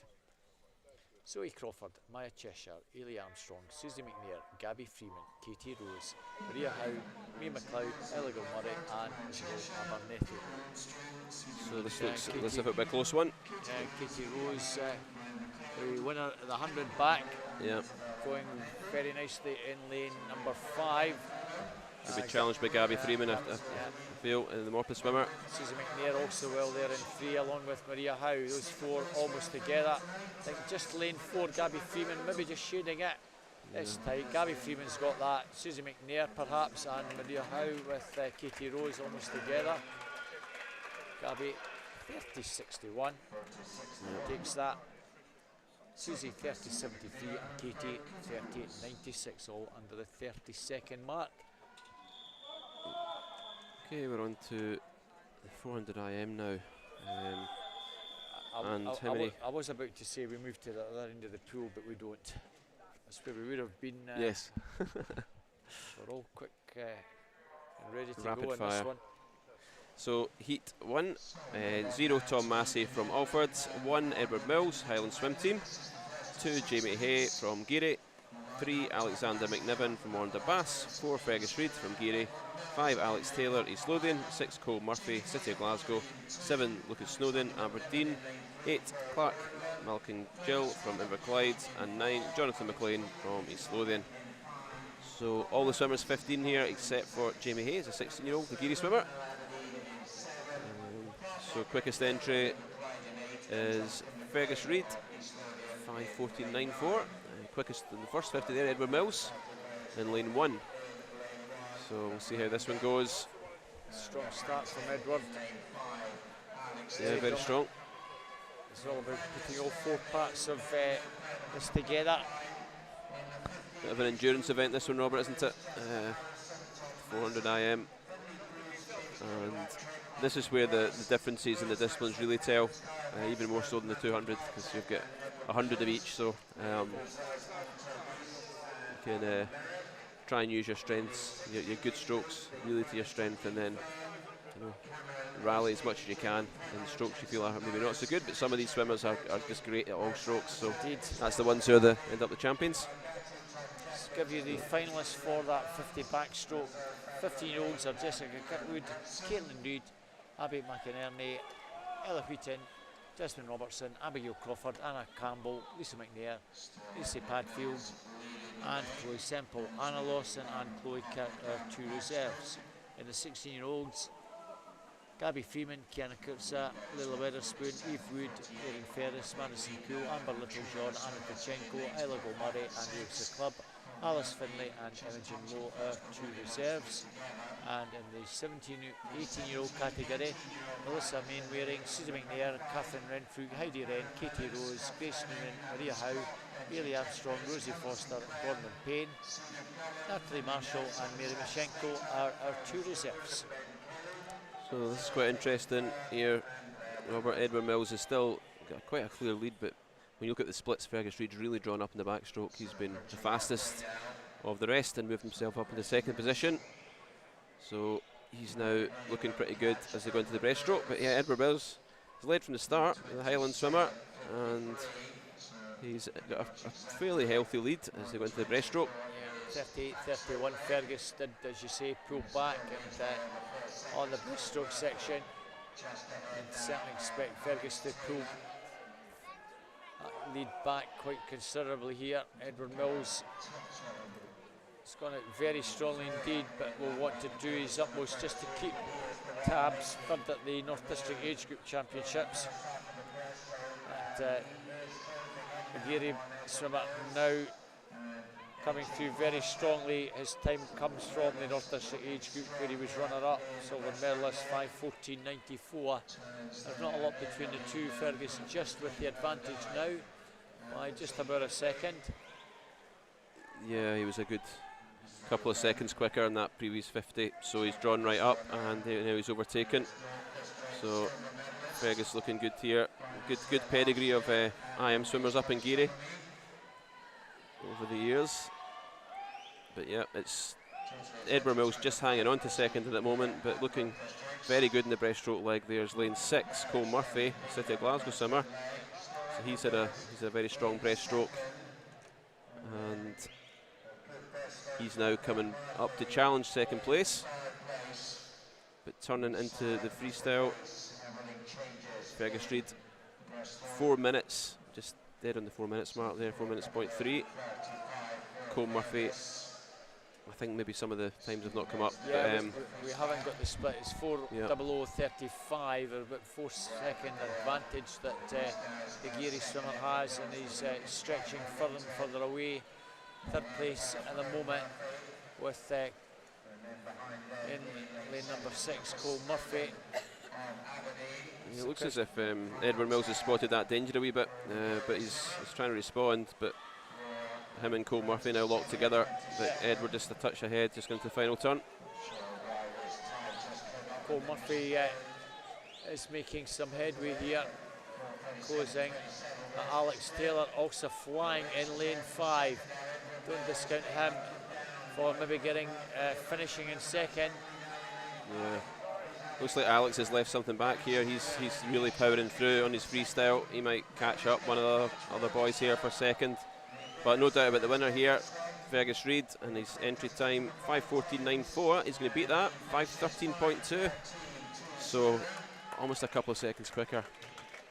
Zoe Crawford, Maya Cheshire, Ailey Armstrong, Susie McNair, Gabby Freeman, Katie Rose, Maria Howe, Mae McLeod, Ella Murray and Isabel Abernethy. So this looks as if it'll be a close one. Katie Rose, the winner of the 100 back, going very nicely in lane number 5. Could be challenged by Gabby Freeman, I feel, in the Morpeth swimmer. Susie McNair also well there in 3, along with Maria Howe. Those 4 almost together. I think just lane 4, Gabby Freeman, maybe just shading it this tight. Gabby Freeman's got that. Susie McNair perhaps, and Maria Howe with Katie Rose almost together. Gabby 30.61 takes that. Susie 30.73 and Katie 30.96, all under the 30-second mark. Okay, we're on to the 400 IM now. I was about to say we moved to the other end of the pool, but we don't. That's where we would have been. Yes. We're all quick and ready to Rapid go on fire. this one. So heat 1, 0 Tom Massey from Alford, 1 Edward Mills, Highland Swim Team, 2 Jamie Hay from Geary, 3, Alexander McNiven from Ornda-Bass. 4, Fergus Reid from Geary. 5, Alex Taylor, East Lothian. 6, Cole Murphy, City of Glasgow. 7, Lucas Snowden, Aberdeen. 8, Clark Malkin-Gill from Inverclyde. And 9, Jonathan McLean from East Lothian. So all the swimmers 15 here except for Jamie Hayes, a 16-year-old, the Geary swimmer. So quickest entry is Fergus Reid, 5:14.94. Quickest in the first 50 there, Edward Mills in lane 1. So we'll see how this one goes. Strong start from Edward. Yeah, very strong. It's all about putting all 4 parts of this together. Bit of an endurance event this one, Robert, isn't it? 400 IM. And this is where the differences in the disciplines really tell, even more so than the 200, because you've got 100 of each, so you can try and use your strengths, your good strokes really to your strength, and then rally as much as you can in strokes you feel are maybe not so good, but some of these swimmers are just great at all strokes, so indeed, that's the ones who are end up the champions. Let's give you the finalists for that 50 backstroke. 15-year-olds are Jessica Kirkwood, Caitlin Reid, Abby McInerney, Ella Wheaton, Desmond Robertson, Abigail Crawford, Anna Campbell, Lisa McNair, Lucy Padfield, and Chloe Semple. Anna Lawson and Chloe Kirk are 2 reserves. In the 16-year-olds, Gabby Freeman, Kiana Kurtza, Lila Weatherspoon, Eve Wood, Erin Ferris, Madison Cool, Amber Littlejohn, Anna Kachenko, Isla Gomari, and Elsa Clubb. Alice Finlay and Imogen Lowe are 2 reserves. And in the 17-18-year-old category, Melissa Mainwaring, Susie McNair, Catherine Renfrew, Heidi Wren, Katie Rose, Grace Newman, Maria Howe, Bailey Armstrong, Rosie Foster, Gordon Payne, Natalie Marshall and Mary Mashenko are our 2 reserves. So this is quite interesting here. Robert, Edward Mills has still got quite a clear lead, but when you look at the splits, Fergus Reid's really drawn up in the backstroke. He's been the fastest of the rest and moved himself up into 2nd position. So he's now looking pretty good as they go into the breaststroke. But yeah, Edward Mills has led from the start, the Highland swimmer, and he's got a fairly healthy lead as they go into the breaststroke. 38-31, Fergus did, as you say, pull back and on the breaststroke section. And certainly expect Fergus to pull lead back quite considerably here. Edward Mills has gone out very strongly indeed, but will want to do his utmost just to keep tabs. 3rd at the North District Age Group Championships. And the Geary swimmer now coming through very strongly. His time comes from the North District Age Group where he was runner-up, silver medalist, 5:14.94. There's not a lot between the two. Fergus just with the advantage now by just about a second. Yeah, he was a good couple of seconds quicker in that previous 50, so he's drawn right up and now he's overtaken. So Fergus looking good here. Good pedigree of IM swimmers up in Geary over the years. But yeah, it's Edward Mills just hanging on to 2nd at the moment, but looking very good in the breaststroke leg. There's lane 6, Cole Murphy, City of Glasgow swimmer. So he's had a very strong breaststroke, and he's now coming up to challenge 2nd place. But turning into the freestyle, Fergus Reid, 4 minutes, just dead on the 4 minutes mark there, 4 minutes point 3. Cole Murphy, I think maybe some of the times have not come up. Yeah, but, we haven't got the split. It's 4:00:35, or about 4-second advantage that the Geary swimmer has, and he's stretching further and further away. 3rd place at the moment with in lane number 6, Cole Murphy. It looks as if Edward Mills has spotted that danger a wee bit, but he's trying to respond. But him and Cole Murphy now locked together, but Edward just a touch ahead, just going to the final turn. Cole Murphy is making some headway here, closing. Alex Taylor also flying in lane 5. Don't discount him for maybe getting finishing in 2nd. Yeah, looks like Alex has left something back here. He's really powering through on his freestyle. He might catch up one of the other boys here for 2nd. But no doubt about the winner here. Fergus Reid, and his entry time 5:14.94. He's going to beat that 5:13.2. So almost a couple of seconds quicker.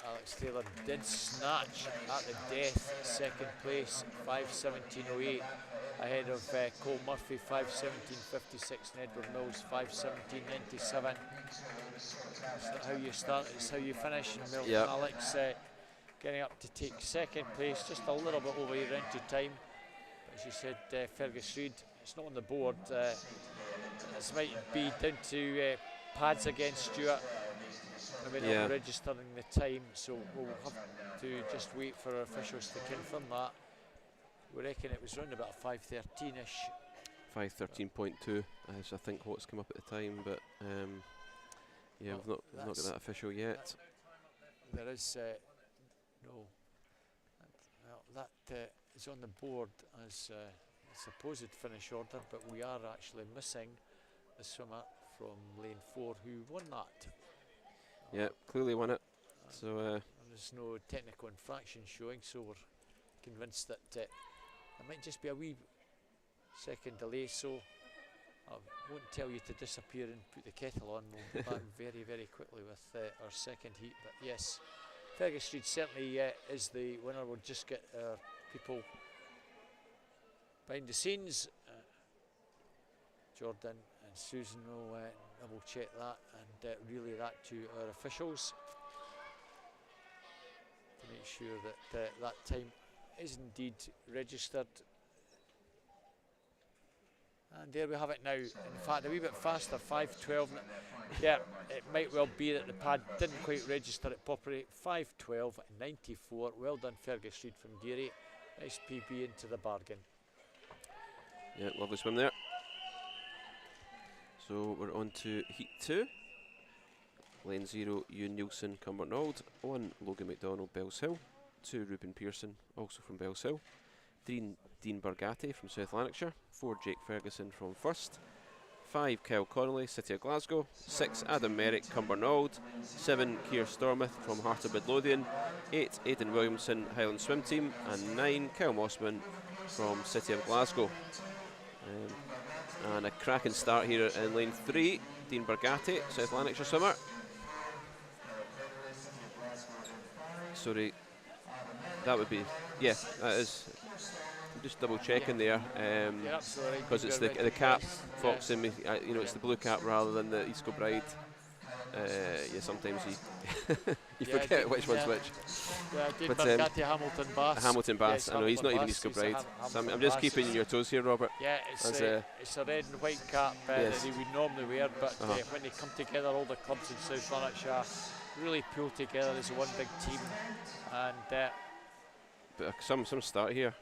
Alex Taylor did snatch at the death second place, 5:17.08, ahead of Cole Murphy, 5:17.56, and Edward Mills, 5:17.97. It's not how you start, it's how you finish. And Milton Alex getting up to take second place, just a little bit over your entry time. But as you said, Fergus Reid, it's not on the board. This might be down to pads against Stuart. Maybe not registering the time, so we'll have to just wait for our officials to confirm that. We reckon it was around about 5:13ish. 5:13.2 is I think what's come up at the time, but yeah, we've not got that official yet. There is no. Well, that is on the board as a supposed finish order, but we are actually missing the swimmer from lane 4 who won that. Yeah, clearly won it. So there's no technical infraction showing, so we're convinced that it might just be a wee second delay. So I won't tell you to disappear and put the kettle on. We'll be back very, very quickly with our second heat. But yes, Fergus Reid certainly is the winner. We'll just get our people behind the scenes. Jordan and Susan will double check that and relay that to our officials to make sure that that time is indeed registered. And there we have it now. In fact, a wee bit faster, 5:12. Yeah, it might well be that the pad didn't quite register it properly. 5:12.94. Well done, Fergus Reid from Geary. Nice PB into the bargain. Yeah, lovely swim there. So we're on to heat 2. Lane 0, Ewan Nielsen, Cumbernauld. 1, Logan McDonald, Bells Hill. 2, Ruben Pearson, also from Bells Hill. 3, Dean Bargatti from South Lanarkshire. 4, Jake Ferguson from First. 5, Kyle Connolly, City of Glasgow. 6, Adam Merrick, Cumbernauld. 7, Keir Stormouth from Heart of Midlothian. 8, Aidan Williamson, Highland Swim Team. And 9, Kyle Mossman from City of Glasgow. And a cracking start here in lane 3, Dean Bargatti, South Lanarkshire swimmer. Sorry, that would be, yeah, that is. I'm just double checking there, because it's the cap, Fox, and me, you know, it's the blue cap rather than the East Kilbride. Yeah, sometimes you forget which one's which. Yeah, Dean Bargatti, Hamilton Bass. Hamilton Bass, I know he's not even East Kilbride. So I'm just keeping you on your toes here, Robert. Yeah, it's a red and white cap that he would normally wear, but when they come together, all the clubs in South Lanarkshire really pull together as one big team. And but some start here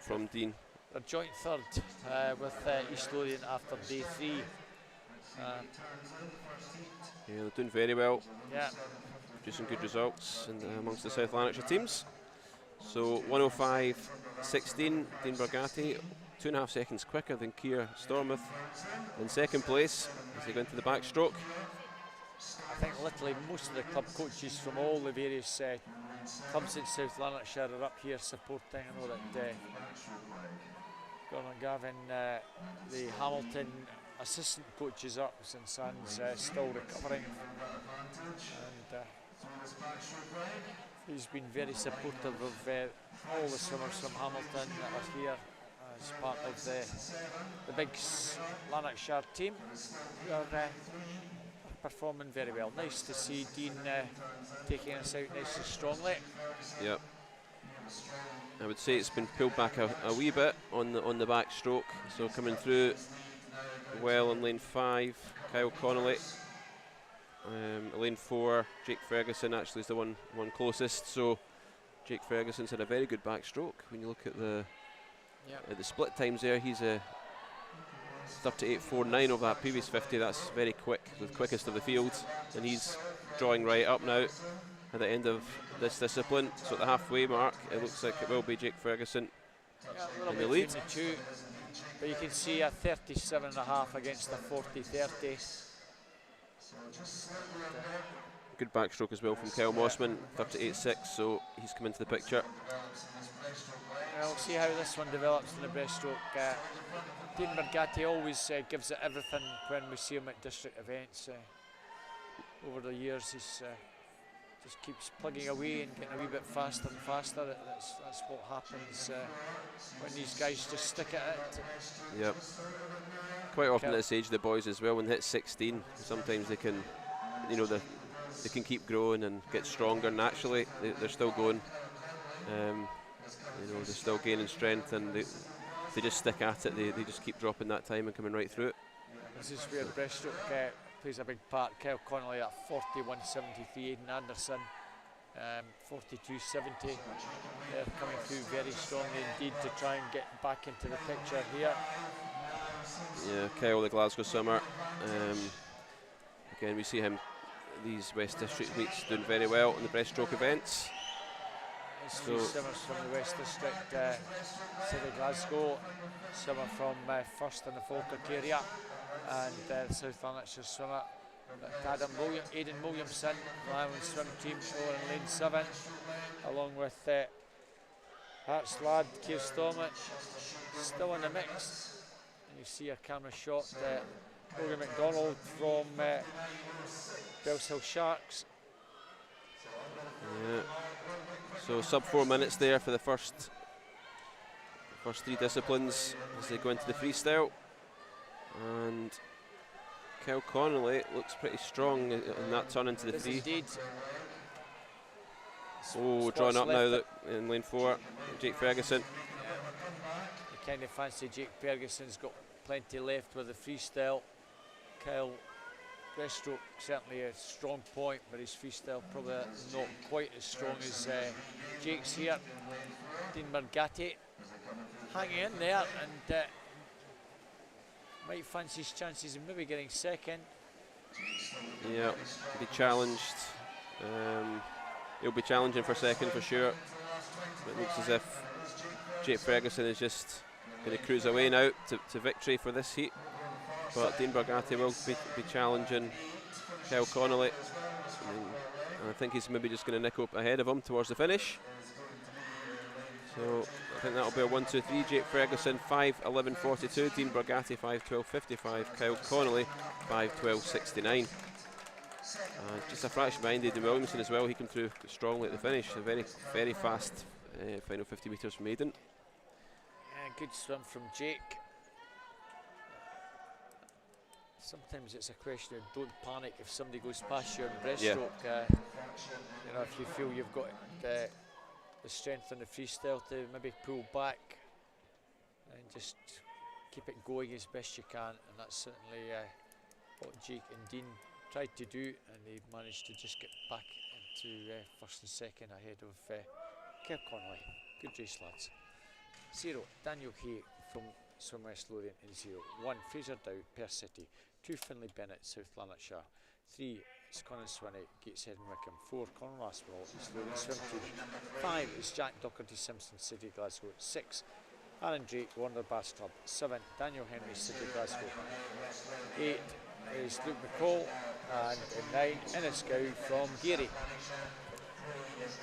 from Dean. They're joint third with East Lothian after day 3. Yeah, they're doing very well. Yeah. Producing good results amongst the South Lanarkshire teams. So 1:05.16, Dean Bargatti, 2.5 seconds quicker than Keir Stormouth in second place as they go into the backstroke. I think literally most of the club coaches from all the various clubs in South Lanarkshire are up here supporting. I know that Gordon Gavin, the Hamilton assistant coaches up since San's still recovering, and he's been very supportive of all the swimmers from Hamilton that are here as part of the big Lanarkshire team who are performing very well. Nice to see Dean taking us out nice and strongly. Yep. I would say it's been pulled back a wee bit on the backstroke. So coming through well in lane 5, Kyle Connolly. Lane 4, Jake Ferguson actually is the one closest. So Jake Ferguson's had a very good backstroke. When you look at the split times there, he's a 38.49 of that previous 50. That's very quick, the quickest of the field, and he's drawing right up now at the end of this discipline. So at the halfway mark, it looks like it will be Jake Ferguson in the lead. But you can see a 37.5 against a 40.30. good backstroke as well from Kyle Mossman, 38.6, so he's come into the picture. Well, we'll see how this one develops in the breaststroke. Dean Bergatti always gives it everything when we see him at district events. Over the years, he's just keeps plugging away and getting a wee bit faster and faster. That's what happens when these guys just stick at it. Yep. Quite often at this age, the boys as well, when they hit 16, sometimes they can, you know, they can keep growing and get stronger naturally. They're still going. You know, they're still gaining strength, and they just stick at it. They just keep dropping that time and coming right through it. This is where breaststroke plays a big part. Kyle Connolly at 41.73, Aidan Anderson 42.70. They're coming through very strongly indeed to try and get back into the picture here. Yeah, Kyle, the Glasgow swimmer. Again, we see him these West District meets doing very well in the breaststroke events. There's three swimmers from the West District, City Glasgow, swimmer from first in the Falkirk area, and the South Lanarkshire swimmer, Aidan Williamson, the Island Swim Team over in lane 7, along with Hearts lad, Keir Stormont, still in the mix. And you see a camera shot, Logan McDonald from Bells Hill Sharks. Yeah. So sub 4 minutes there for the first three disciplines as they go into the freestyle. And Kyle Connolly looks pretty strong in that turn into the three. Indeed. Oh, drawn up now in lane 4, Jake Ferguson. You kind of fancy Jake Ferguson's got plenty left with the freestyle. Kyle, breaststroke certainly a strong point, but his freestyle probably not quite as strong as Jake's here. Dean Bergatti hanging in there and might fancy his chances of maybe getting second. Yeah, be challenged. He'll be challenging for second for sure. It looks as if Jake Ferguson is just going to cruise away now to victory for this heat. But Dean Bergatti will be challenging Kyle Connolly. And I think he's maybe just going to nick up ahead of him towards the finish. So I think that'll be a 1-2-3. Jake Ferguson 5:11.42, Dean Bergatti 5:12.55, Kyle Connolly 5:12.69. Just a fraction behind Aidan Williamson as well. He came through strongly at the finish. A very, very fast final 50 metres from Aidan. Yeah, good swim from Jake. Sometimes it's a question of don't panic if somebody goes past you in breaststroke. Yeah. You know, if you feel you've got the strength in the freestyle to maybe pull back and just keep it going as best you can, and that's certainly what Jake and Dean tried to do, and they managed to just get back into first and second ahead of Kyle Connolly. Good race, lads. 0, Daniel Hay from Swim West Lothian in 0. 1, Fraser Dow, Perth City. 2, Finlay Bennett, South Lanarkshire. 3, is Conan Swinney, Gateshead and Wickham. 4, Conor Aspinall, East Lothian Swim Team. 5 is Jack Docherty Simpson, City Glasgow. 6, Aaron Drake, Warner Bass Club. 7, Daniel Henry, City Glasgow. 8 is Luke McCall, and 9, Ennis Gow from Geary.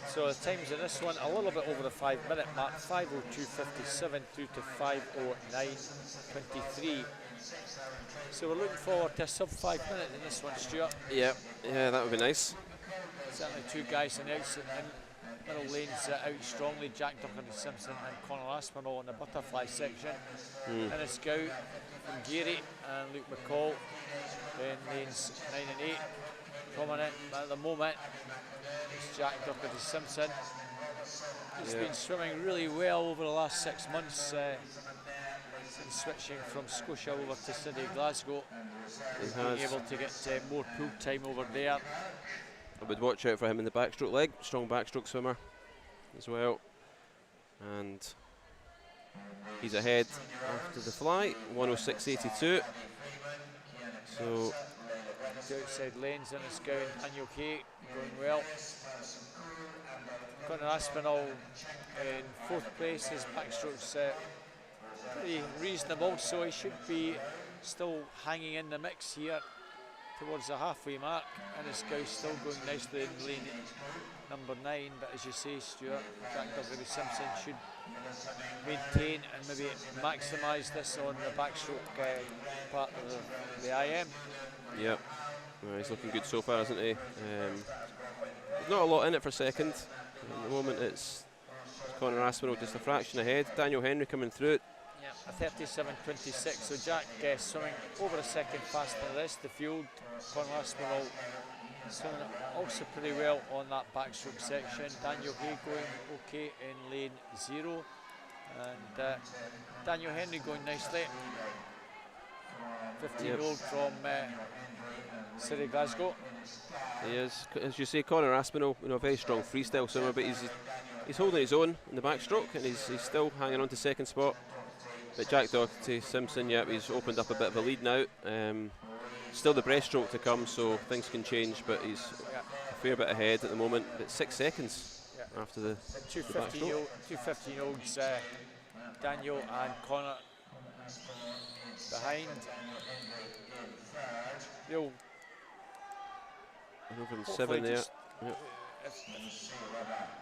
So the times in this one a little bit over the 5-minute mark, 5:02.57 through to 5:09.23. So we're looking forward to a sub 5 minute in this one, Stuart. Yeah, that would be nice. Certainly two guys in the middle lanes out strongly, Jack Docherty Simpson and Conor Aspinall in the butterfly section. Ennis Gow from Geary and Luke McCall in lanes 9 and 8. Prominent at the moment is Jack Docherty Simpson. He's been swimming really well over the last 6 months since switching from Scotia over to City Glasgow. He's been able to get more pool time over there. I would watch out for him in the backstroke leg, strong backstroke swimmer as well. And he's ahead after the fly, 1:06.82. So the outside lanes, and it's going Daniel Hay going well. Conor Aspinall in 4th place. His backstroke's pretty reasonable, so he should be still hanging in the mix here. towards the halfway mark, and his go still going nicely in lane number 9, but as you say, Stuart, Jack Dougherty Simpson should maintain and maybe maximise this on the backstroke part of the IM. Yep, he's looking good so far, isn't he? There's not a lot in it for second. At the moment it's Conor Aspinall just a fraction ahead. Daniel Henry coming through it. Yeah, a 37.26, so Jack swimming over a second faster than the rest of the field. Conor Aspinall swimming also pretty well on that backstroke section. Daniel Hay going okay in lane 0, and Daniel Henry going nicely. 15-year-old from City Glasgow. He is, as you say, Conor Aspinall, a very strong freestyle swimmer, but he's holding his own in the backstroke, and he's still hanging on to second spot. But Jack Dougherty Simpson, he's opened up a bit of a lead now. Still the breaststroke to come, so things can change, but he's a fair bit ahead at the moment. But 6 seconds after the two 15-year-olds, Daniel and Conor behind. They'll over in 7 there. Yep.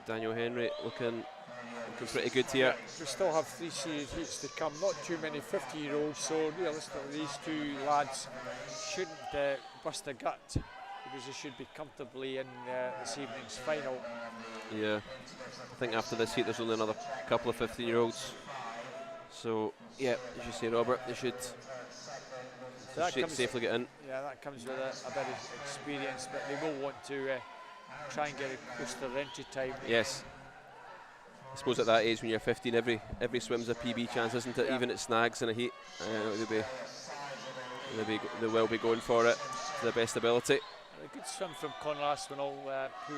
Daniel Henry looking pretty good here. We still have 3 series heats to come, not too many 50-year-olds, so realistically these two lads shouldn't bust a gut, because they should be comfortably in this evening's final. Yeah, I think after this heat there's only another couple of 15-year-olds. So, yeah, as you say, Robert, they should safely get in. Yeah, that comes with a bit of experience, but they will want to try and get a close to their entry time. Yes. I suppose at that age, when you're 15, every swim's a PB chance, isn't it? Yeah. Even at snags in a heat, they will be going for it to their best ability. A good swim from Conor Aspinall, who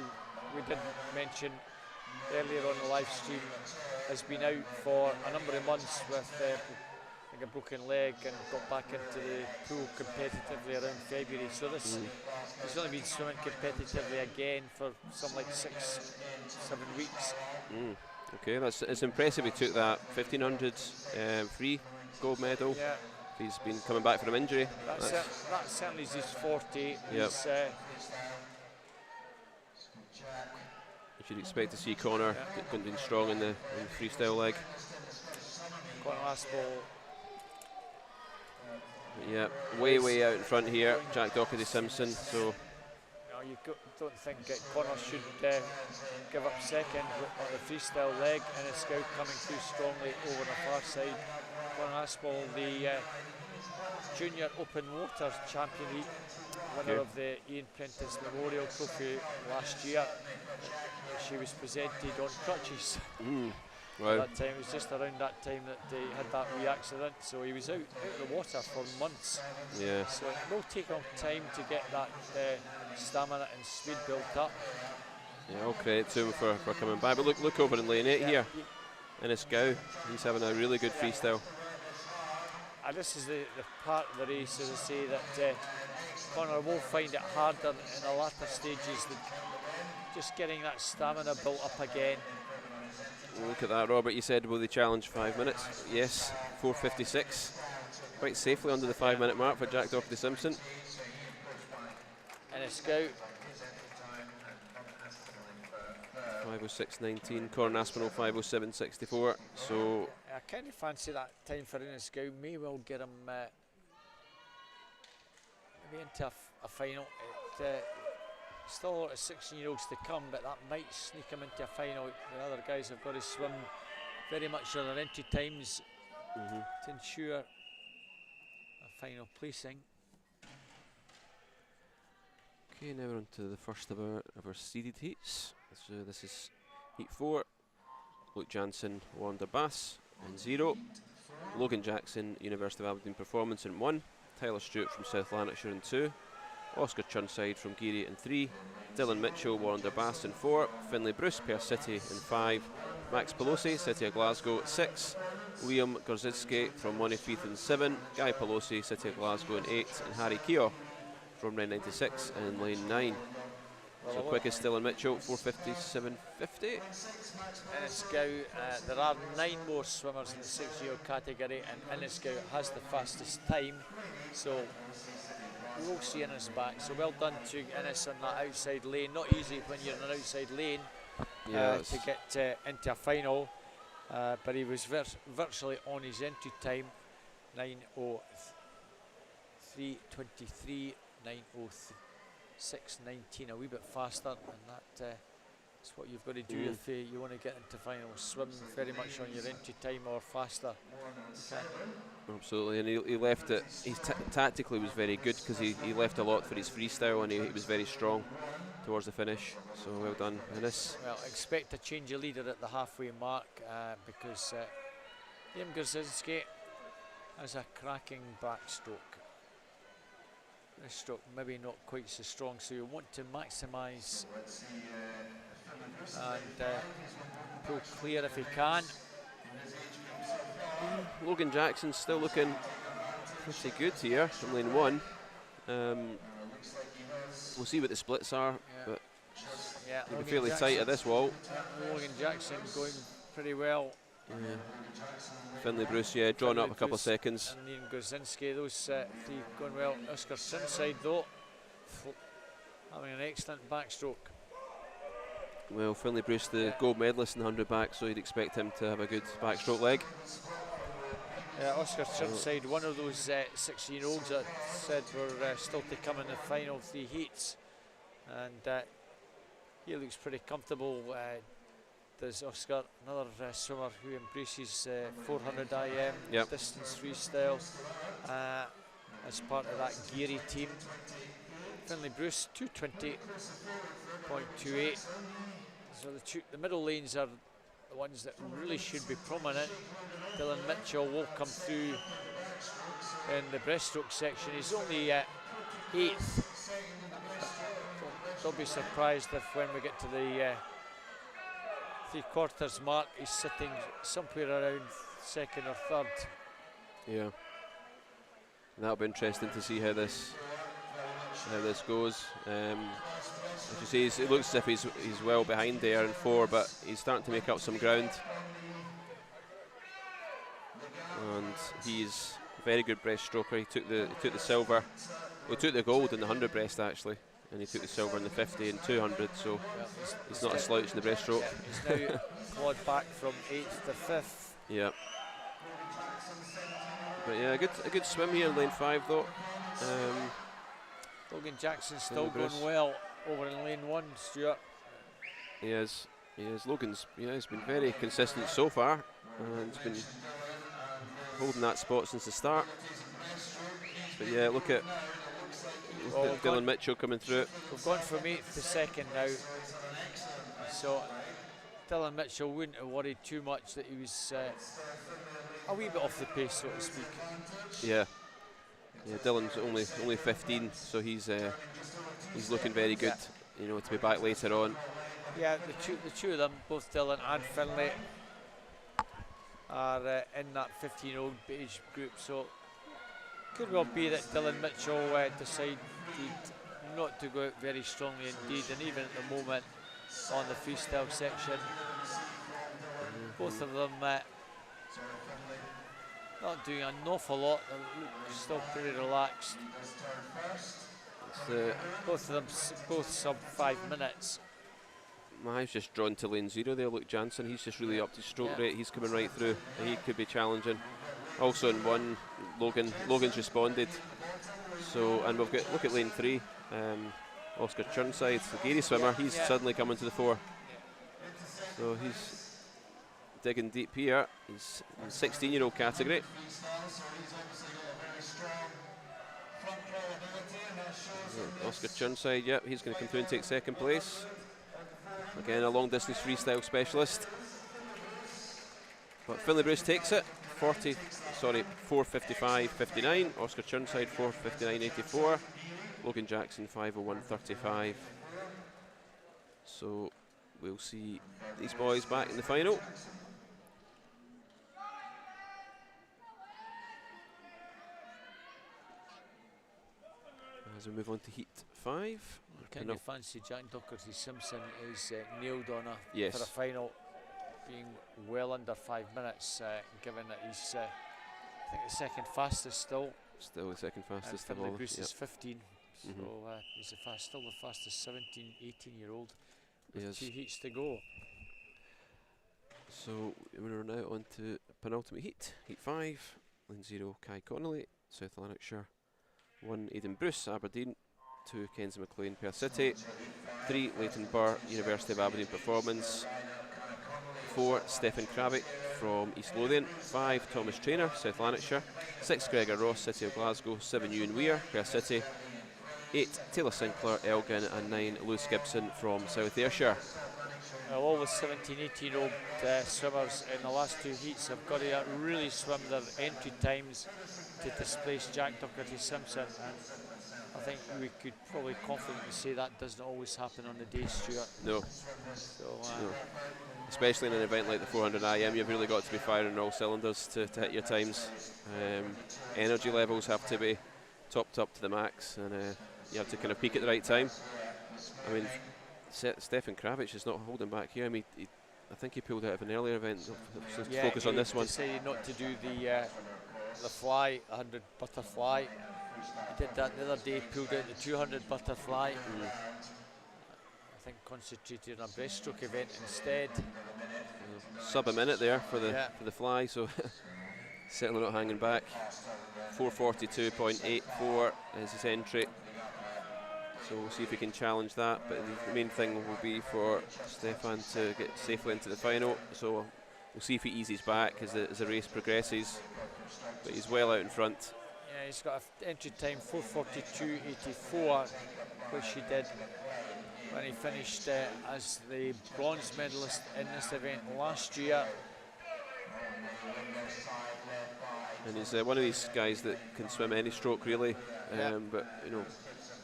we didn't mention earlier on the live stream, has been out for a number of months with a broken leg, and got back into the pool competitively around February. So he's only been swimming competitively again for some like 6-7 weeks. Okay, it's impressive. He took that 1500 free gold medal. Yeah. He's been coming back from injury. That certainly is his forte. Yep. You should expect to see Conor going strong in the freestyle leg. Conor Aspinall. Yeah, way out in front here, Jack Dougherty Simpson. So you don't think Conor should give up second on the freestyle leg, and a scout coming through strongly over the far side. Conor Aspinall, the Junior Open Water Champion, winner of the Ian Prentice Memorial Trophy last year. She was presented on crutches. Wow. That time, it was just around that time that he had that wee accident, so he was out of the water for months. Yeah. So it will take him time to get that stamina and speed built up. Yeah, all credit to him for coming back. But look over in lane 8 here, in Scow. He's having a really good freestyle. And this is the part of the race, as I say, that Conor will find it harder in the latter stages, just getting that stamina built up again. Look at that, Robert. You said, will they challenge 5 minutes? Yes, 4:56. Quite safely under the 5-minute mark for Jack Dougherty Simpson. And a scout. 5:06.19. Conor Aspinall 5:07.64. So I kind of fancy that time for Inniscow. May well get him maybe into a final. Still a lot of 16-year-olds to come, but that might sneak him into a final. The other guys have got to swim very much on their entry times to ensure a final placing. Okay, now we're on to the first of our seeded heats. So this is heat 4. Luke Jansen, Wanda Bass in 0. Logan Jackson, University of Aberdeen Performance in 1. Tyler Stewart from South Lanarkshire in 2. Oscar Churnside from Geary in 3. Dylan Mitchell, Wanda Bass in 4. Finlay Bruce, Perth City in 5. Max Pelosi, City of Glasgow 6. Liam Gorzitsky from Montefieth in 7. Guy Pelosi, City of Glasgow in 8. And Harry Keogh from Ren 96 in lane 9. So quickest Dylan Mitchell, 4:57.50. Inniscow, there are 9 more swimmers in the 6-year category, and Inniscow has the fastest time. So we will see Innes back. So well done to Innes on that outside lane. Not easy when you're in an outside lane to get into a final, but he was virtually on his entry time. 9:03:23, 9:06:19, a wee bit faster, and that's what you've got to do if you want to get into finals. Swim very much on your entry time or faster. Absolutely, and he left it. He tactically was very good because he left a lot for his freestyle, and he was very strong towards the finish. So well done, Innes. Well, expect a change of leader at the halfway mark because Liam Gorzinski has a cracking backstroke. This stroke maybe not quite so strong, so you want to maximise and pull clear if you can. Logan Jackson's still looking pretty good here from lane 1. We'll see what the splits are, but he'll be fairly tight at this wall. Logan Jackson going pretty well. Finlay Bruce, drawn up a couple of seconds. And Liam Gorzinski, those three going well. Oscar Sunside though, having an excellent backstroke. Well, Finlay Bruce, the gold medalist in the 100 back, so you'd expect him to have a good backstroke leg. Oscar Sunside, one of those 16-year-olds that said were still to come in the final 3 heats, and he looks pretty comfortable. There's Oscar, another swimmer who embraces 400 IM distance freestyle as part of that Geary team. Finlay Bruce, 220.28. So the middle lanes are the ones that really should be prominent. Dylan Mitchell will come through in the breaststroke section. He's only 8th. Don't be surprised if when we get to the 3/4 mark, he's sitting somewhere around 2nd or 3rd. Yeah, that'll be interesting to see how this goes. As you say, it looks as if he's well behind there in 4, but he's starting to make up some ground. And he's a very good breaststroker. He took the silver. Well, he took the gold in the 100 breast actually, and he took the silver in the 50 and 200. So he's not a slouch in the breaststroke. He's now clawed back from 8th to 5th. Yeah. But yeah, a good swim here in lane 5 though. Logan Jackson still going well over in lane 1, Stuart. He is. Logan's he's been very consistent so far, and he's been holding that spot since the start. But yeah, look at Dylan Mitchell coming through. We've gone from 8th to 2nd now, so Dylan Mitchell wouldn't have worried too much that he was a wee bit off the pace, so to speak. Yeah, Dylan's only 15, so he's looking very good, to be back later on. Yeah, the two of them, both Dylan and Finlay, are in that 15-year-old age group, so could well be that Dylan Mitchell decided not to go out very strongly indeed, and even at the moment on the freestyle section, both of them not doing an awful lot. They're still pretty relaxed. Both of them, both sub 5 minutes. My eye's just drawn to lane 0 there. Look, Jansen, he's just really upped his stroke rate. He's coming right through. He could be challenging. Also in 1, Logan's responded. So, and we've got, look at lane 3, Oscar Churnside, the Geary swimmer. He's suddenly coming to the fore. So he's digging deep here. He's in the 16-year-old category. Oscar Churnside, he's going to come through and take 2nd place. Again, a long distance freestyle specialist. But Finlay Bruce takes it. 4:55.59. Oscar Churnside 4:59.84. Logan Jackson 5:01.35. So we'll see these boys back in the final. As we move on to heat 5. Kind of fancy Jack Docherty Simpson is nailed on yes. for a final, being well under 5 minutes, given that he's I think the 2nd fastest still. Still the second fastest and of all. Finlay Bruce Yep. is 15, so he's still the fastest 17, 18-year-old with 2 heats to go. So we're now on to penultimate heat, heat 5. Lane 0, Kai Connolly, South Lanarkshire. 1, Aidan Bruce, Aberdeen. 2, Kenzie McLean, Perth City. 3, Leighton Burr, University of Aberdeen Performance. 4, Stephen Kravick from East Lothian. 5, Thomas Traynor, South Lanarkshire. 6, Gregor Ross, City of Glasgow. 7, Ewan Weir, Perth City. 8, Taylor Sinclair, Elgin. And 9, Lewis Gibson from South Ayrshire. All the 17, 18-year-old swimmers in the last 2 heats have got to really swim their entry times to displace Jack Docherty-Simpson, and I think we could probably confidently say that doesn't always happen on the day, Stuart. No. So, no. Especially in an event like the 400 IM, you've really got to be firing all cylinders to hit your times. Energy levels have to be topped up to the max, and you have to kind of peak at the right time. I mean, Stefan Kravic is not holding back here. I mean, I think he pulled out of an earlier event. So yeah, focus on this one. He decided not to do the fly, 100 butterfly. He did that the other day, pulled out the 200 butterfly. I think concentrated on a breaststroke event instead. Sub a minute there for the fly, so certainly not hanging back. 4:42.84 is his entry. So we'll see if we can challenge that, but the main thing will be for Stefan to get safely into the final. So we'll see if he eases back as the race progresses, but he's well out in front. Yeah, he's got an entry time 4:42.84, which he did when he finished as the bronze medalist in this event last year. And he's one of these guys that can swim any stroke really, but you know,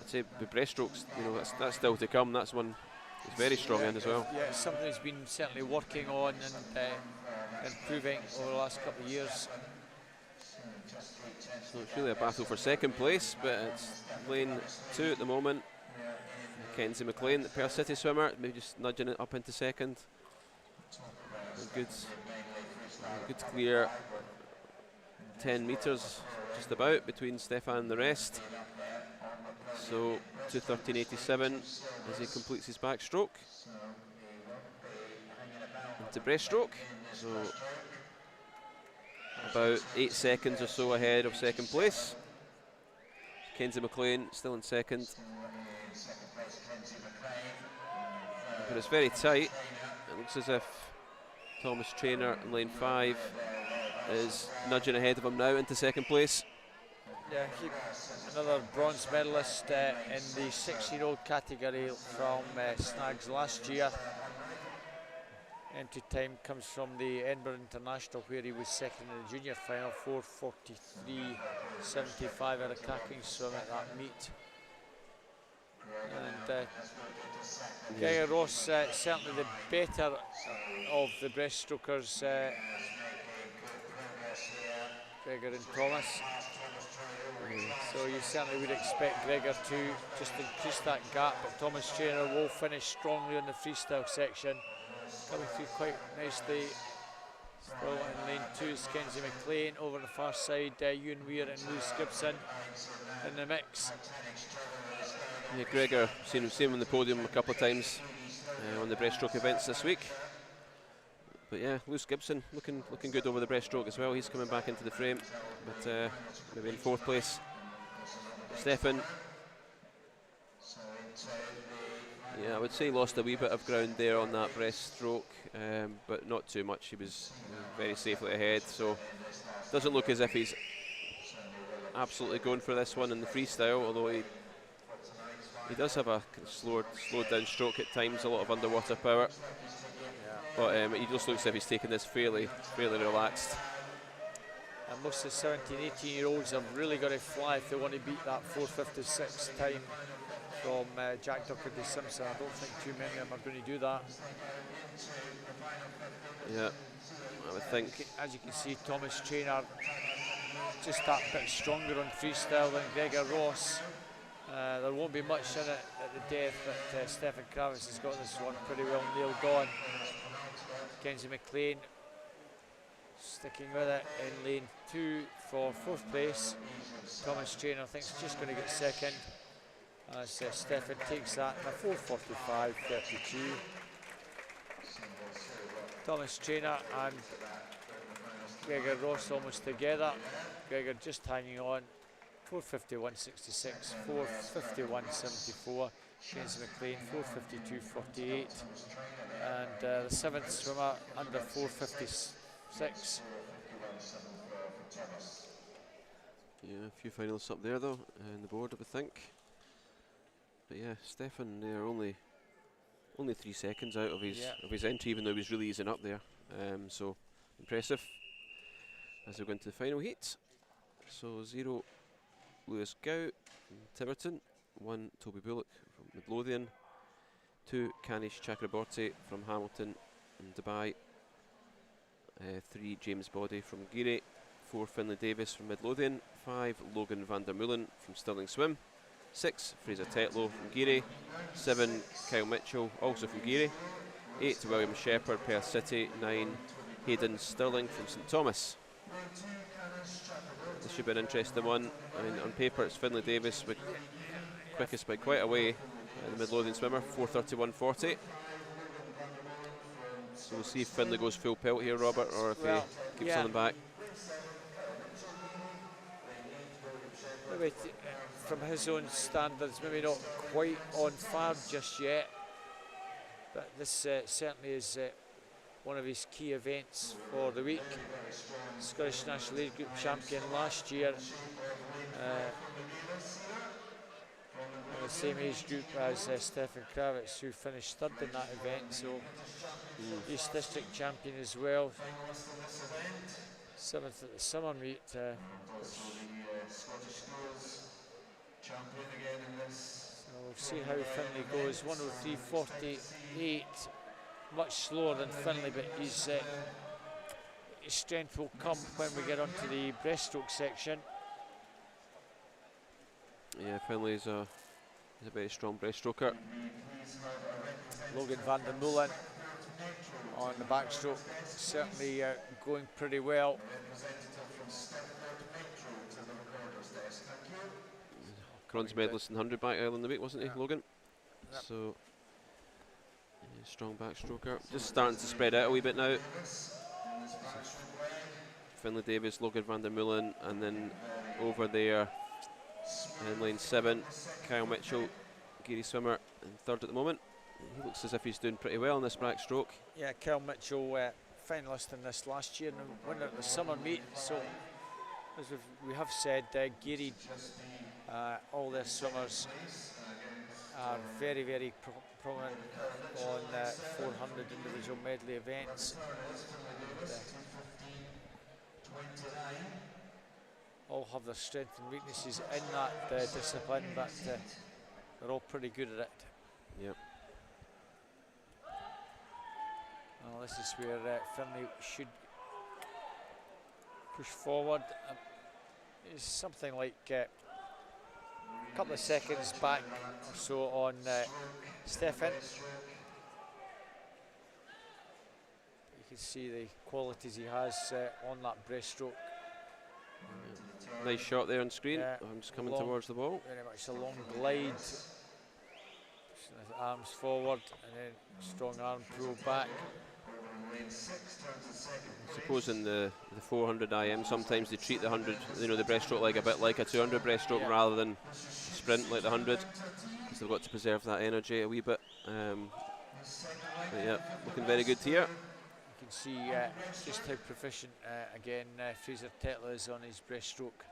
I'd say the breaststrokes, you know, that's still to come. That's one he's very strong in as well. Yeah, it's something he's been certainly working on and improving over the last couple of years. So it's really a battle for second place, but it's lane 2 at the moment. Kenzie McLean, the Perth City swimmer, maybe just nudging it up into second. Good clear 10 metres just about between Stefan and the rest. So 2:13.87 as he completes his backstroke. Into breaststroke. So about 8 seconds or so ahead of second place. Kenzie McLean still in second. But it's very tight. It looks as if Thomas Traynor in lane 5 is nudging ahead of him now into second place. Yeah, another bronze medalist in the 6-year-old category from Snags last year. Entry time comes from the Edinburgh International, where he was second in the junior final, 4:43.75 at a cracking swim at that meet. And Gregor Ross, certainly the better of the breaststrokers, Gregor and Thomas. So you certainly would expect Gregor to just increase that gap, but Thomas Traynor will finish strongly on the freestyle section, coming through quite nicely. Still in lane 2 is Kenzie McLean. Over on the far side, Ewan Weir and Lewis Gibson in the mix. Yeah, Gregor, seen him on the podium a couple of times on the breaststroke events this week. But yeah, Lewis Gibson looking good over the breaststroke as well. He's coming back into the frame, but maybe in 4th place. Stefan, yeah, I would say lost a wee bit of ground there on that breaststroke, but not too much. He was very safely ahead, so doesn't look as if he's absolutely going for this one in the freestyle, although he does have a slowed down stroke at times, a lot of underwater power. But he just looks as if he's taking this fairly relaxed. And most of the 17, 18-year-olds have really got to fly if they want to beat that 4:56 time from Jack Docherty-Simpson. I don't think too many of them are going to do that. Yeah, I would think. As you can see, Thomas Traynor just that bit stronger on freestyle than Gregor Ross. There won't be much in it at the death, but Stefan Kravic has got this one pretty well nailed on. Kenzie McLean Sticking with it in lane 2 for 4th place. Thomas Trainer thinks he's just going to get second as Stefan takes that in a 4:45.32. Thomas Trainer and Gregor Ross almost together. Gregor just hanging on. 4:51.66, 4:51.74. James McLean 4:52.48, and the 7th swimmer under 4:56. Yeah, a few finalists up there though in the board, I would think. But yeah, Stefan there only 3 seconds out of his entry, even though he was really easing up there. So impressive. As we go into the final heat. So 0 Lewis Gow from Tiverton, 1 Toby Bullock from Midlothian, 2 Kanish Chakraborty from Hamilton and Dubai, 3 James Body from Geary, 4 Finlay Davis from Midlothian, 5 Logan van der Meulen from Stirling Swim, 6 Fraser Tetlow from Geary, 7 Kyle Mitchell also from Geary, 8 William Shepherd Perth City, 9 Hayden Stirling from St Thomas. This should be an interesting one. I mean, on paper it's Finlay Davis with quickest by quite a way, the Midlothian swimmer, 4:31.40. So we'll see if Finlay goes full pelt here, Robert, or if he keeps something back. Maybe from his own standards, maybe not quite on fire just yet, but this certainly is one of his key events for the week. Scottish National Age Group champion last year, in the same age group as Stefan Kravitz, who finished 3rd in that event, so East District champion as well. 7th at the summer meet. So we'll see how Finlay goes. 1:03.48. Much slower than Finlay, but his strength will come when we get onto the breaststroke section. Yeah, Finlay is a very strong breaststroker. Logan van der Meulen on the backstroke, certainly going pretty well. Bronze medalist in 100 back early in the week, wasn't he, Logan? Yep. So, yeah, strong backstroker. Just starting to spread out a wee bit now. Finlay Davis, Logan van der Meulen, and then over there in lane 7, Kyle Mitchell, Geary swimmer, in 3rd at the moment. He looks as if he's doing pretty well in this backstroke. Yeah, Kyle Mitchell, finalist in this last year and winner at the summer meet. So, as we have said, Geary, all their swimmers are very, very prominent on 400 individual medley events. All have their strengths and weaknesses in that discipline, but they're all pretty good at it. Yep. Well, this is where Finlay should push forward. It's something like a couple of seconds back or so on Stefan. You can see the qualities he has on that breaststroke. Nice shot there on screen. I'm just coming towards the ball. Very much a long glide. Arms forward and then strong arm pull back. I suppose in the 400 IM sometimes they treat the 100, the breaststroke like a bit like a 200 breaststroke rather than sprint like the 100, because they've got to preserve that energy a wee bit. But yeah, looking very good here. You can see just how proficient again Fraser Tetlow is on his breaststroke.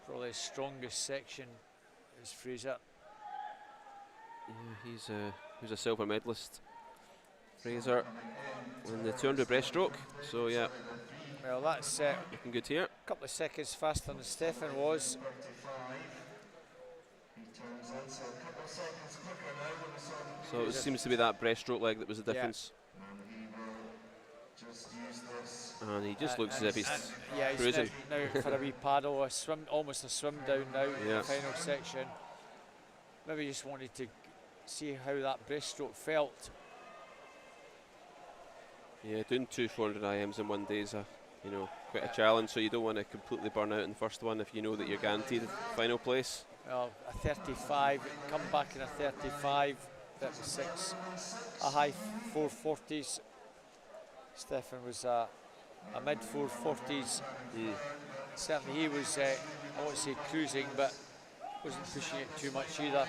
Probably his strongest section is Fraser. Yeah, he's a silver medalist, Fraser, in the 200 breaststroke. So yeah, well, that's looking good here. A couple of seconds faster than Stefan was. So it seems to be that breaststroke leg that was the difference. And he just looks as if he's cruising. Now for a wee paddle, almost a swim down now in the final section. Maybe just wanted to see how that breaststroke felt. Yeah, doing 2 400 IMs in one day is quite a challenge. So you don't want to completely burn out in the first one if you know that you're guaranteed final place. Well, a 35, come back in a 35, 36, a high 440s. Stefan was a mid 440s. Certainly he was, I won't say cruising, but wasn't pushing it too much either.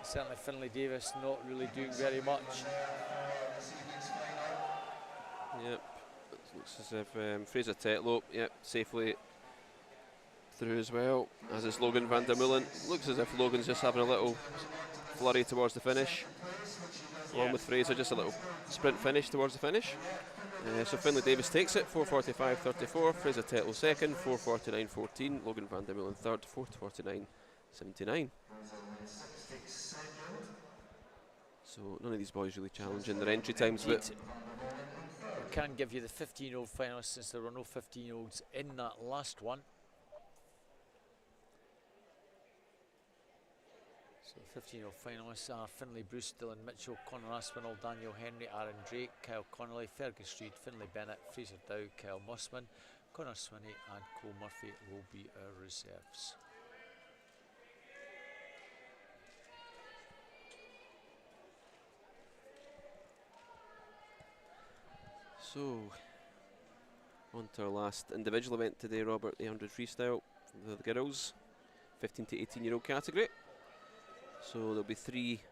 Certainly Finlay Davis not really doing very much. Yep, it looks as if Fraser Tetlow, safely through as well, as is Logan van der Meulen. Looks as if Logan's just having a little flurry towards the finish. Along with Fraser, just a little sprint finish towards the finish. So Finlay Davis takes it, 4:45.34. Fraser Tetlow second, 4:49.14. Logan van der Meulen third, 4:49.79. So none of these boys really challenging their entry times, but we can give you the 15-year-old finalists since there were no 15-year-olds in that last one. So the 15-year-old finalists are Finlay Bruce, Dylan Mitchell, Conor Aspinall, Daniel Henry, Aaron Drake, Kyle Connolly, Fergus Reid, Finlay Bennett, Fraser Dow, Kyle Mossman, Connor Swinney and Cole Murphy will be our reserves. So, on to our last individual event today, Robert, the 100 freestyle for the girls, 15 to 18-year-old category. So there'll be 3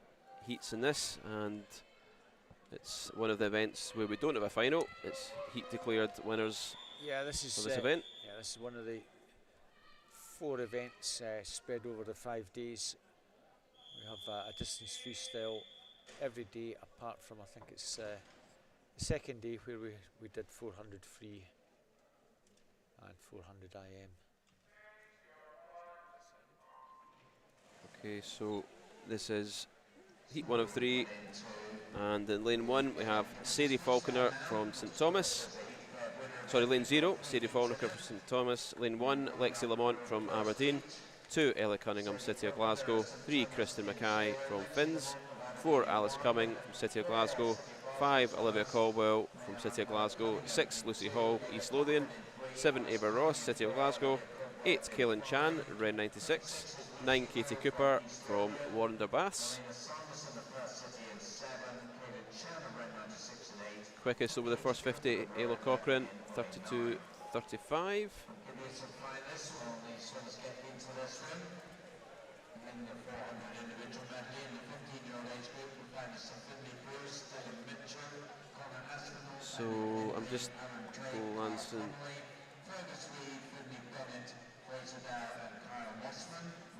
heats in this, and it's one of the events where we don't have a final. It's heat declared winners for this event. Yeah, this is one of the 4 events spread over the 5 days. We have a distance freestyle every day apart from, I think it's the second day where we did 400 free and 400 IM. Okay, so this is heat 1 of 3, and in lane 1 we have Sadie Falconer from St Thomas. Sorry, lane 0, Sadie Falconer from St Thomas. Lane 1, Lexi Lamont from Aberdeen. 2, Ella Cunningham, City of Glasgow. 3, Kristen Mackay from Finns. 4, Alice Cumming from City of Glasgow. 5, Olivia Caldwell from City of Glasgow. 6, Lucy Hall, East Lothian. 7, Ava Ross, City of Glasgow. 8, Kaylin Chan, Ren 96. 9, Katie Cooper from Warrender Bass. Quickest over the first 50, Ayla Cochrane, 32:35. So I'm just glancing.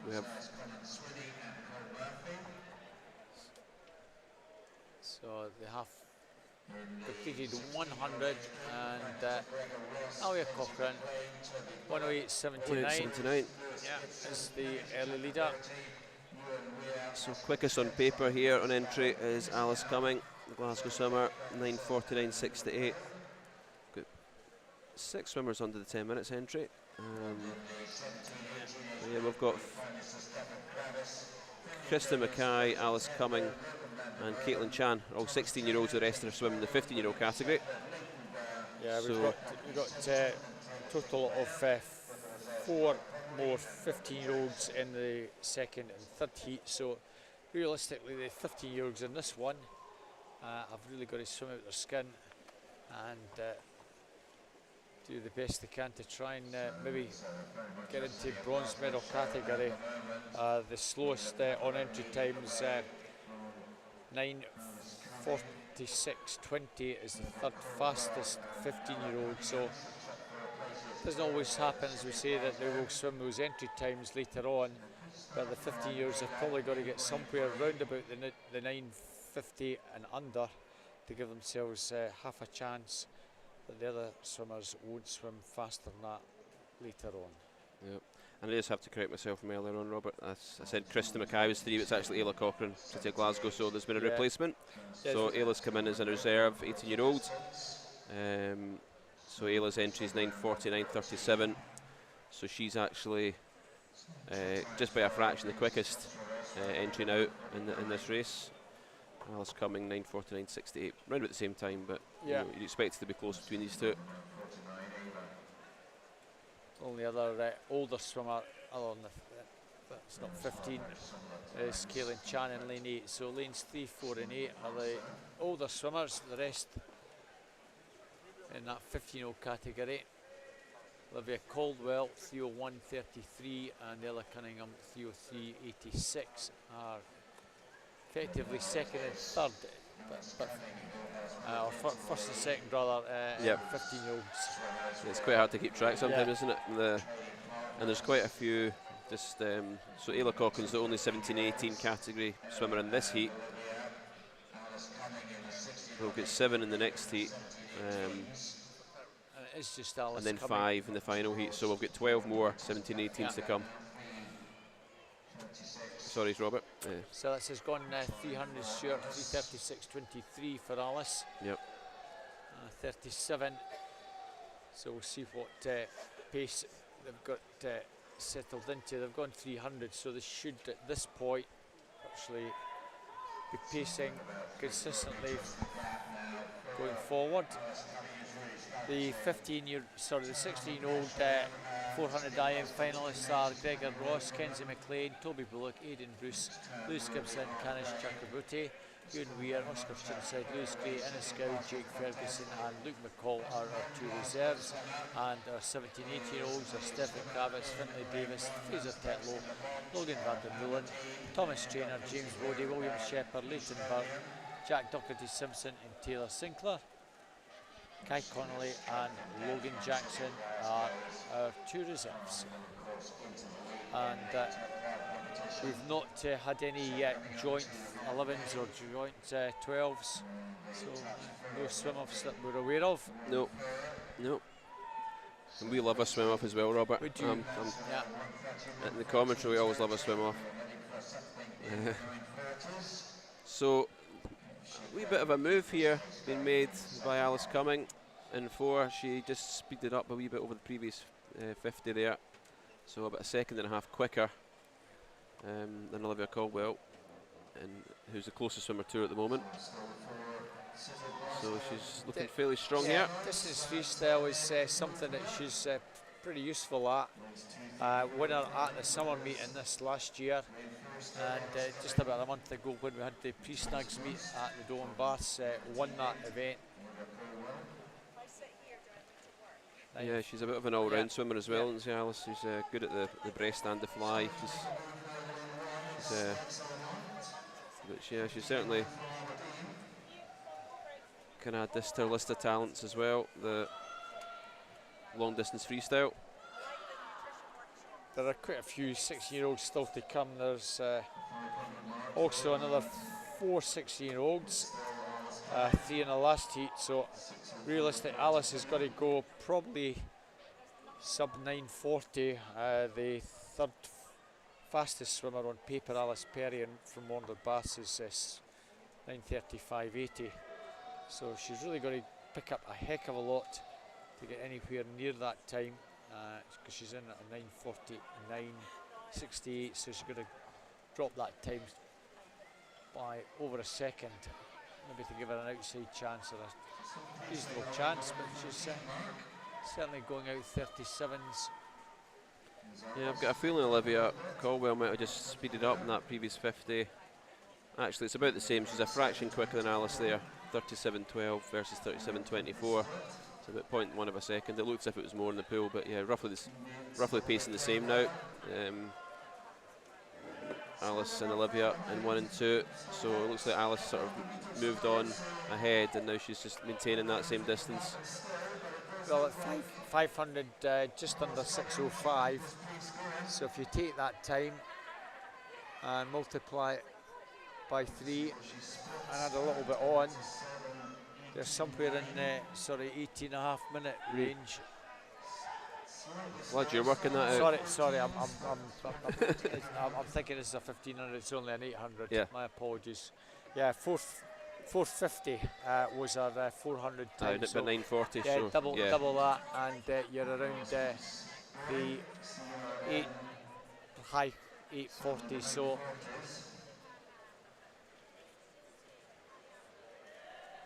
We have. So they have completed 100 and Alia Cochrane 108.79. Yeah, is the early leader. So quickest on paper here on entry is Alice Cumming, the Glasgow swimmer, 9:49.68. Got 6 swimmers under the 10 minutes entry. Yeah, we've got Kristen Mackay, Alice Cumming and Caitlin Chan, all 16-year-olds. The rest are swimming the 15-year-old category. Yeah, we've got a total of 4 more 15-year-olds in the second and third heat. So realistically, the 15-year-olds in this one have really got to swim out their skin and do the best they can to try and maybe get into bronze medal category. The slowest on entry times 9:46.20 is the third fastest 15-year-old. So it doesn't always happen, as we say, that they will swim those entry times later on, but the 15-year-olds have probably got to get somewhere round about the 9:50 and under to give themselves half a chance that the other swimmers won't swim faster than that later on. Yep. And I just have to correct myself from earlier on, Robert. I said Kristen Mackay was 3, but it's actually Ayla Cochrane, City of Glasgow, so there's been a replacement. Yes. So Ayla's come in as a reserve, 18-year-old. So Ayla's entry is 9:49.37. So she's actually just by a fraction the quickest entry now in this race. Alice Cumming 9:49.68, round about the same time, but Yeah. you'd expect it to be close between these two. Only other older swimmer, other than that's not 15, is Kaylin Chan in lane 8. So lanes 3, 4 and 8 are the older swimmers. The rest in that 15-year-old category. Olivia Caldwell 3:01.33 and Ella Cunningham 3:03.86 are effectively second and third, or first and second rather, 15-year-olds. It's quite hard to keep track sometimes, isn't it? And there's quite a few. Just so Ayla Cochrana's the only 17-18 category swimmer in this heat. We'll get 7 in the next heat. And it is just Alice and then Cumming. 5 in the final heat, so we've got 12 more 17-18s to come. Sorry, Robert. So this has gone 300 short, 3:36.23 for Alice. Yep. 37. So we'll see what pace they've got settled into. They've gone 300, so they should at this point actually be pacing consistently going forward. The 16-year-old 400 IM finalists are Gregor Ross, Kenzie McLean, Toby Bullock, Aidan Bruce, Lewis Gibson, Kanish Chakraborty, Ewan Weir, Oscar Chinside, Lewis Gray, Ennis Gow, Jake Ferguson and Luke McCall are our 2 reserves. And our 17-18-year-olds are Stephen Kravitz, Finlay Davis, Fraser Tetlow, Logan van der Meulen, Thomas Traynor, James Bodie, William Shepherd, Leighton Burke, Jack Doherty Simpson and Taylor Sinclair. Kai Connolly and Logan Jackson are our 2 reserves. And we've not had any joint 11s or joint 12s, so no swim-offs that we're aware of. No. And we love a swim-off as well, Robert. We do. Yeah. In the commentary, we always love a swim-off. So, a wee bit of a move here being made by Alice Cumming in 4. She just speeded up a wee bit over the previous 50 there, so about a second and a half quicker than Olivia Caldwell, and who's the closest swimmer to her at the moment. So she's looking fairly strong here. Distance freestyle is something that she's pretty useful at. Winner at the summer meeting this last year, and just about a month ago when we had the pre-snags meet at the Dolan Baths, won that event. Yeah, she's a bit of an all-round swimmer as well, isn't she, Alice? She's good at the breast and the fly. She's certainly can add this to her list of talents as well. The long-distance freestyle. There are quite a few 16-year-olds still to come. There's also another 4 16-year-olds, 3 in the last heat. So realistically, Alice has got to go probably sub 9:40. The third fastest swimmer on paper, Alice Perry from Warner Baths, is 9:35.80. So she's really got to pick up a heck of a lot to get anywhere near that time, because she's in at a 9:49.68. So she's got to drop that time by over a second, maybe to give her an outside chance or a reasonable chance. But she's certainly going out 37s. Yeah, I've got a feeling Olivia Caldwell might have just speeded up in that previous 50. Actually, it's about the same. She's a fraction quicker than Alice there. 37.12 versus 37.24. It's about 0.1 of a second. It looks as if it was more in the pool, but yeah, roughly pacing the same now. Alice and Olivia in 1 and 2. So it looks like Alice sort of moved on ahead, and now she's just maintaining that same distance. Well, at 500, just under 6:05. So if you take that time and multiply it by 3 and add a little bit on, they're somewhere in the sort of 18.5 minute range. Glad you're working that out. Sorry, I'm thinking this is a 1500. It's only an 800. Yeah. My apologies. Yeah, 450 was our 400 time. So 9:40. Yeah, so double that, and you're around the high 840. So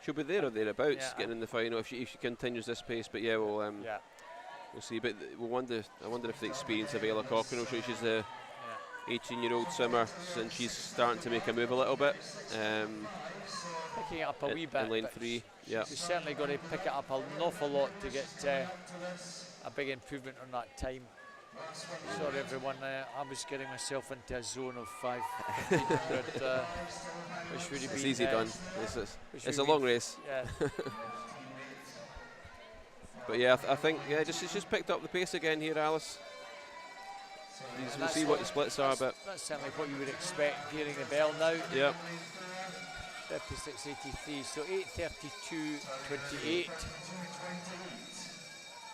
she'll be there or thereabouts, Yeah, getting in the final if she continues this pace. But yeah, we'll see. But I wonder if the experience of Ella Cochran, she's the 18-year-old swimmer, and she's starting to make a move a little bit. Picking it up a wee bit. In lane 3. Yeah. She's certainly got to pick it up an awful lot to get a big improvement on that time. Sorry everyone, I was getting myself into a zone of 5:15, which would have been... It's easy done. It's a long race. Yeah. But yeah, I think it's just picked up the pace again here, Alice. We'll see what the splits are, but that's certainly what you would expect, hearing the bell now. Yeah. 56.83, so 8:32.28.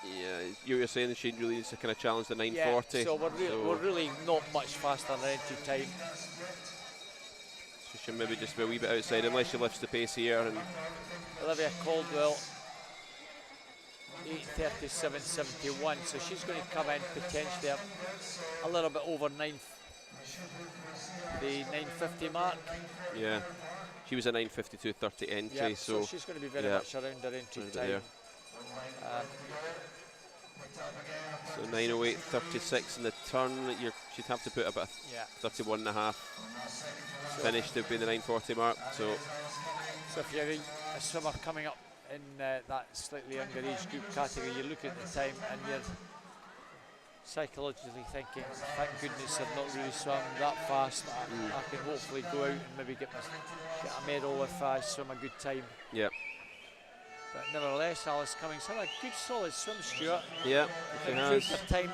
Yeah, you were saying that she really needs to kind of challenge the 9:40. Yeah, so we're really not much faster than entry time. So she'll maybe just be a wee bit outside, unless she lifts the pace here. And Olivia Caldwell, 8:37.71, so she's going to come in potentially a little bit over the 9:50 mark. Yeah, she was a 9:52.30 entry, yeah, so she's going to be very much around her entry time. So 9:08.36 in the turn. She'd have to put about 31.5 finish to be the 9:40 mark. So if you're a swimmer coming up in that slightly younger age group category, you're looking at the time and you're psychologically thinking, thank goodness I've not really swum that fast. I can hopefully go out and maybe get a medal if I swim a good time. Yeah. But nevertheless, Alice Cummings had a good solid swim, Stuart. Yeah, she has. Her time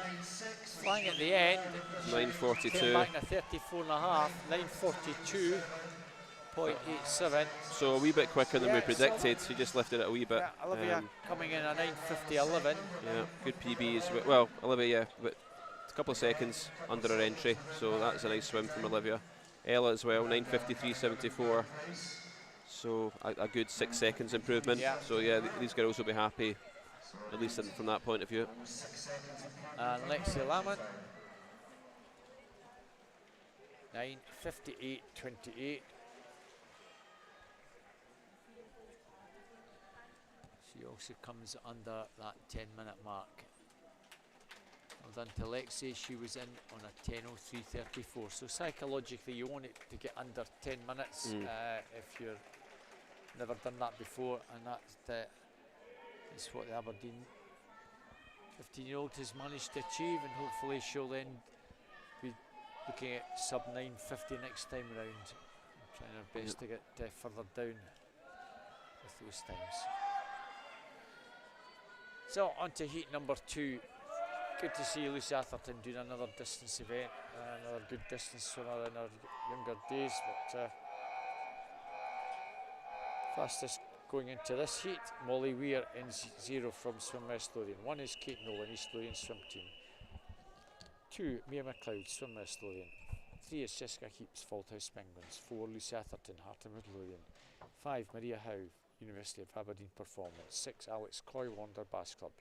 flying at the end. 9:42. Came back in a 34.5, 9:42.87. So a wee bit quicker than we predicted. She just lifted it a wee bit. Yeah, Olivia coming in at 9:50.11. Yeah, good PBs. Well, Olivia, but a couple of seconds under her entry, so that's a nice swim from Olivia. Ella as well, 9:53.74. So a good 6 seconds improvement. Yeah. So yeah, these girls will be happy, at least from that point of view. And Lexi Lamont, 9:58.28. She also comes under that 10-minute mark. Well done to Lexi. She was in on a 10:03.34. So psychologically, you want it to get under 10 minutes if you're never done that before, and that's what the Aberdeen 15-year-old has managed to achieve, and hopefully she'll then be looking at sub 9:50 next time round, trying her best to get further down with those times. So on to heat number 2. Good to see Lucy Atherton doing another distance event, another good distance swimmer in her younger days, but fastest going into this heat, Molly Weir in 0 from Swim West Lothian. 1 is Kate Nolan, East Lothian swim team. 2, Mia McLeod, Swim West Lothian. 3 is Jessica Heaps, Falthouse Penguins. 4, Lucy Atherton, Hartonwood Lothian. 5, Maria Howe, University of Aberdeen Performance. 6, Alex Cloy, Wander Bass Club.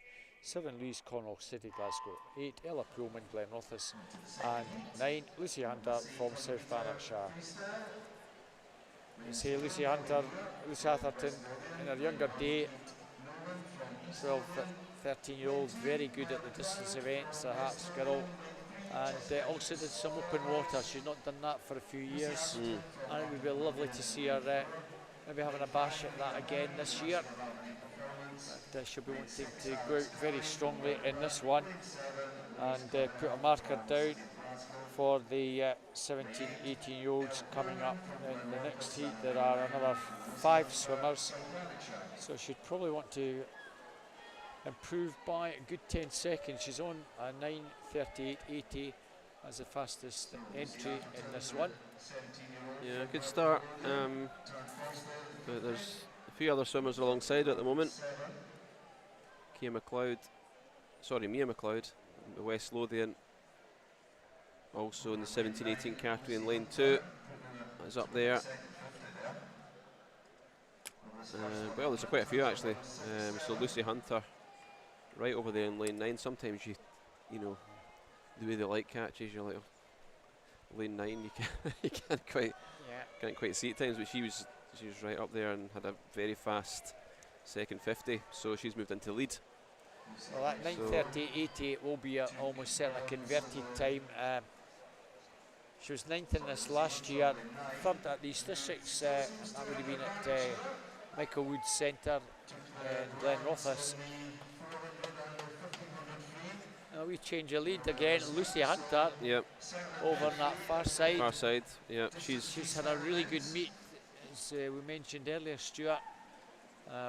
7, Louise Connell, City Glasgow. 8, Ella Pullman, Glen Rothes. And 9, Lucy Hunter from South Lanarkshire. You see Lucy Atherton in her younger day, 12, 13-year-old, very good at the distance events, the Hearts girl, and also did some open water. She's not done that for a few years, and it would be lovely to see her maybe having a bash at that again this year. But she'll be wanting to go out very strongly in this one and put a marker down for the 17, 18-year-olds coming up in the next heat. There are another 5 swimmers, so she'd probably want to improve by a good 10 seconds. She's on a 9:38.80 as the fastest entry in this one. Yeah, good start. But there's a few other swimmers alongside at the moment. Mia McLeod, the West Lothian. Also in the 17-18 category in lane 2, is up there. Well, there's quite a few actually. So Lucy Hunter, right over there in lane 9. Sometimes you know, the way the light catches, you're like, oh, lane 9, you can't quite see at times. But she was She was right up there and had a very fast second 50, so she's moved into lead. Well, that 9:30.88 will be almost certainly a converted time. She was 9th in this last year, 3rd at these districts. That would have been at Michael Woods Centre in Glenrothes. We change of lead again. Lucy Hunter over on that far side. Far side, yeah. She's had a really good meet. As we mentioned earlier, Stuart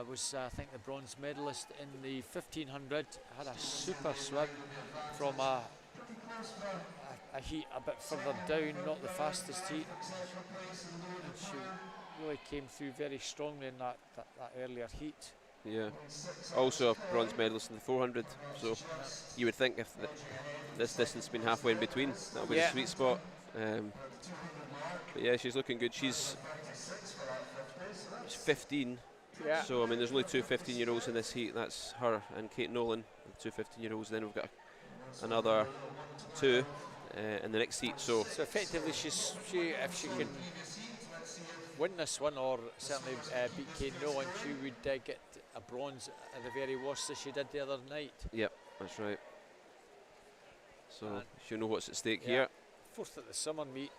was, I think, the bronze medalist in the 1500. Had a super swim from a heat a bit further down, not the fastest heat. And she really came through very strongly in that earlier heat. Yeah, also a bronze medalist in the 400, so you would think if this distance had been halfway in between, that would be the sweet spot. But yeah, she's looking good. She's 15, so I mean there's only two 15-year-olds in this heat. That's her and Kate Nolan, the two 15-year-olds. Then we've got another two in the next heat. So effectively, if she can win this one, or certainly beat Kate Nolan, she would get a bronze at the very worst as she did the other night. Yep, that's right. So she'll know what's at stake here. 4th at the summer meet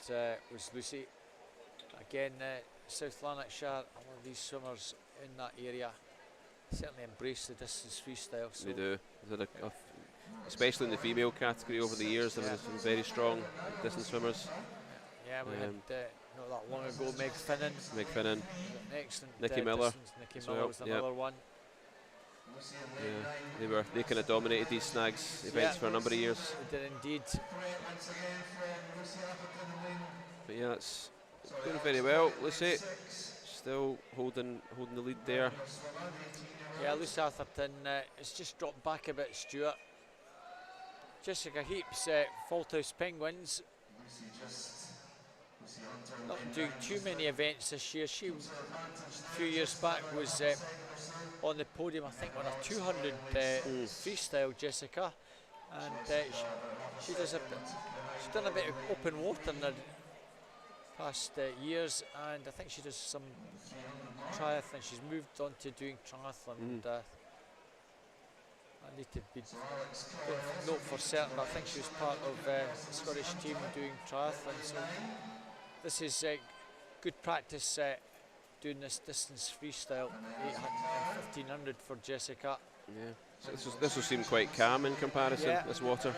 was Lucy. Again, South Lanarkshire, all of these swimmers in that area certainly embrace the distance freestyle. So they do. Especially in the female category over the years, there have been some very strong distance swimmers. Yeah, we had not that long ago Meg Finnan. Excellent. Nikki Miller. Nikki Miller was another one. Yeah, they kind of dominated these snags events for a number of years. They did indeed. But yeah, it's doing very well. Lucy still holding the lead there. Yeah, Lucy Atherton has just dropped back a bit, Stuart. Jessica Heaps, Falthouse Penguins. Not doing too many events this year. She, a few years back, was on the podium, I think, on a 200 freestyle, Jessica. And she's done a bit of open water in the past years, and I think she does some triathlon. She's moved on to doing triathlon. And, I need to note for certain, but I think she was part of the Scottish team doing triathlon. So this is good practice doing this distance freestyle, 800 and 1500 for Jessica. Yeah, so this will seem quite calm in comparison, this water.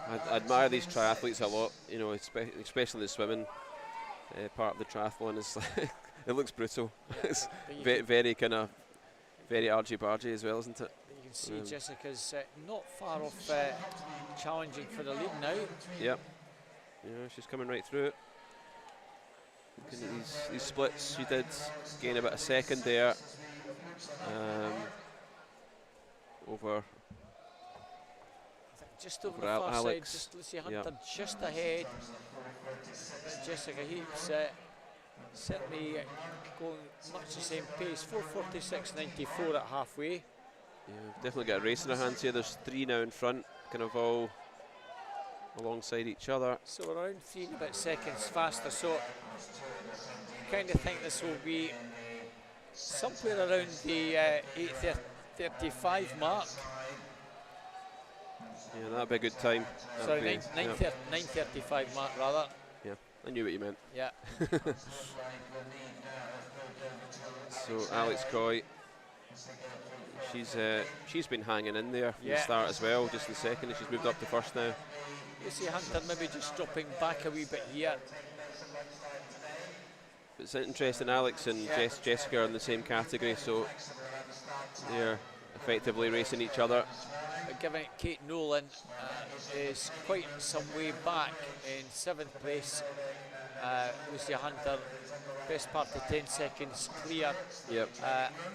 I admire these triathletes a lot, you know, especially the swimming part of the triathlon. Is it looks brutal. It's very argy-bargy as well, isn't it? You can see Jessica's not far off challenging for the lead now. Yep. Yeah, she's coming right through it. Looking at these splits, she did gain about a second there over. I think just over the far Alex. side, just Lucy Hunter just ahead. Jessica Heaps certainly going much the same pace, 4:46.94 at halfway. Yeah, definitely got a race in her hands here. There's three now in front, kind of all alongside each other. So around 3 and a bit seconds faster. So I kind of think this will be somewhere around the 8:35 mark. Yeah, that'd be a good time. Sorry, 9:35 mark rather. Yeah, I knew what you meant. Yeah. So Alex Coy, she's been hanging in there from the start as well, just in second, and she's moved up to first now. Lucy Hunter maybe just dropping back a wee bit here. It's interesting, Alex and Jessica are in the same category, so they're effectively racing each other. But given it, Kate Nolan is quite some way back in 7th place. Lucy Hunter, best part of 10 seconds clear. Yep.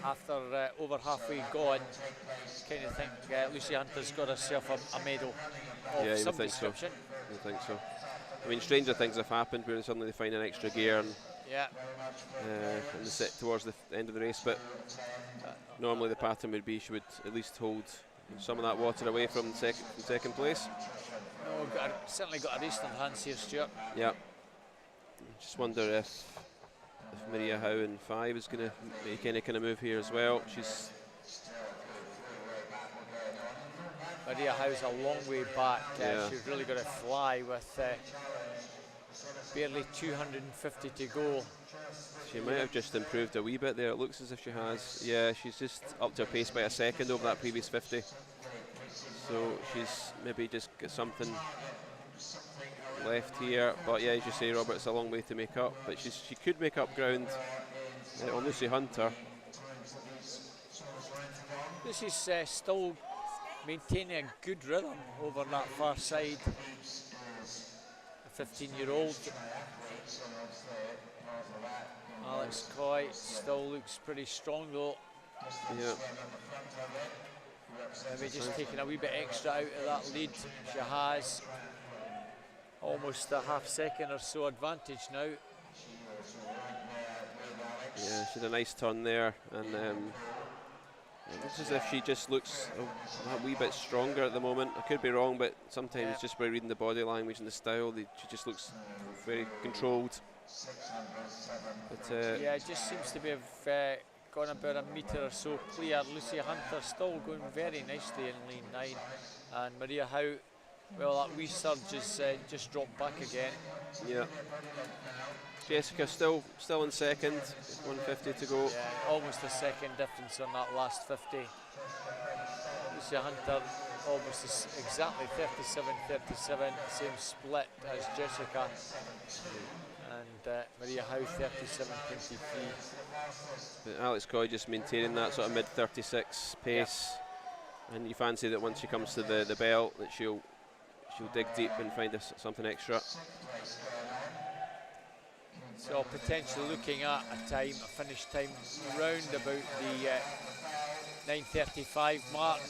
After over halfway gone, kind of think Lucy Hunter's got herself a medal of some description. I think so. I mean, stranger things have happened where suddenly they find an extra gear and in the set towards the end of the race, but normally the pattern would be she would at least hold some of that water away from second place. No, certainly got a race in her hands here, Stuart. Yeah. Just wonder if if Maria Howe in 5 is going to make any kind of move here as well. Maria Howe's a long way back. Yeah. She's really got to fly with barely 250 to go. She might have just improved a wee bit there. It looks as if she has. Yeah, she's just upped her pace by a second over that previous 50. So she's maybe just got something left here. But yeah, as you say, Robert, it's a long way to make up. But she could make up ground on Lucy Hunter. Lucy's still maintaining a good rhythm over that far side. A 15-year-old. Alex Coy still looks pretty strong though. Yeah. Maybe just taking a wee bit extra out of that lead. She has almost a half second or so advantage now. Yeah, she had a nice turn there, and it looks as if she just looks a wee bit stronger at the moment. I could be wrong, but sometimes just by reading the body language and the style, she just looks very controlled. But, yeah, it just seems to be gone about a metre or so clear. Lucy Hunter still going very nicely in lane 9, and Maria Howe, well, that wee surge is just dropped back again. Yeah. Jessica still in second, 150 to go. Yeah, almost a second difference on that last 50. Lucy Hunter almost exactly 37-37, same split as Jessica. And Maria Howe 37-23. But Alex Coy just maintaining that sort of mid-36 pace. Yeah. And you fancy that once she comes to the belt that she'll dig deep and find something extra. So potentially looking at a finish time round about the 9:35 mark.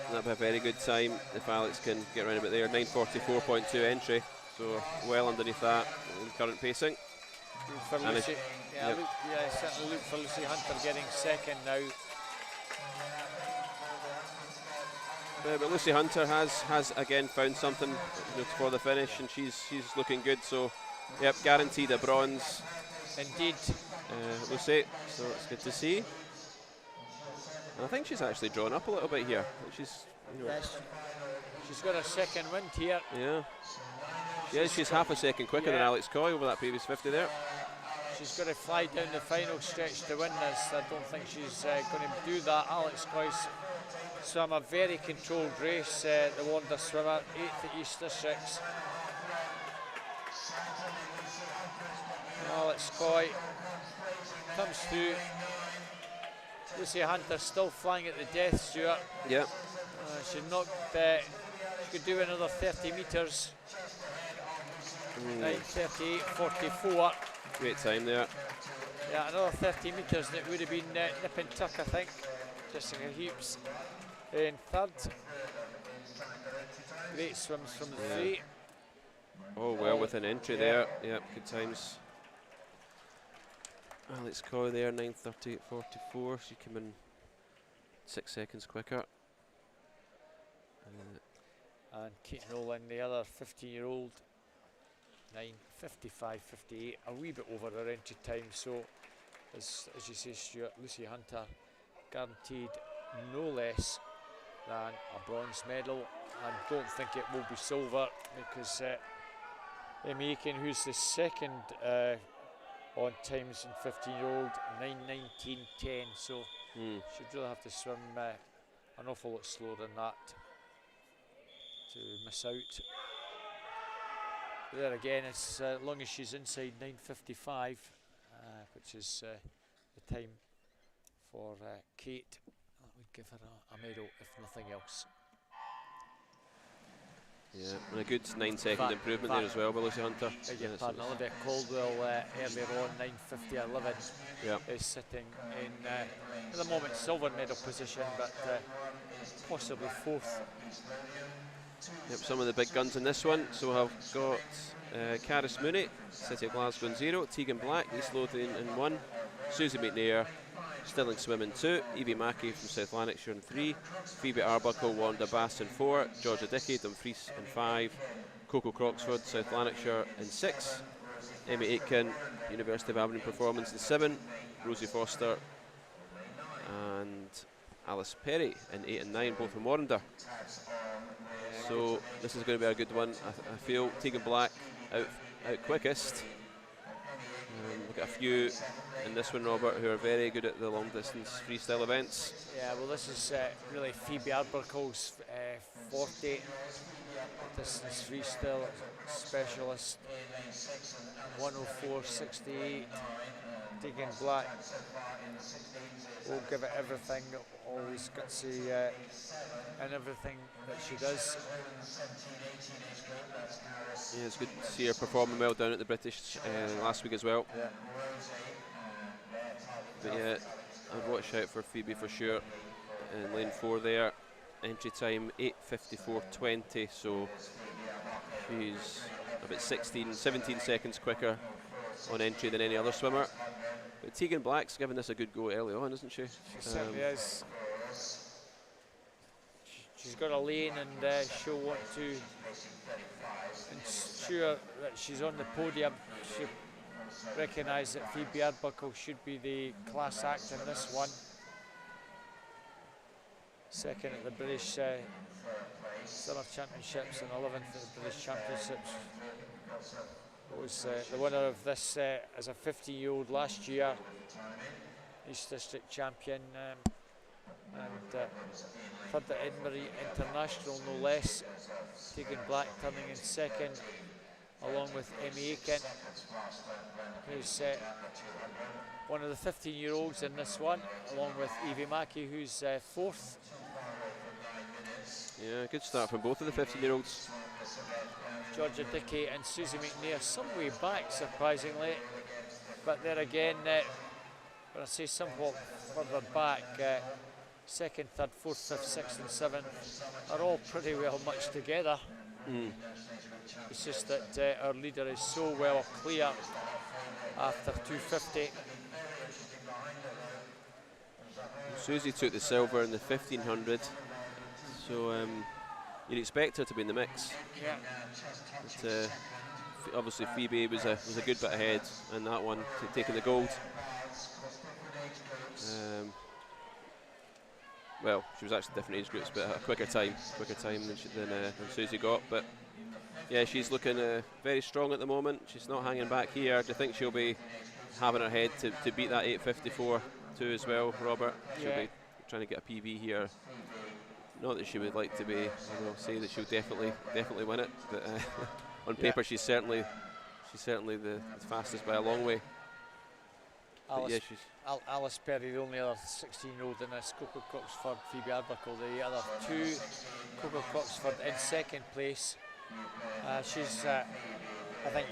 That'd be a very good time if Alex can get around about there. 9:44.2 entry, so well underneath that in current pacing. For Lucy, certainly look for Lucy Hunter getting second now. But Lucy Hunter has again found something for the finish, and she's looking good. So, yep, guaranteed a bronze. Indeed, Lucy. So it's good to see. And I think she's actually drawn up a little bit here. She's she's got a second wind here. Yeah. Yeah, she's half a second quicker than Alex Coy over that previous 50 there. She's got to fly down the final stretch to win this. I don't think she's going to do that. Alex Coy's swam a very controlled race, the Wonder swimmer, 8th at Easter 6. Alex Coy comes through. Lucy Hunter still flying at the death, Stuart. Yep. She could do another 30 metres. 9:38.44. Great time there. Yeah, another 30 metres and it would have been nip and tuck, I think. Jessica Heaps in third. Great swims from the three. Oh, well with an entry there. Yep, good times. Alex Coy there, 9:38.44. She came in 6 seconds quicker. And Kate Nolan, the other 15-year-old, 9:55.58, a wee bit over her entry time. So, as you say, Stuart, Lucy Hunter guaranteed no less than a bronze medal, and don't think it will be silver because Amy Aiken, who's the second on times in 15-year-old, 9:19.10. So she'd really have to swim an awful lot slower than that to miss out. But there again, as long as she's inside 9:55, which is the time for Kate, that would give her a medal, if nothing else. Yeah, and a good 9-second improvement there as well by Lucy Hunter. Pardon, Olivia Caldwell earlier on, 9:50.11, is sitting in, at the moment, silver medal position, but possibly fourth. Yep, some of the big guns in this one. So I've got Caris Mooney, City of Glasgow in 0, Tegan Black, East Lothian in 1, Susie McNair, Stirling Swim in 2, Evie Mackey from South Lanarkshire in 3, Phoebe Arbuckle, Wanda Bass in 4, Georgia Dickey, Dumfries in 5, Coco Croxford, South Lanarkshire in 6, Amy Aitken, University of Aberdeen Performance in 7, Rosie Foster and Alice Perry in 8 and 9, both from Warrender. So this is going to be a good one. I feel Tegan Black out quickest. We've got a few in this one, Robert, who are very good at the long distance freestyle events. Yeah, well, this is really Phoebe Arbuckle's forte. Distance freestyle specialist. 104.68. Tegan Black will give it everything. Always gutsy in everything that she does. Yeah, it's good to see her performing well down at the British last week as well. Yeah. But yeah, I'd watch out for Phoebe for sure in lane 4 there. Entry time 8:54.20, so she's about 17 seconds quicker on entry than any other swimmer. But Tegan Black's given this a good go early on, isn't she? She certainly is. She's got a lane, and she'll want to ensure that she's on the podium. She recognise that Phoebe Arbuckle should be the class act in this one. Second at the British Summer Championships and 11th at the British Championships. Was the winner of this as a 15-year-old last year, East District champion, and third at Edinburgh International, no less. Tegan Black turning in second, along with Amy Aiken, who's one of the 15-year-olds in this one, along with Evie Mackey, who's fourth. Yeah, good start from both of the 15-year-olds. Georgia Dickey and Susie McNair some way back, surprisingly, but there again, when I say somewhat further back, second, third, fourth, fifth, sixth and seventh are all pretty well much together. It's just that our leader is so well clear after 250. Susie took the silver in the 1500, so you'd expect her to be in the mix. Yeah. But, obviously Phoebe was a good bit ahead in that one, taking the gold. Well, she was actually different age groups, but a quicker time than Susie got. But yeah, she's looking very strong at the moment. She's not hanging back here. Do you think she'll be having her head to beat that 8:54 too as well, Robert? She'll be trying to get a PB here. Not that she would like to be, say that she'll definitely win it, but on paper she's certainly the fastest by a long way. Alice Perry, the only other 16-year-old in this, Coco Croxford, Phoebe Arbuckle, the other two. Coco Croxford in second place. She's, I think,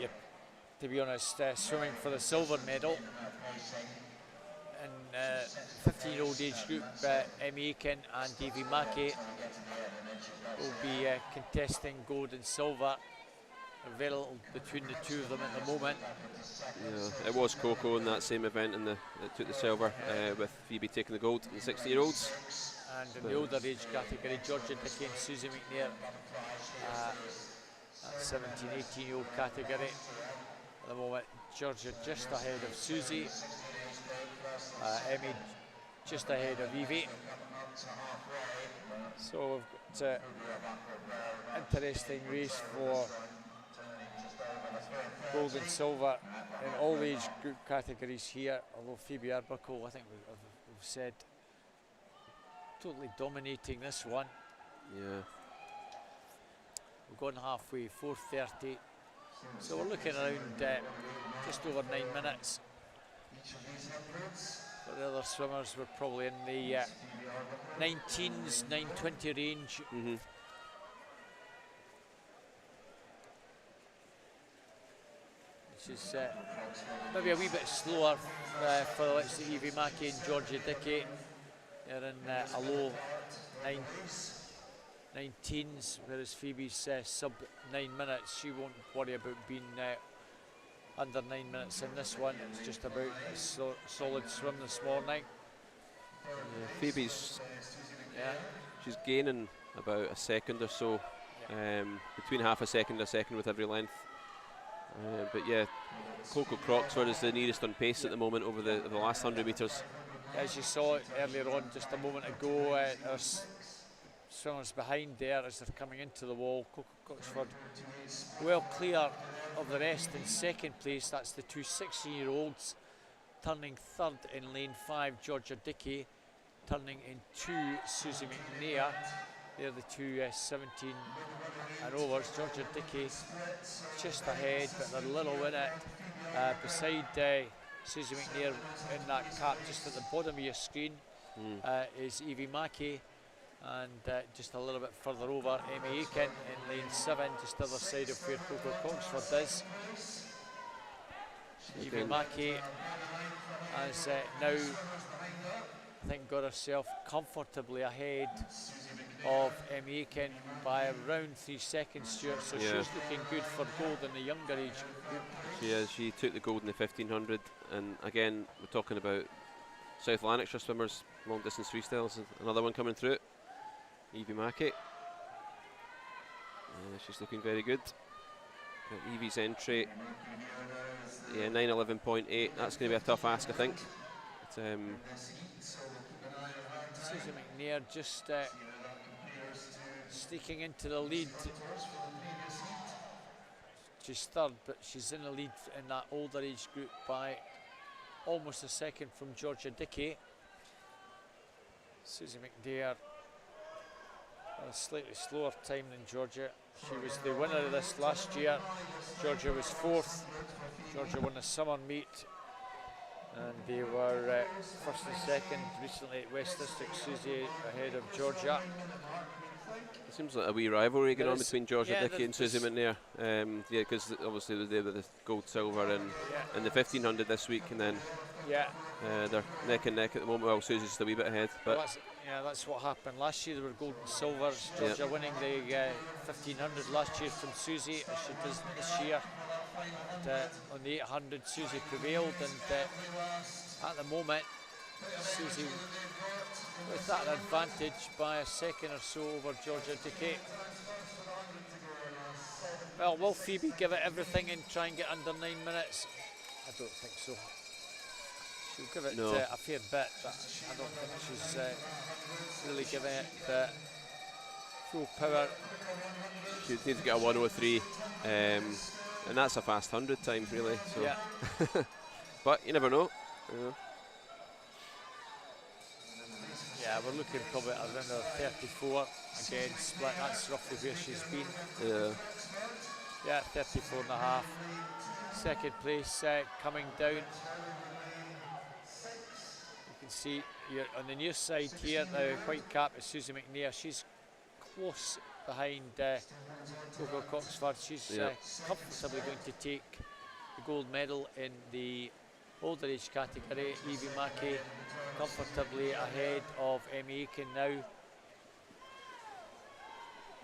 to be honest, swimming for the silver medal. In 15-year-old age group, Amy Aiken and Evie Mackey will be contesting gold and silver. Very little between the two of them at the moment. Yeah, it was Coco in that same event that took the silver, with Phoebe taking the gold in the 60-year-olds. And in the older age category, Georgia Dickey and Susie McNair, that 17, 18-year-old category. At the moment, Georgia just ahead of Susie, Emmy just ahead of Evie. So we've got interesting race for gold and silver in all age group categories here, although Phoebe Arbuckle, I think we've said, totally dominating this one. Yeah. We've gone halfway, 4:30, so we're looking around just over 9 minutes. For the other swimmers, we're probably in the 9-teens, 9:20 range. Which is maybe a wee bit slower for the likes of Evie Mackey and Georgia Dickey. They're in a low 9-teens, whereas Phoebe's sub 9 minutes. She won't worry about being under 9 minutes in this one. It's just about a solid swim this morning. Phoebe's, Yeah. she's gaining about a second or so, between half a second and a second with every length. But yeah, Coco Croxford is the nearest on pace at the moment over the last 100 metres. As you saw it earlier on, just a moment ago, there's swimmers behind there as they're coming into the wall. Coco Croxford well clear of the rest in second place. That's the two 16-year-olds. Turning third in lane 5, Georgia Dickey. Turning in 2, Susie McNair. They're the two 17 and overs. Georgia Dickey just ahead, but they're little in it. Beside Susie McNair in that cap, just at the bottom of your screen, is Evie Mackey. And just a little bit further over, Amy Aiken in lane 7, just the other side of where Coco Croxford is. Evie Mackey has now, I think, got herself comfortably ahead of Amy Aiken by around 3 seconds, Stuart, so she's looking good for gold in the younger age group. She is. She took the gold in the 1500, and again, we're talking about South Lanarkshire swimmers, long distance freestyles, another one coming through. Evie Mackey. She's looking very good. Evie's entry, 9:11.8. That's going to be a tough ask, I think. But, Susie McNair just sneaking into the lead. She's third, but she's in the lead in that older age group by almost a second from Georgia Dickey. Susie McNair a slightly slower time than Georgia. She was the winner of this last year. Georgia was 4th. Georgia won the summer meet, and they were 1st and 2nd recently at West District. Susie ahead of Georgia. It seems like a wee rivalry going on between Georgia Dickey and Susie McNair. Yeah, because obviously they were the gold, silver in the 1500 this week, and then they're neck and neck at the moment. Well, Susie's just a wee bit ahead, but that's what happened last year. They were gold and silver. Georgia winning the 1500 last year from Susie, as she does this year. On the 800, Susie prevailed, and at the moment, Susie with that advantage by a second or so over Georgia Dickey. Well, will Phoebe give it everything and try and get under 9 minutes? I don't think so. She'll give it a fair bit, but I don't think she's really giving it full power. She needs to get a 1:03, and that's a fast 100 time, really. So. Yeah. But you never know. Yeah, we're looking probably at around 34 again, split. That's roughly where she's been. Yeah, 34 and a half. Second place coming down. You can see here on the near side here, the white cap is Susie McNair. She's close behind Coco Croxford. She's comfortably going to take the gold medal in the older age category. Evie Mackey comfortably ahead of Amy Aiken now.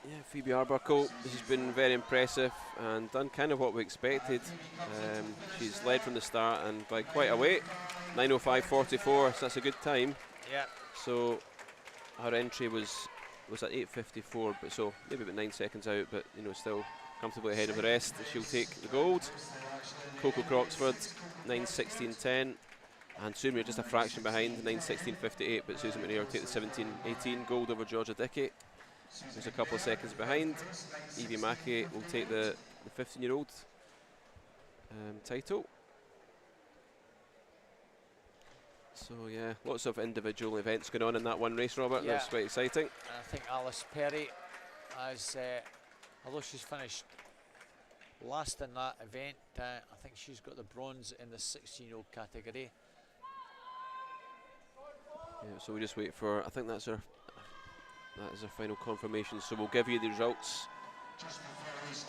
Yeah, Phoebe Arbuckle, she's been very impressive and done kind of what we expected. She's led from the start and by quite a way, 9:05.44, so that's a good time. Yeah. So her entry was at 8:54, but so maybe about 9 seconds out, but you know, still comfortably ahead of the rest. She'll take the gold. Coco Croxford, 9:16.10, and Sumia just a fraction behind, 9:16.58, but Susan McNair will take the 17:18 gold over Georgia Dickey. Just a couple of seconds behind. Evie Mackey will take the 15-year-old title. So yeah, lots of individual events going on in that one race, Robert. That's quite exciting. I think Alice Perry has, although she's finished last in that event, I think she's got the bronze in the 16-year-old category. Yeah, so we just wait for, I think that is our final confirmation. So we'll give you the results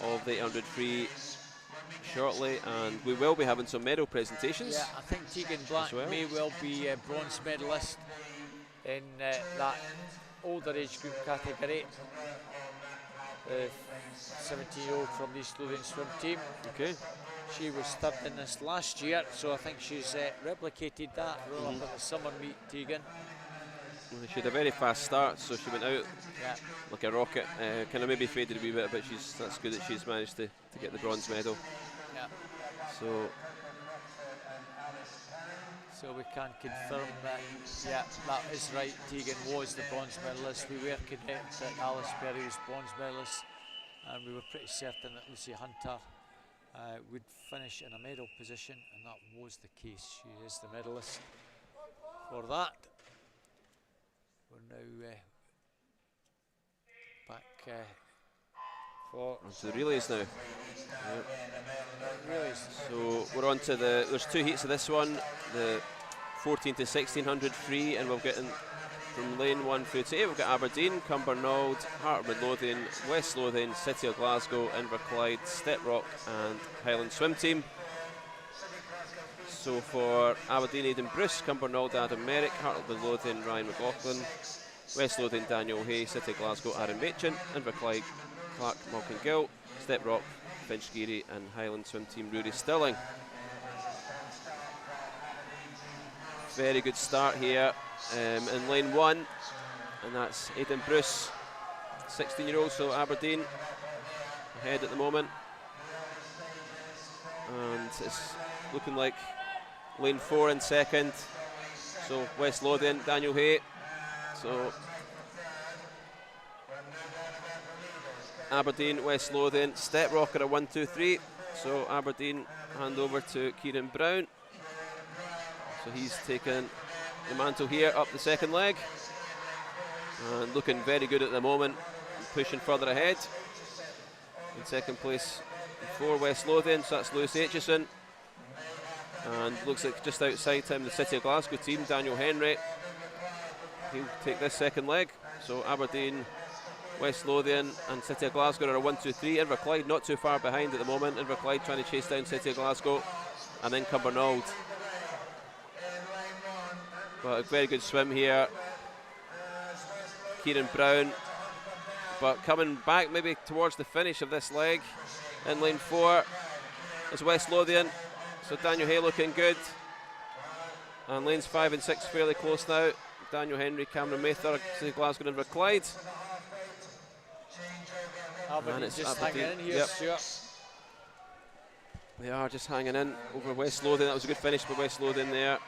of the 800 free shortly, and we will be having some medal presentations. Yeah, I think Tegan Black may well be a bronze medalist in that older age group category. The 17-year-old from the East Lothian swim team. Okay. She was third in this last year, so I think she's replicated that roll up at the summer meet, Tegan. Well, she had a very fast start, so she went out like a rocket. Kind of maybe faded a wee bit, but that's good that she's managed to get the bronze medal. Yeah. So we can confirm that, yeah, that is right. Tegan was the bronze medalist. We were correct that Alice Perry was bronze medalist, and we were pretty certain that Lucy Hunter would finish in a medal position, and that was the case. She is the medalist for that. We're now back for onto the relays now. Relays. So we're on to there's two heats of this one, the 14 to 1600 free, and we'll get in from lane 1 through to 8. We've got Aberdeen, Cumbernauld, Heart of Midlothian, West Lothian, City of Glasgow, Inverclyde, Step Rock and Highland Swim Team. So for Aberdeen, Aidan Bruce, Cumbernauld, Adam Merrick, Heart of Midlothian, Ryan McLaughlin, West Lothian, Daniel Hay, City of Glasgow, Aaron Machin, Inverclyde, Clark Malkin Gill, Step Rock, Finch Geary and Highland Swim Team, Rory Stirling. Very good start here in lane 1, and that's Aidan Bruce, 16-year-old, so Aberdeen ahead at the moment. And it's looking like lane 4 in second, so West Lothian, Daniel Hay. So Aberdeen, West Lothian, Step Rock are a 1-2-3. So Aberdeen hand over to Kieran Brown. So he's taken the mantle here up the second leg, and looking very good at the moment, pushing further ahead. In second place for West Lothian, so that's Lewis Aitchison. And looks like just outside him the City of Glasgow team, Daniel Henry. He'll take this second leg. So Aberdeen, West Lothian and City of Glasgow are a 1-2-3. Inverclyde not too far behind at the moment. Inverclyde trying to chase down City of Glasgow, and then Cumbernauld. But a very good swim here, Kieran Brown. But coming back maybe towards the finish of this leg in lane 4 is West Lothian. So Daniel Hay looking good, and lanes 5 and 6 fairly close now. Daniel Henry, Cameron Mather, City of Glasgow and Inverclyde. Aberdeen just hanging in here, Stuart. They are just hanging in over West Lothian. That was a good finish by West Lothian there.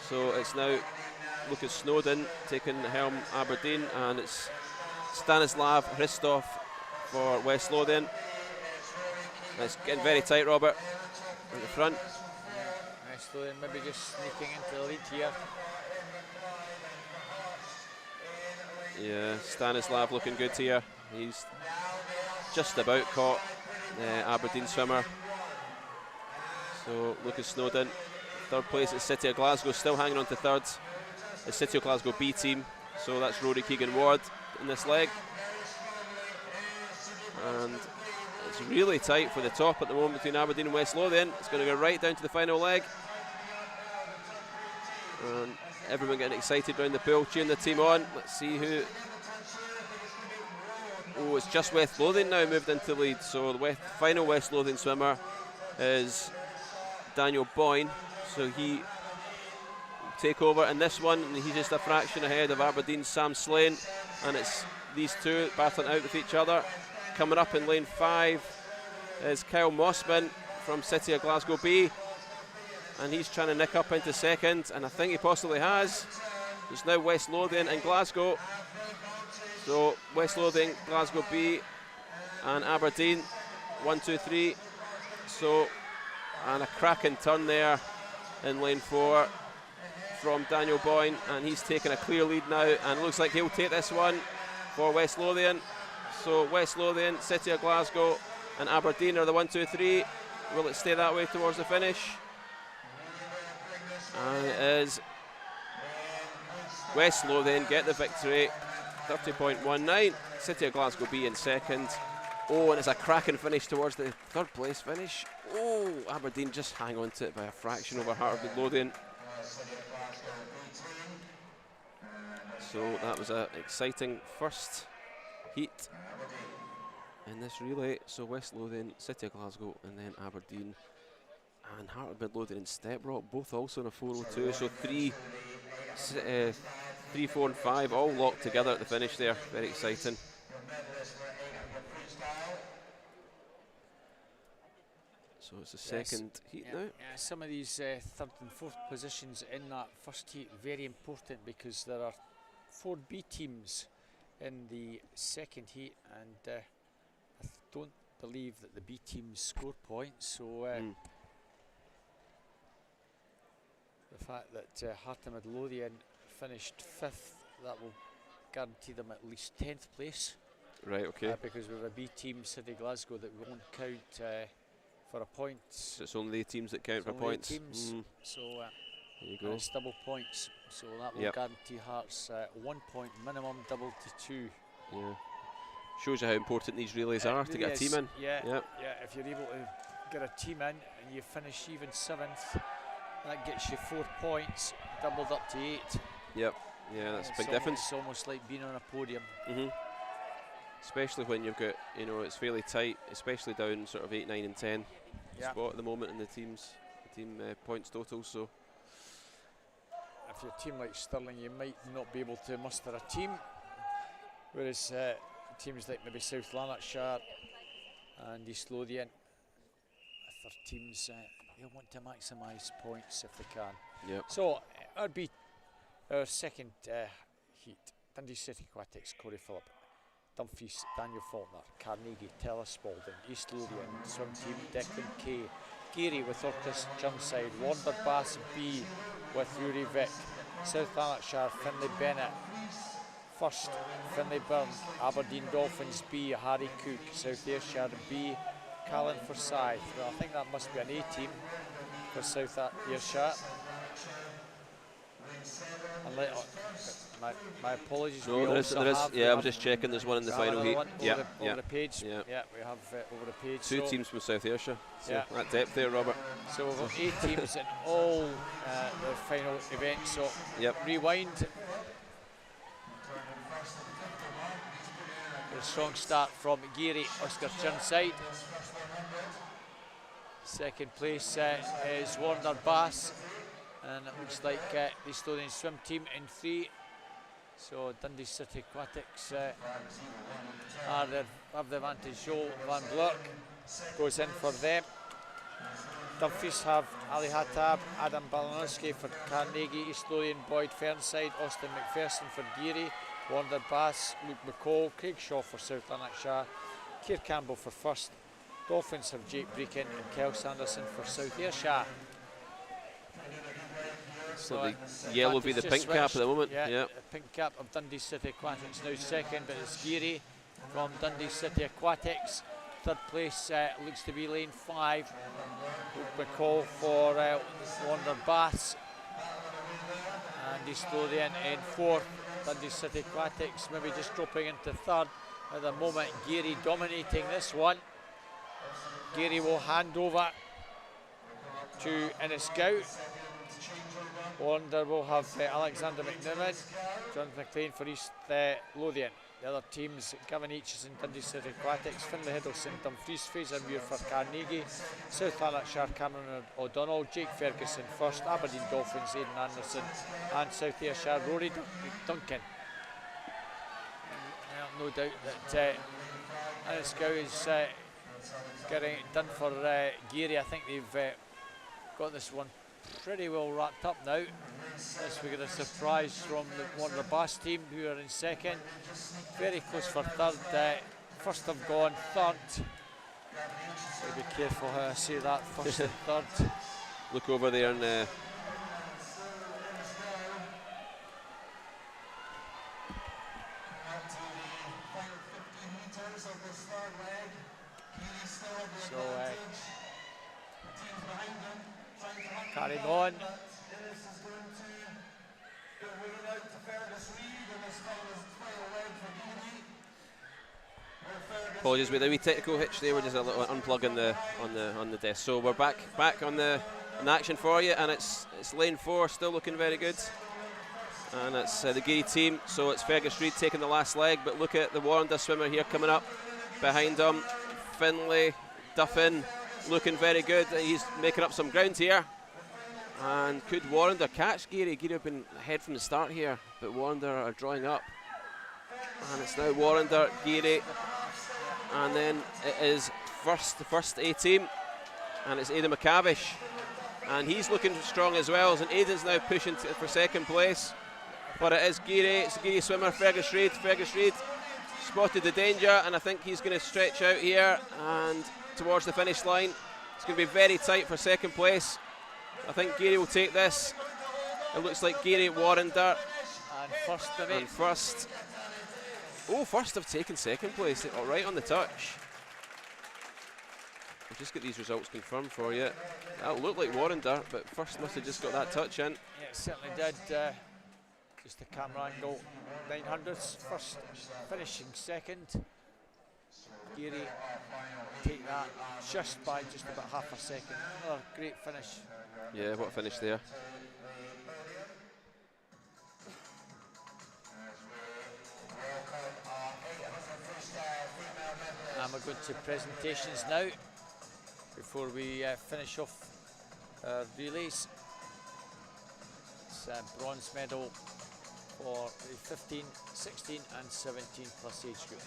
So it's now Lucas Snowden taking the helm, Aberdeen, and it's Stanislav Hristov for West Lothian. It's getting very tight, Robert, at the front. West Lothian maybe just sneaking into the lead here. Yeah, Stanislav looking good here. He's just about caught the Aberdeen swimmer. So Lucas Snowden, third place at City of Glasgow, still hanging on to third. The City of Glasgow B team, so that's Rory Keegan Ward in this leg. And it's really tight for the top at the moment between Aberdeen and West Lothian. It's going to go right down to the final leg. And everyone getting excited around the pool, cheering the team on. Let's see who. Oh, it's just West Lothian now moved into the lead. So the final West Lothian swimmer is Daniel Boyne. So he will take over in this one, and he's just a fraction ahead of Aberdeen's Sam Slane. And it's these two battling out with each other. Coming up in lane 5 is Kyle Mossman from City of Glasgow B. And he's trying to nick up into second, and I think he possibly has. It's now West Lothian and Glasgow. So West Lothian, Glasgow B and Aberdeen, 1-2-3. So, and a cracking turn there in lane 4 from Daniel Boyne, and he's taking a clear lead now, and it looks like he'll take this one for West Lothian. So West Lothian, City of Glasgow and Aberdeen are the 1-2-3. Will it stay that way towards the finish? And it is West Lothian get the victory, 30.19. City of Glasgow B in second. Oh, and it's a cracking finish towards the third place finish. Oh, Aberdeen just hang on to it by a fraction over Heart of Midlothian. So that was an exciting first heat in this relay. So West Lothian, City of Glasgow and then Aberdeen and Heart of Midlothian and Step Rock, both also in a 402. So 3, 4 and 5 all locked together at the finish there. Very exciting. So it's the second heat now. Yeah, some of these third and fourth positions in that first heat very important, because there are 4 B teams in the second heat, and I don't believe that the B teams score points. So the fact that Heart of Midlothian finished 5th, that will guarantee them at least 10th place. Right, okay. Because we have a B team, City Glasgow, that won't count for a point. So it's only the teams that count for points. Teams. So there you go. it's double points. So that will guarantee Hearts 1 point minimum, double to 2. Yeah. Shows you how important these relays are to get a team in. Yeah. If you're able to get a team in and you finish even 7th, that gets you 4 points, doubled up to 8. Yep. Yeah, that's a big difference. It's almost like being on a podium. Especially when you've got, it's fairly tight, especially down sort of 8, 9 and 10 spot at the moment in the team points total. So if you're a team like Stirling, you might not be able to muster a team, whereas teams like maybe South Lanarkshire and East Lothian, other teams, they'll want to maximise points if they can. Yep. So that would be our second heat. Dundee City Aquatics, Corey Phillip. Dumfries, Daniel Faulkner, Carnegie, Tella Spalding, East Lothian, Swim Team, Declan Kay, Geary with Orcus Churnside, Warner Bass B with Rory Vick, South Lanarkshire, Finlay Bennett, First, Finlay Byrne, Aberdeen Dolphins B, Harry Cook, South Ayrshire B, Callan Forsyth. Well, I think that must be an A team for South Ayrshire. My apologies. No, there is. Yeah, I was just checking. There's one in the final heat. Over the page. Yeah, we have over the page. 2 teams from South Ayrshire. So that depth there, Robert. So we've got 8 teams in all the final events. So rewind. A strong start from Geary, Oscar Churnside. Second place is Warner Bass, and it looks like the East Lothian Swim Team in 3. So Dundee City Aquatics have the advantage. Joel Van Blok goes in for them. Dumfries have Ali Hattab, Adam Balanowski for Carnegie, East Lothian Boyd Fernside, Austin McPherson for Geary, Warner Bass, Luke McCall, Craig Shaw for South Lanarkshire, Keir Campbell for First. Dolphins have Jake Breakin and Kel Sanderson for South Ayrshire. So the yellow will be the pink cap at the moment. Yeah, the pink cap of Dundee City Aquatics now second, but it's Geary from Dundee City Aquatics. Third place looks to be lane 5. Luke McCall for Warner Bass. And East Lothian in 4th. Dundee City Aquatics maybe just dropping into 3rd. At the moment, Geary dominating this one. Geary will hand over to Ennisgout. Warner will have Alexander McNiven, Jonathan McLean for East Lothian. The other teams, Gavin Eaches and Dundee City Aquatics, Finlay Hiddleston, Dumfries, Fraser Muir for Carnegie, South Lanarkshire, Cameron O'Donnell, Jake Ferguson First, Aberdeen Dolphins, Aidan Anderson, and South Ayrshire, Rory Duncan. No doubt that Ennisgout is getting it done for Geary. I think they've got this one pretty well wrapped up now. Unless we get a surprise from the Warner Bass team, who are in second. Very close for 3rd. First have gone 3rd. So be careful how I say that, 1st and 3rd. Look over there and so carrying on. apologies with a wee technical hitch there. We're just a little unplug on the desk. So we're back on the action for you, and it's lane 4, still looking very good. And it's the Geary team. So it's Fergus Reid taking the last leg, but look at the Warrender swimmer here coming up behind him. Finlay Duffin looking very good. He's making up some ground here. And could Warrender catch Geary? Geary have been ahead from the start here. but Warrender are drawing up. And it's now Warrender, Geary, and then it is the first A team, and it's Aidan McCavish. And he's looking strong as well, and Aidan's now pushing for second place. But it is Geary, it's the Geary swimmer, Fergus Reid. Fergus Reid spotted the danger, and I think he's going to stretch out here and towards the finish line. It's going to be very tight for second place. I think Geary will take this. It looks like Geary, Warrender, and first of it. And first. Oh, first have taken second place, right on the touch. I'll just get these results confirmed for you. That looked like Warrender, but first must have just got that touch in. Yeah, it certainly did. Just the camera angle. 900s, first finishing second. Geary take that just by just about half a second. Another great finish. Yeah, what a finish there. And we're going to presentations now before we finish off our relays. It's a bronze medal for the 15, 16 and 17 plus age group.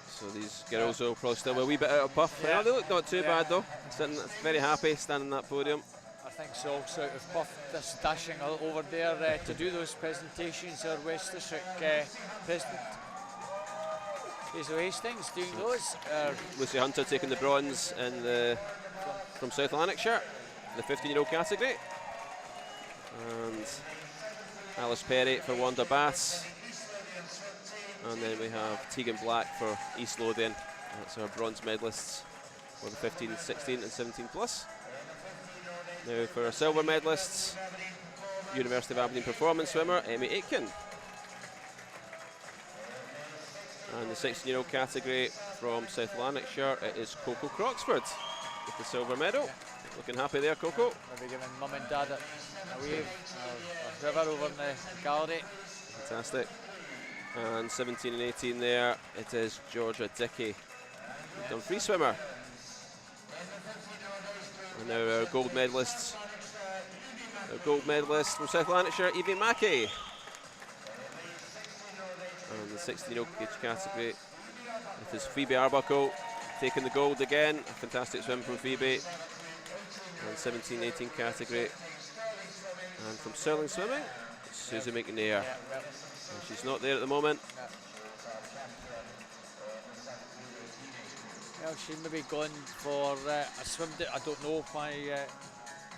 So these girls will probably still be a wee bit out of puff. Yeah. No, they look not too bad though. Sitting very happy standing on that podium. I think so, also out of puff. Just dashing over there to do those presentations. Our West District President Hazel Hastings doing those. Lucy Hunter taking the bronze in the, from South Lanarkshire, the 15-year-old category. And Alice Perry for Wanda Bass. And then we have Tegan Black for East Lothian. That's our bronze medalists for the 15, 16 and 17 plus. Now for our silver medalists, University of Aberdeen performance swimmer Emmy Aitken. And the 16-year-old category from South Lanarkshire, it is Coco Croxford with the silver medal. Looking happy there, Coco. Maybe giving mum and dad a wave, or whoever over in the gallery. Fantastic. And 17 and 18 there, it is Georgia Dickey, done free swimmer. And now our gold medalists. Our gold medalist from South Lanarkshire, Evie Mackey. And the 16-year-old age category, it is Phoebe Arbuckle taking the gold again. A fantastic swim from Phoebe. And 17-18 category. And from Stirling Swimming, Susie McNair. And she's not there at the moment. Well, she may be going for a swim down. I don't know why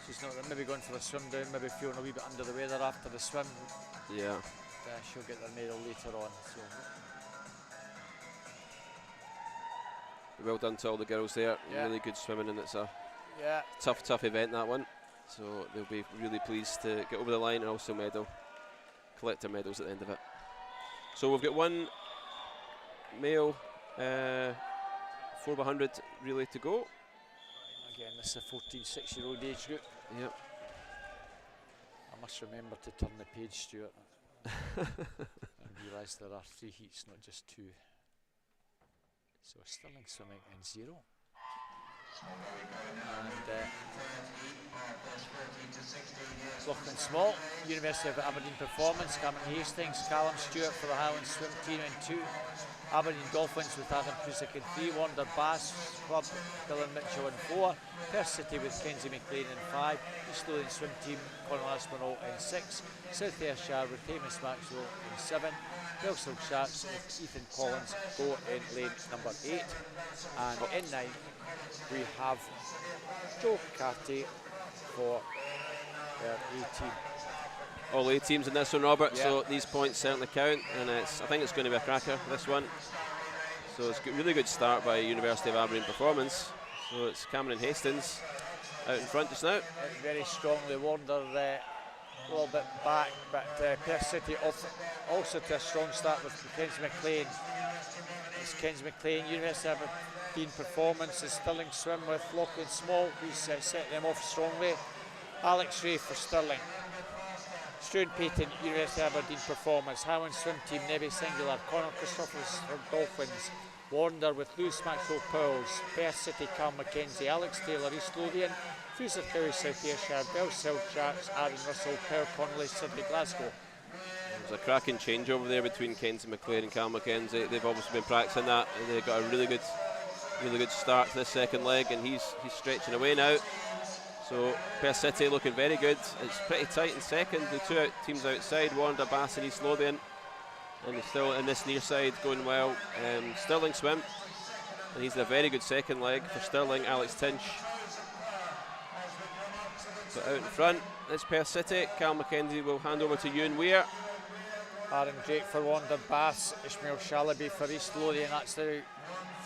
she's not there. Maybe going for a swim down, maybe feeling a wee bit under the weather after the swim. Yeah. She'll get the medal later on. So. Well done to all the girls there. Yeah. Really good swimming, and it's a yeah. tough event, that one. So they'll be really pleased to get over the line and also collect their medals at the end of it. So we've got one male 4x100 relay to go. Again, this is a 14, 6-year-old age group. Yep. I must remember to turn the page, Stuart, and realise there are 3 heats, not just 2. So Stirling Swimming in 0. And Lachlan Small, University of Aberdeen Performance, Cameron Hastings, Callum Stewart for the Highland Swim Team in 2. Aberdeen Dolphins with Adam Cusick in 3. Wanda Bass Club, Dylan Mitchell in 4. Perth City with Kenzie McLean in 5. East Lothian Swim Team, Conor Aspinall in 6. South Ayrshire with Hamish Maxwell in 7. Belsill Sharks with Ethan Collins go in lane number 8. And in 9 we have Joe Carty for their A team. All A teams in this one, Robert, yeah. So these points certainly count, and I think it's going to be a cracker, this one. So it's a really good start by University of Aberdeen Performance. So it's Cameron Hastings out in front just now. Very strongly, Warner a little bit back, but Perth City also to a strong start with Kenzie McLean. It's Kenzie McLean, University of Aberdeen Performance is Stirling Swim with Lachlan Small, who's set them off strongly. Alex Ray for Stirling. Stuart Payton, University of Aberdeen Performance. Highland Swim Team, Nebby Singular. Conor Christophers for Dolphins. Warner with Lewis Maxwell Powells, Perth City, Carl Mackenzie, Alex Taylor, East Lothian, Fraser Kelly, South Ayrshire, Bell Selchaks, Aaron Russell, Per Connolly, Sydney, Glasgow. There's a cracking change over there between Kenzie McLean and Carl Mackenzie. They've obviously been practicing that, and they've got a really good start to this second leg, and he's stretching away now. So Perth City looking very good. It's pretty tight in second. The two teams outside, Warner, Bass and East Lothian. And he's still in this near side going well. Stirling swim, and he's in a very good second leg for Stirling. Alex Tinch. So out in front, it's Perth City. Carl Mackenzie will hand over to Ewan Weir. Aaron Drake for Warner, Bass, Ishmael Shalaby for East Lothian. That's the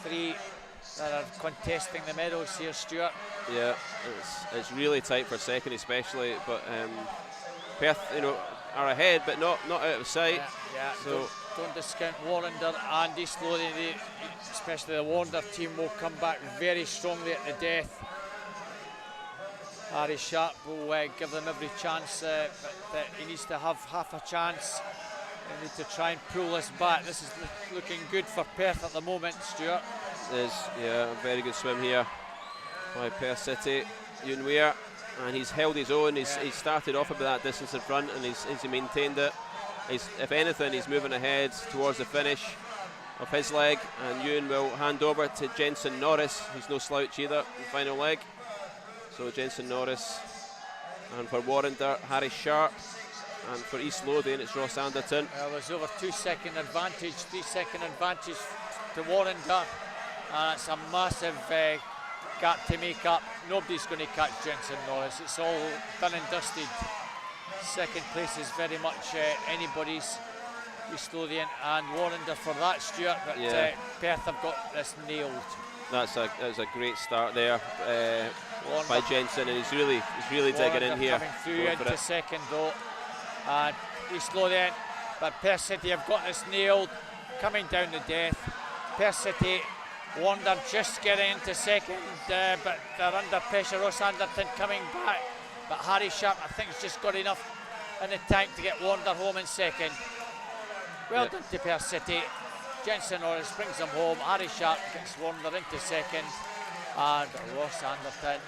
three that are contesting the medals here, Stuart. Yeah, it's really tight for second especially, but Perth, are ahead, but not out of sight. Yeah, so don't discount Warner and East Lothian. Especially the Warner team will come back very strongly at the death. Harry Sharp will give them every chance, but he needs to have half a chance. They need to try and pull this back. This is looking good for Perth at the moment, Stuart. There's a very good swim here by Perth City, Ewan Weir, and he's held his own. He's started off about that distance in front, and he's maintained it. If anything, he's moving ahead towards the finish of his leg, and Ewan will hand over to Jensen Norris, who's no slouch either in the final leg. So Jensen Norris, and for Warrender, Harry Sharp, and for East Lothian, it's Ross Anderton. Well, there's over 2 second advantage, 3 second advantage to Warrender. It's a massive gap to make up. Nobody's going to catch Jensen Norris. It's all done and dusted. Second place is very much anybody's, East Lothian and Warrender for that, Stuart. But Perth have got this nailed. That was a great start there by Jensen, and he's really digging in here. Coming through into second though, and East Lothian, but Perth City have got this nailed. Coming down to death. Perth City. Warner just getting into second, but they're under pressure. Ross Anderton coming back, but Harry Sharp, I think, has just got enough in the tank to get Warner home in second. Well done to Perth City. Jensen Norris brings them home. Harry Sharp gets Warner into second, and Ross Anderton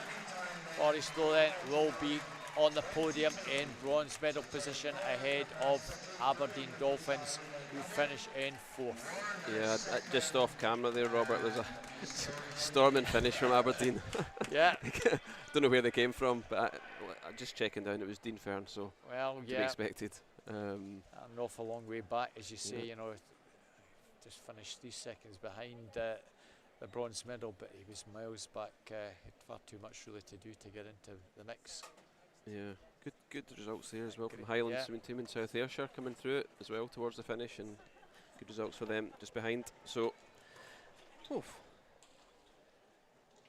for East Lothian will be on the podium in bronze medal position ahead of Aberdeen Dolphins, who finish in fourth. Yeah, just off camera there, Robert, there's a storming finish from Aberdeen. Yeah. Don't know where they came from, but I just checking down, it was Dean Fern, so to be expected. An awful long way back, as you say, just finished 3 seconds behind the bronze medal, but he was miles back. Had far too much really to do to get into the mix. Yeah, good results there as well from Highlands team in South Ayrshire coming through it as well towards the finish, and good results for them just behind. So,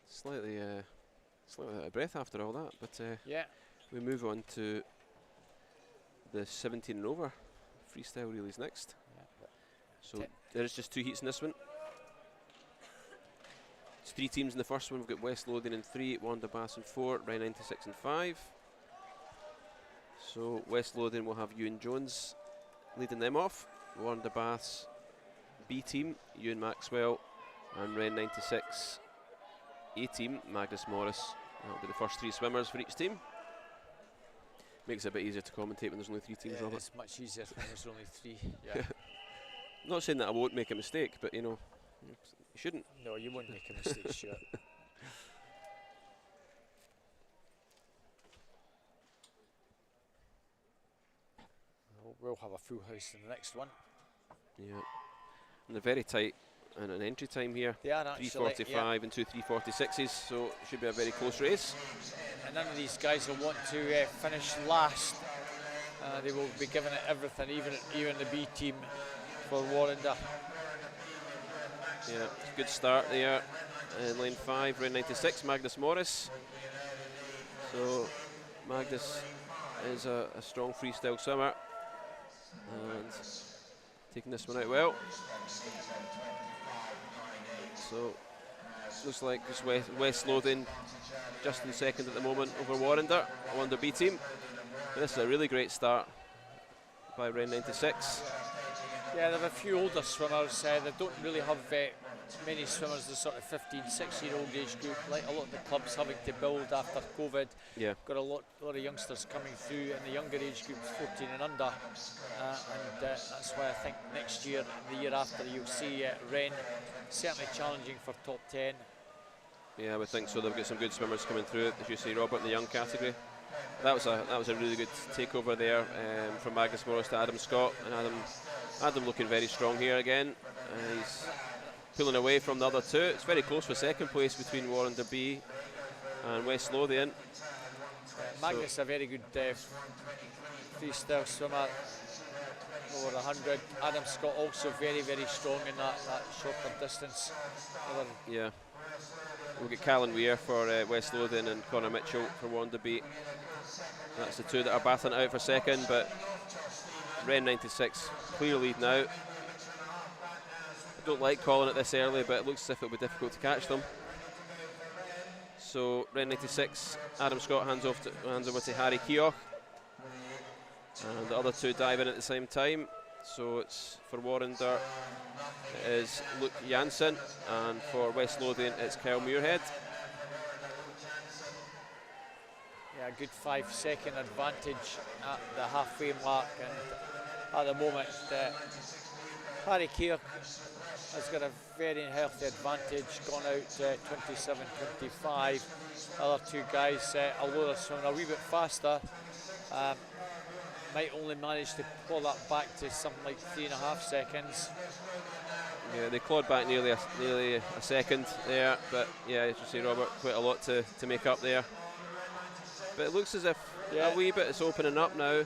slightly out of breath after all that, but we move on to the 17 and over freestyle relays next. So there's just 2 heats in this one. It's 3 teams in the first one. We've got West Lothian in 3, Warner Bass in 4, Rye 96 in 5. So West Lothian will have Ewan Jones leading them off. Warner Bass B team, Ewan Maxwell, and Ren 96 A team, Magnus Morris. That'll be the first 3 swimmers for each team. Makes it a bit easier to commentate when there's only 3 teams. Yeah, it's much easier when there's only 3. Yeah. Not saying that I won't make a mistake, but you shouldn't. No, you won't make a mistake, sure. We'll have a full house in the next one. Yeah, and they're very tight and an entry time here. They are 3:45 and 2 3:46s, so it should be a very close race. And none of these guys will want to finish last. They will be giving it everything, even the B team for Warrender. Yeah, good start there in lane 5, Ren 96, Magnus Morris. So Magnus is a strong freestyle swimmer and taking this one out well. So looks like just West Lothian just in second at the moment over Warrender, Warrender B team. But this is a really great start by Ren 96. Yeah, there are a few older swimmers. They don't really have many swimmers, the sort of 15, 16-year-old age group, like a lot of the clubs having to build after COVID. Yeah. Got a lot of youngsters coming through in the younger age groups, 14 and under, and that's why I think next year and the year after you'll see Wren certainly challenging for top 10. Yeah, I would think so. They've got some good swimmers coming through, as you say, Robert, in the young category. That was a really good takeover there from Magnus Morris to Adam Scott, and Adam looking very strong here again. He's pulling away from the other two. It's very close for second place between Warren Derby and West Lothian. Magnus a very good freestyle swimmer, over 100. Adam Scott also very, very strong in that shorter distance. Yeah. We'll get Callan Weir for West Lothian and Connor Mitchell for Warren Derby. That's the two that are battling out for second, but Wren 96 clear lead now. I don't like calling it this early, but it looks as if it'll be difficult to catch them. So Wren 96, Adam Scott hands over to Harry Keogh, and the other two dive in at the same time. So it's for Warren Dart, it is Luke Janssen, and for West Lothian it's Kyle Muirhead. Yeah, a good 5-second advantage at the halfway mark, and at the moment Harry Keogh has got a very healthy advantage, gone out 27-25. Other two guys, although they're swimming a wee bit faster, might only manage to pull that back to something like 3.5 seconds. Yeah, they clawed back nearly a second there, but yeah, as you say, Robert, quite a lot to make up there. But it looks as if a wee bit is opening up now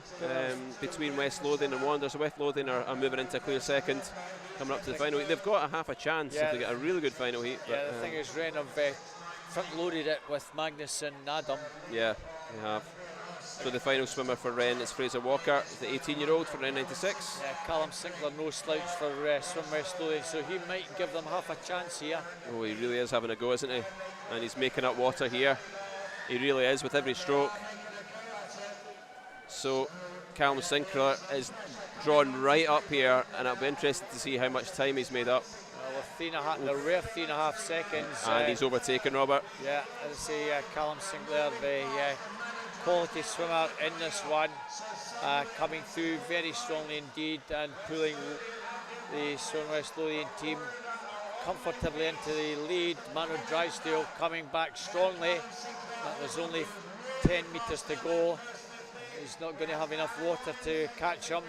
between West Lothian and Wander. So West Lothian are moving into a clear second, coming up to the final heat. They've got a half a chance if they get a really good final heat. Yeah, the thing is, Wren have front-loaded it with Magnus and Adam. Yeah, they have. So the final swimmer for Wren is Fraser Walker, the 18-year-old for Wren 96. Yeah, Callum Sinclair, no slouch for Swim West Lothian, so he might give them half a chance here. Oh, he really is having a go, isn't he? And he's making up water here. He really is with every stroke. So Callum Sinclair is drawn right up here, and I'll be interested to see how much time he's made up. Well, the rare 3.5 seconds. And he's overtaken, Robert. Yeah, as I say, Callum Sinclair, the quality swimmer in this one, coming through very strongly indeed and pulling the Swim West Lothian team comfortably into the lead. Manu Drysdale coming back strongly. There's only 10 metres to go. He's not going to have enough water to catch him.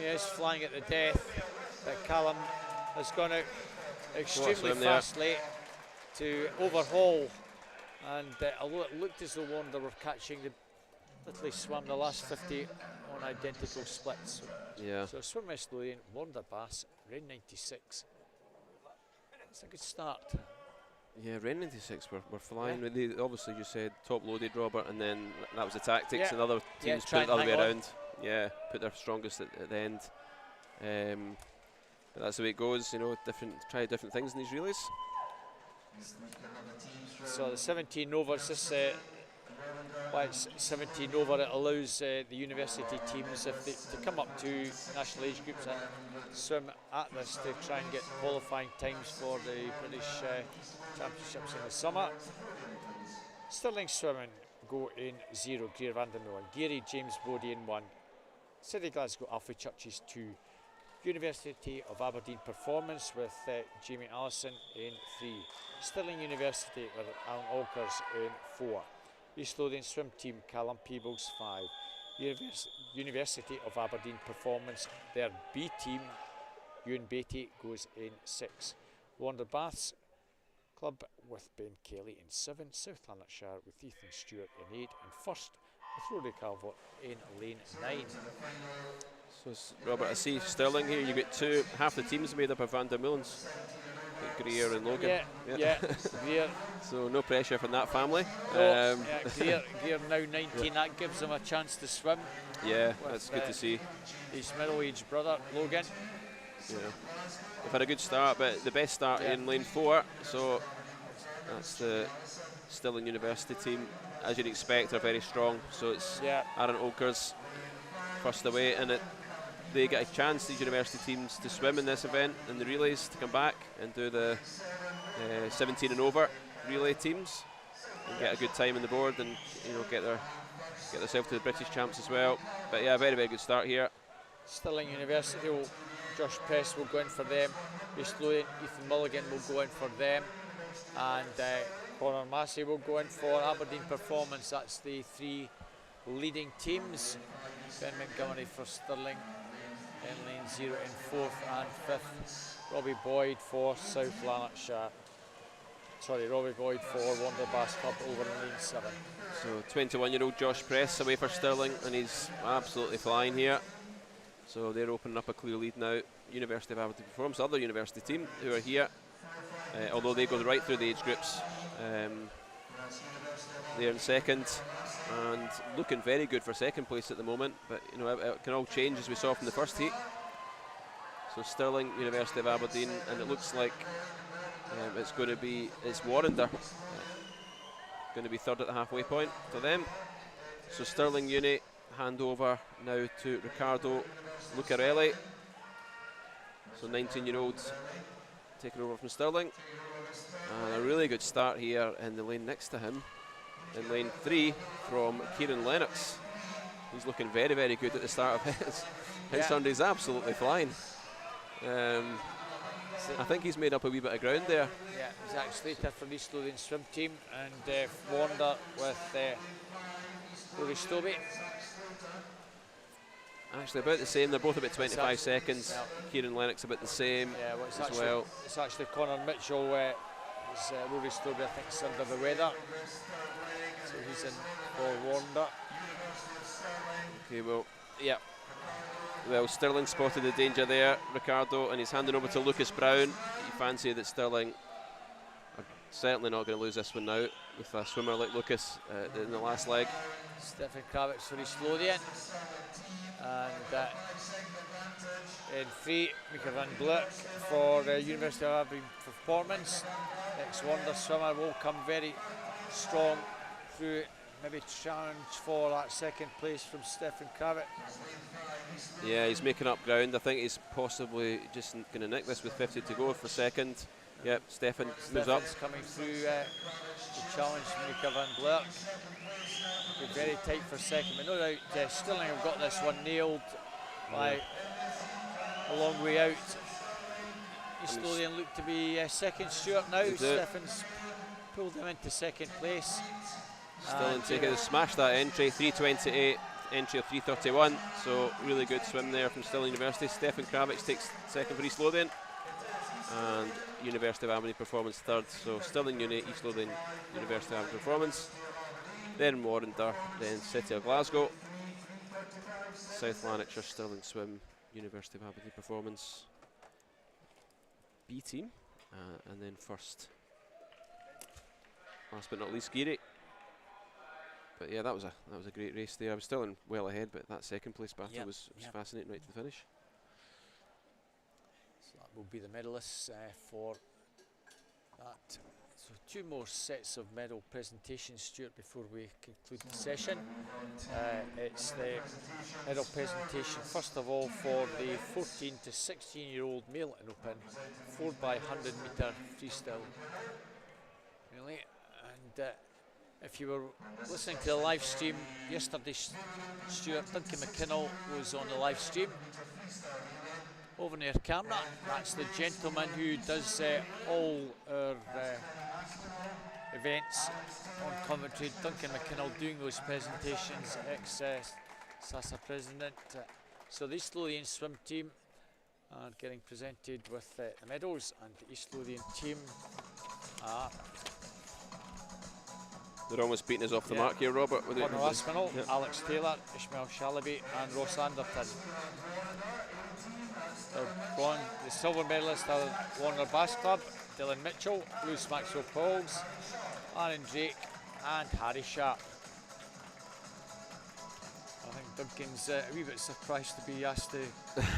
He is flying at the death, but Callum has gone out extremely fastly to overhaul. And although it looked as though Wander were catching, they literally swam the last 50 on identical splits. Yeah. So Swim West Lothian, Wander Bass, Wren 96. It's a good start. Yeah, Wren 96 were flying. Yeah. They obviously, you said top loaded, Robert, and then that was the tactics, and other teams put it the other way around. Yeah, put their strongest at the end. But that's the way it goes, you know, try different things in these relays. So the 17 overs, why it's 17 over, it allows the university teams, if they to come up to national age groups and swim at this to try and get qualifying times for the British Championships in the summer. Stirling Swimming go in 0, Greer Vandermeulen, Geary James Bodie in 1, City Glasgow Alfie Churches 2, University of Aberdeen Performance with Jamie Allison in 3, Stirling University with Alan Alkers in 4, East Lothian Swim Team Callum Peebles 5, University of Aberdeen Performance, their B team, Ewan Beatty goes in 6, Wander Baths Club with Ben Kelly in 7, South Lanarkshire with Ethan Stewart in 8, and first with Rory Calvert in lane 9. So Robert, I see Stirling here, you get half the teams made up of Vandermeulens. Greer and Logan. Yeah, Greer. So no pressure from that family. No, Greer now 19, that gives them a chance to swim. Yeah, that's good to see. His middle-aged brother, Logan. Yeah, they've had a good start, but the best start in lane 4. So that's the Stirling University team, as you'd expect, are very strong. So it's Aaron Oakers first away, and they get a chance, these university teams, to swim in this event, in the relays, to come back and do the 17 and over relay teams and get a good time on the board, and get themselves to the British champs as well. But yeah, very, very good start here. Stirling University, Josh Press will go in for them. East Lothian, Ethan Mulligan will go in for them, and Conor Massey will go in for Aberdeen Performance. That's the three leading teams. Ben Montgomery for Stirling in lane 0 in 4th and 5th. Robbie Boyd for South Lanarkshire. Sorry, Robbie Boyd for Wonder Bass Club over in lane 7. So 21-year-old Josh Press away for Stirling, and he's absolutely flying here. So they're opening up a clear lead now. University of Aberdeen Performance, other university team who are here, although they go right through the age groups. They're in second and looking very good for second place at the moment, but it can all change, as we saw from the first heat. So Stirling, University of Aberdeen, and it looks like it's Warrender going to be third at the halfway point for them. So Stirling Uni hand over now to Riccardo Lucarelli. So 19-year-olds taking over from Stirling, and a really good start here in the lane next to him, in lane 3 from Kieran Lennox. He's looking very, very good at the start of his Sunday's absolutely flying. I think he's made up a wee bit of ground there. Yeah, Zach Slater for the East Lothian swim team, and Wander with Rory Stobie. Actually about the same, they're both about 25 seconds. Yeah. Kieran Lennox about the same as well. It's actually Connor Mitchell, Rory Stobie I think is under the weather. So he's in for Wander. Okay, well, yeah. Well, Stirling spotted the danger there, Riccardo, and he's handing over to Lucas Brown. You fancy that Stirling are certainly not going to lose this one now with a swimmer like Lucas in the last leg. Stefan Kravitz for East Lothian. And in 3, Mika van Gluck for University of Aberdeen Performance. Next Wonder swimmer will come very strong through, maybe challenge for that second place from Stefan Kravitz. Yeah, he's making up ground. I think he's possibly just going to nick this with 50 to go for second. Yep, Stefan moves up. Coming through the challenge, Mika van Gluck. Be very tight for second, but no doubt Stirling have got this one nailed by a long way out. East Lothian look to be second, Stuart now. Stefan's pulled them into second place. Stirling taking a smash that entry, 3:28, entry of 3:31. So really good swim there from Stirling University. Stefan Kravitz takes second for East Lothian, and University of Aberdeen Performance third. So Stirling Uni, East Lothian, University of Aberdeen Performance. Then Warrender, then City of Glasgow, South Lanarkshire, Stirling Swim, University of Aberdeen Performance, B team, and then first, last but not least, Geary. But yeah, that was a great race there. I was still in well ahead, but that second place battle was fascinating right to the finish. So that will be the medalists for that. So 2 more sets of medal presentations, Stuart, before we conclude the session. It's the medal presentation, first of all, for the 14 to 16-year-old male in open 4x100 metre freestyle. Really, and if you were listening to the live stream yesterday, Stuart, Duncan McKinnell was on the live stream. Over near camera, that's the gentleman who does all our events on commentary, Duncan McKinnell, doing those presentations, ex-SASA president. So the East Lothian swim team are getting presented with the medals, and the East Lothian team are... They're almost beating us off the mark here, Robert. Conor Aspinall, Alex Taylor, Ishmael Shalaby and Ross Anderton. The silver medalists are Warner Bass Club, Dylan Mitchell, Bruce Maxwell Pauls, Aaron Drake and Harry Sharp. I think Duncan's a wee bit surprised to be asked to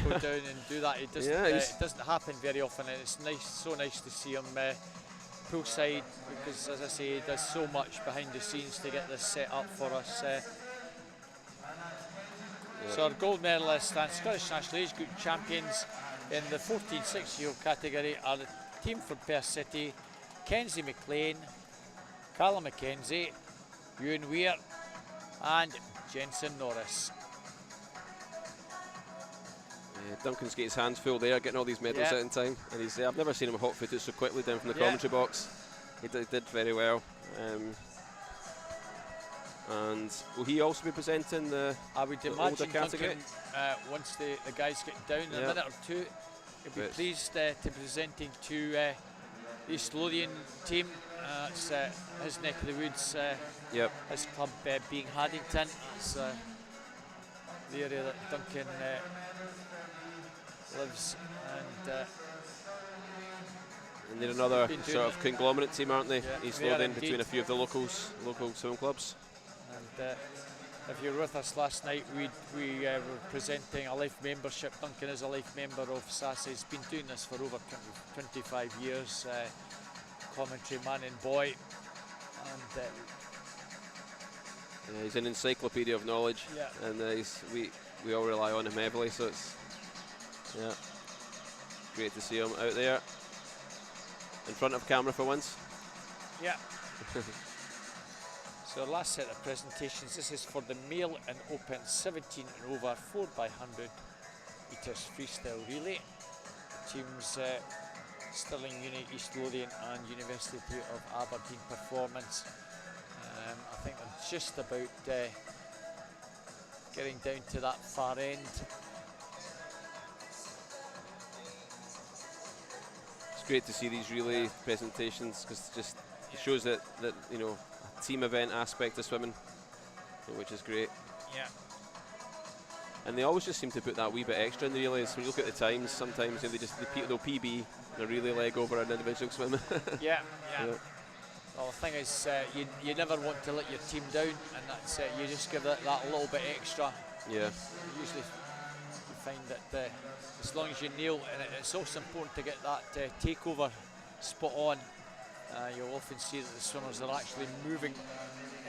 go down and do that. It doesn't happen very often, and it's so nice to see him poolside, because as I say, he does so much behind the scenes to get this set up for us. Yeah. So our gold medalists and Scottish National Age Group champions in the 14-16-year-old category are the team from Perth City, Kenzie McLean, Callum McKenzie, Ewan Weir and Jensen Norris. Duncan's got his hands full there, getting all these medals out in time, and he's I've never seen him hot-footed so quickly down from the commentary box. He did very well. And will he also be presenting the I would imagine Duncan, once the guys get down in a minute or two, he'll be pleased to be presenting to the East Lothian team. It's his neck of the woods, his club being Haddington. It's the area that Duncan lives, and they're another sort of conglomerate team, aren't they? East Lothian, between a few of the local swim clubs. And if you were with us last night, we were presenting a life membership. Duncan is a life member of SASA. He's been doing this for over 25 years. Commentary man and boy, and he's an encyclopedia of knowledge, and we all rely on him heavily. So it's great to see him out there in front of camera for once. Yeah. So last set of presentations. This is for the male and open 17 and over 4x100 meters freestyle relay. Teams Stirling Uni, East Lothian and University of Aberdeen performance. I think they're just about getting down to that far end. It's great to see these relay presentations because it shows that you know, a team event aspect of swimming, which is great. Yeah. And they always just seem to put that wee bit extra in the relays. When you look at the times, sometimes they'll PB a relay leg over an individual swim. Yeah. Well, the thing is, you never want to let your team down, and that's you just give that little bit extra. Yeah. Usually, you find that as long as you nail, and it's also important to get that takeover spot on. You'll often see that the swimmers are actually moving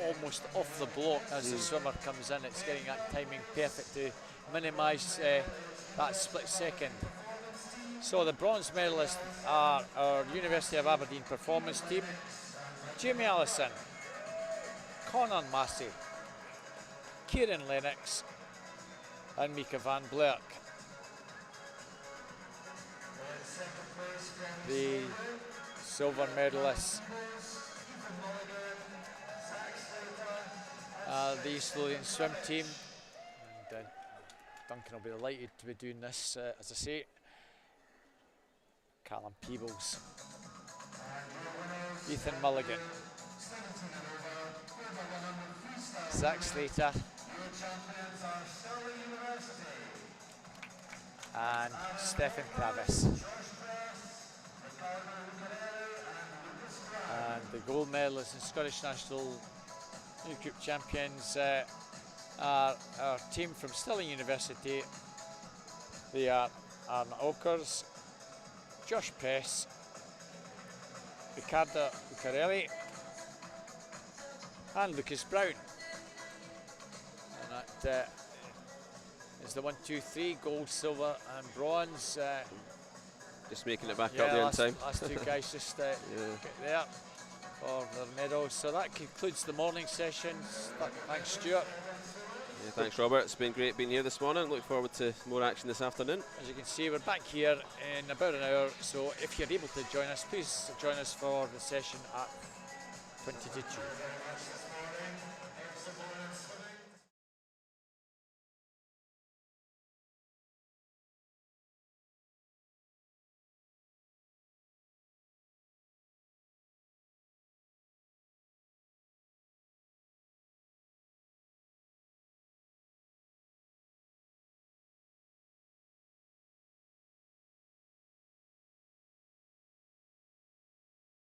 almost off the block as the swimmer comes in. It's getting that timing perfect to minimise that split second. So the bronze medalists are our University of Aberdeen performance team: Jamie Allison, Conan Massey, Kieran Lennox and Mika van Blerk. The silver medalists the East Lothian swim team, and Duncan will be delighted to be doing this, as I say. Callum Peebles, Ethan Mulligan, Zach Slater and Stephen Travis. And the gold medalists and Scottish National Age Group champions are our team from Stirling University. They are Arna Oakers, Josh Press, Riccardo Lucarelli and Lucas Brown. And that is the 1, 2, 3 gold, silver and bronze. Just making it back up there in time. Last two guys just get there for their medals. So that concludes the morning sessions. Thanks, Stuart. Yeah, thanks, Robert. It's been great being here this morning. Look forward to more action this afternoon. As you can see, we're back here in about an hour. So if you're able to join us, please join us for the session at 20 to 2.